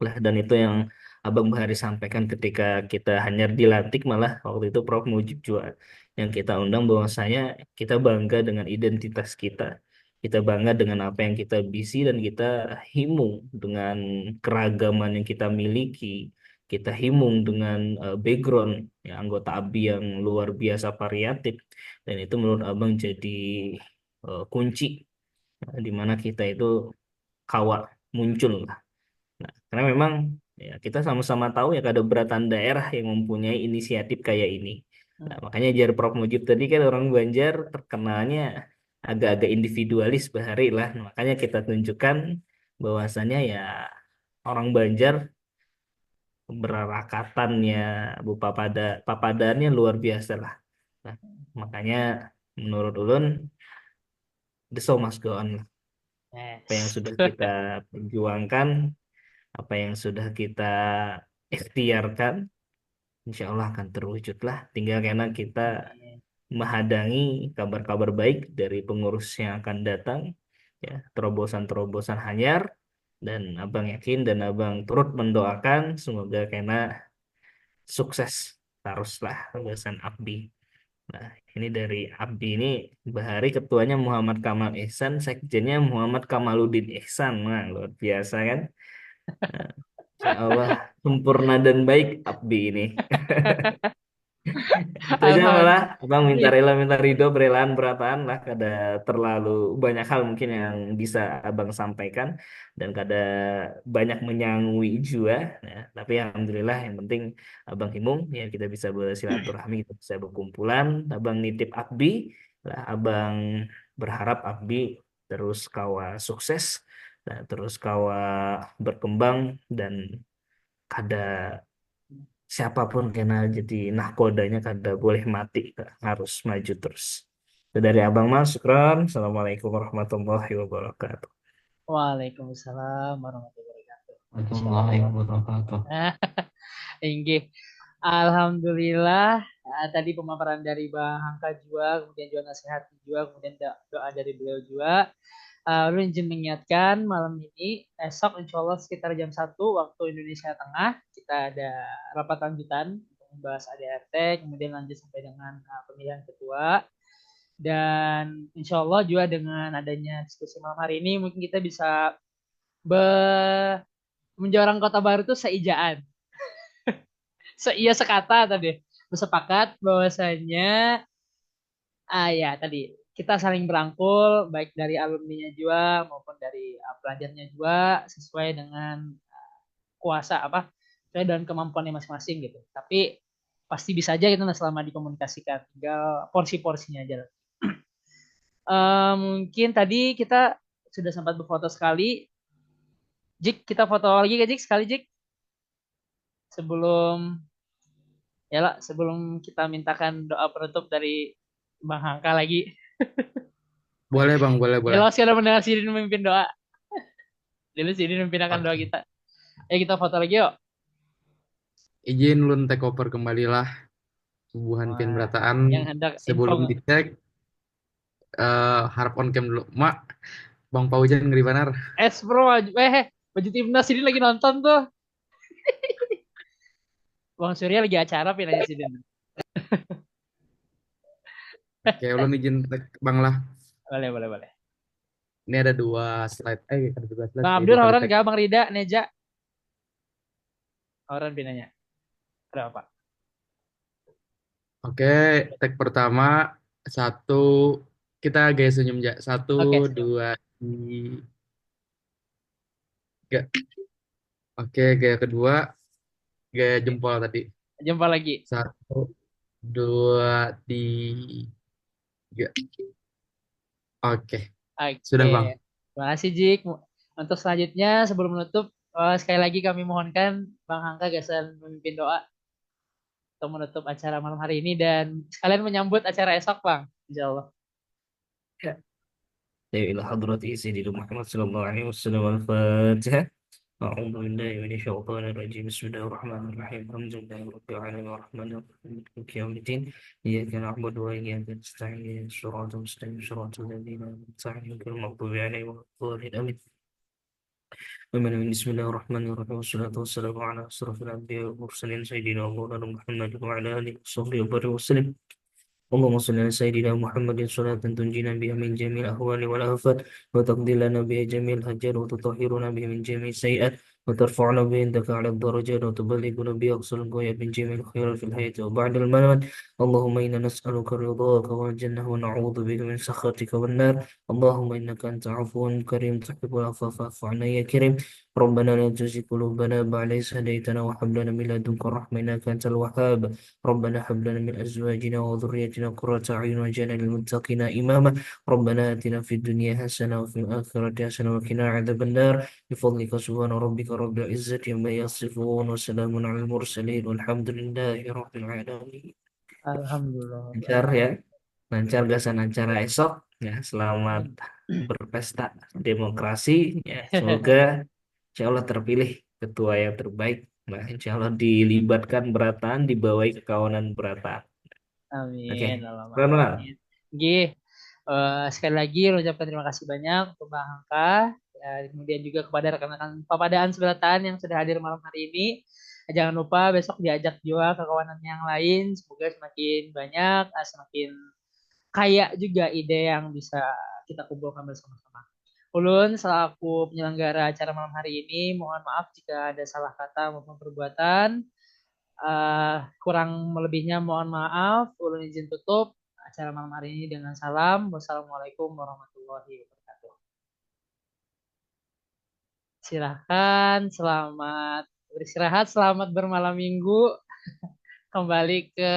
lah dan itu yang Abang Bahari sampaikan ketika kita hanya dilantik malah waktu itu Prof Mujib juga yang kita undang bahwasanya kita bangga dengan identitas kita bangga dengan apa yang kita bisi dan kita himung dengan keragaman yang kita miliki kita himung dengan background ya, anggota ABI yang luar biasa variatif dan itu menurut Abang jadi kunci di mana kita itu kawak muncul. Nah, karena memang ya kita sama-sama tahu ya keberatan daerah yang mempunyai inisiatif kayak ini. Nah, makanya jar Prof Mujib tadi kan orang Banjar terkenalnya agak-agak individualis bahari lah. Nah, makanya kita tunjukkan bahwasannya ya orang Banjar berarakatannya Bu papadannya luar biasa lah. Nah, makanya menurut ulun the show must go on lah. Apa yang Yes. sudah kita perjuangkan, apa yang sudah kita ikhtiarkan insya Allah akan terwujud lah. Tinggal karena kita Amin. menghadang kabar-kabar baik dari pengurus yang akan datang, ya terobosan-terobosan hanyar, dan abang yakin dan abang turut mendoakan semoga karena sukses teruslah pembahasan Abdi. Nah, ini dari Abdi ini Bahari ketuanya Muhammad Kamal Ihsan, sekjennya Muhammad Kamaluddin Ihsan. Nah, luar biasa kan? Nah, insya Allah sempurna dan baik Abdi ini. Terusnya malah Alhamdulillah. abang minta rela minta ridho berelaan berataan lah kada terlalu banyak hal mungkin yang bisa abang sampaikan dan kada banyak menyangui jua ya. Tapi alhamdulillah yang penting abang himung ya kita bisa bersilaturahmi kita bisa berkumpulan abang nitip Abdi lah abang berharap Abdi terus kawa sukses nah, terus kawa berkembang dan kada siapapun kena jadi nahkodanya kada boleh mati harus maju terus. Itu dari Abang Mas, syukran. Assalamualaikum warahmatullahi wabarakatuh. Waalaikumsalam warahmatullahi wabarakatuh. Warahmatullahi wabarakatuh. Inggih. Alhamdulillah. Tadi pemaparan dari Bang Hangka juga, kemudian juga nasihat juga, kemudian doa dari beliau juga. Ulun izin mengingatkan malam ini, esok insya Allah sekitar jam 1 waktu Indonesia Tengah, kita ada rapat lanjutan untuk membahas ADRT, kemudian lanjut sampai dengan pemilihan ketua. Dan insya Allah juga dengan adanya diskusi malam hari ini, mungkin kita bisa menjorang kota baru itu seijaan. Iya sekata tadi. Bersepakat bahwasanya ya tadi kita saling berangkul baik dari alumninya juga maupun dari pelajarnya juga sesuai dengan kuasa sesuai dengan kemampuannya masing-masing gitu. Tapi pasti bisa aja kita selama dikomunikasikan, tinggal porsi-porsinya aja. Mungkin tadi kita sudah sempat berfoto sekali. Jik, kita foto lagi ya Jik sekali Jik sebelum sebelum kita mintakan doa penutup dari Bang Hangka lagi. Boleh Bang, boleh, boleh. Jelas sudah mendengar Sidin memimpin doa. Jadi Sidin memimpinkan doa Oke. kita. Kita foto lagi yuk. Izin Lun take over kembalilah subuhan pin Wah, berataan. yang hendak Sebelum info dicek, harap on cam dulu. Mak, Bang Paujan ngeri banar. bro baju timnas Sidin lagi nonton tuh. Bang Surya lagi acara pinanya Sidin. Oke, ulun izin tag Bang lah. Boleh, boleh, boleh. Ini ada 2 slide. Ada 2 slide Bang sih, Abdul 2 kali orang tag. gak Bang Rida Neja orang pinanya. Ada apa? Oke, tag pertama. 1, kita gaya senyum ja. 1, Oke, senyum. 2, 3. Oke, gaya kedua. Gaya jempol tadi. Jumpa lagi. 1, 2, 3. Oke, sudah Oke. Bang. Terima kasih Jik. Untuk selanjutnya sebelum menutup sekali lagi kami mohonkan Bang Hangka Gasan memimpin doa untuk menutup acara malam hari ini dan sekalian menyambut acara esok Bang. Insya Allah. إلى حضرة سيدنا محمد صلى الله عليه وسلم الفاتحة أعوذ بالله من الشيطان الرجيم بسم الله الرحمن الرحيم الحمد لله رب العالمين الرحمن الرحيم مالك يوم الدين إياك نعبد وإياك نستعين صراط المستقيم صراط الذين أنعمت عليهم غير المغضوب عليهم ولا الضالين آمين بسم الله الرحمن الرحيم والصلاة والسلام على أشرف الأنبياء والمرسلين سيدنا مولانا محمد وعلى آله وصحبه وسلم اللهم صل على سيدنا محمد صلاة تنجينا بها من جميع الأهوال والآفات وتقضي لنا بها جميع الحاجات وتطهرنا بها من جميع السيئات وترفعنا بها عندك على الدرجات وتبلغنا بها أقصى الغايات من جميع الخيرات في الحياة وبعد الممات اللهم إنا نسألك رضاك والجنة ونعوذ بك من سخطك والنار اللهم إنك أنت عفو كريم تحب العفو فاعف عنا يا كريم ربنا لا تزغ قلوبنا بعد إذ هديتنا وهب لنا من لدنك الرحمة إنك أنت الوهاب ربنا هب لنا من أزواجنا وذريتنا قرة أعين واجعلنا للمتقين إماما ربنا آتنا في الدنيا حسنة وفي الآخرة حسنة وقنا عذاب النار بفضلك سبحان ربك رب العزة عما يصفون وسلام على المرسلين والحمد لله رب العالمين. Alhamdulillah. Lancar ya, lancar gasan acara esok ya. Selamat berpesta demokrasi ya. Semoga insya Allah terpilih ketua yang terbaik. Nah, insya Allah dilibatkan berataan, dibawahi kekawanan berataan. Oke, Amin. Allahumma Ronald. amin. Gih, sekali lagi ucapkan terima kasih banyak untuk Bang Hangka, ya, kemudian juga kepada rekan-rekan Papadaan Sebelataan yang sudah hadir malam hari ini. Jangan lupa besok diajak juga ke kawanan yang lain. Semoga semakin banyak, semakin kaya juga ide yang bisa kita kumpulkan bersama-sama. Ulun selaku penyelenggara acara malam hari ini, mohon maaf jika ada salah kata maupun perbuatan. Kurang melebihnya mohon maaf. Ulun izin tutup acara malam hari ini dengan salam. Wassalamualaikum warahmatullahi wabarakatuh. Silahkan, selamat beristirahat, selamat bermalam minggu. Kembali ke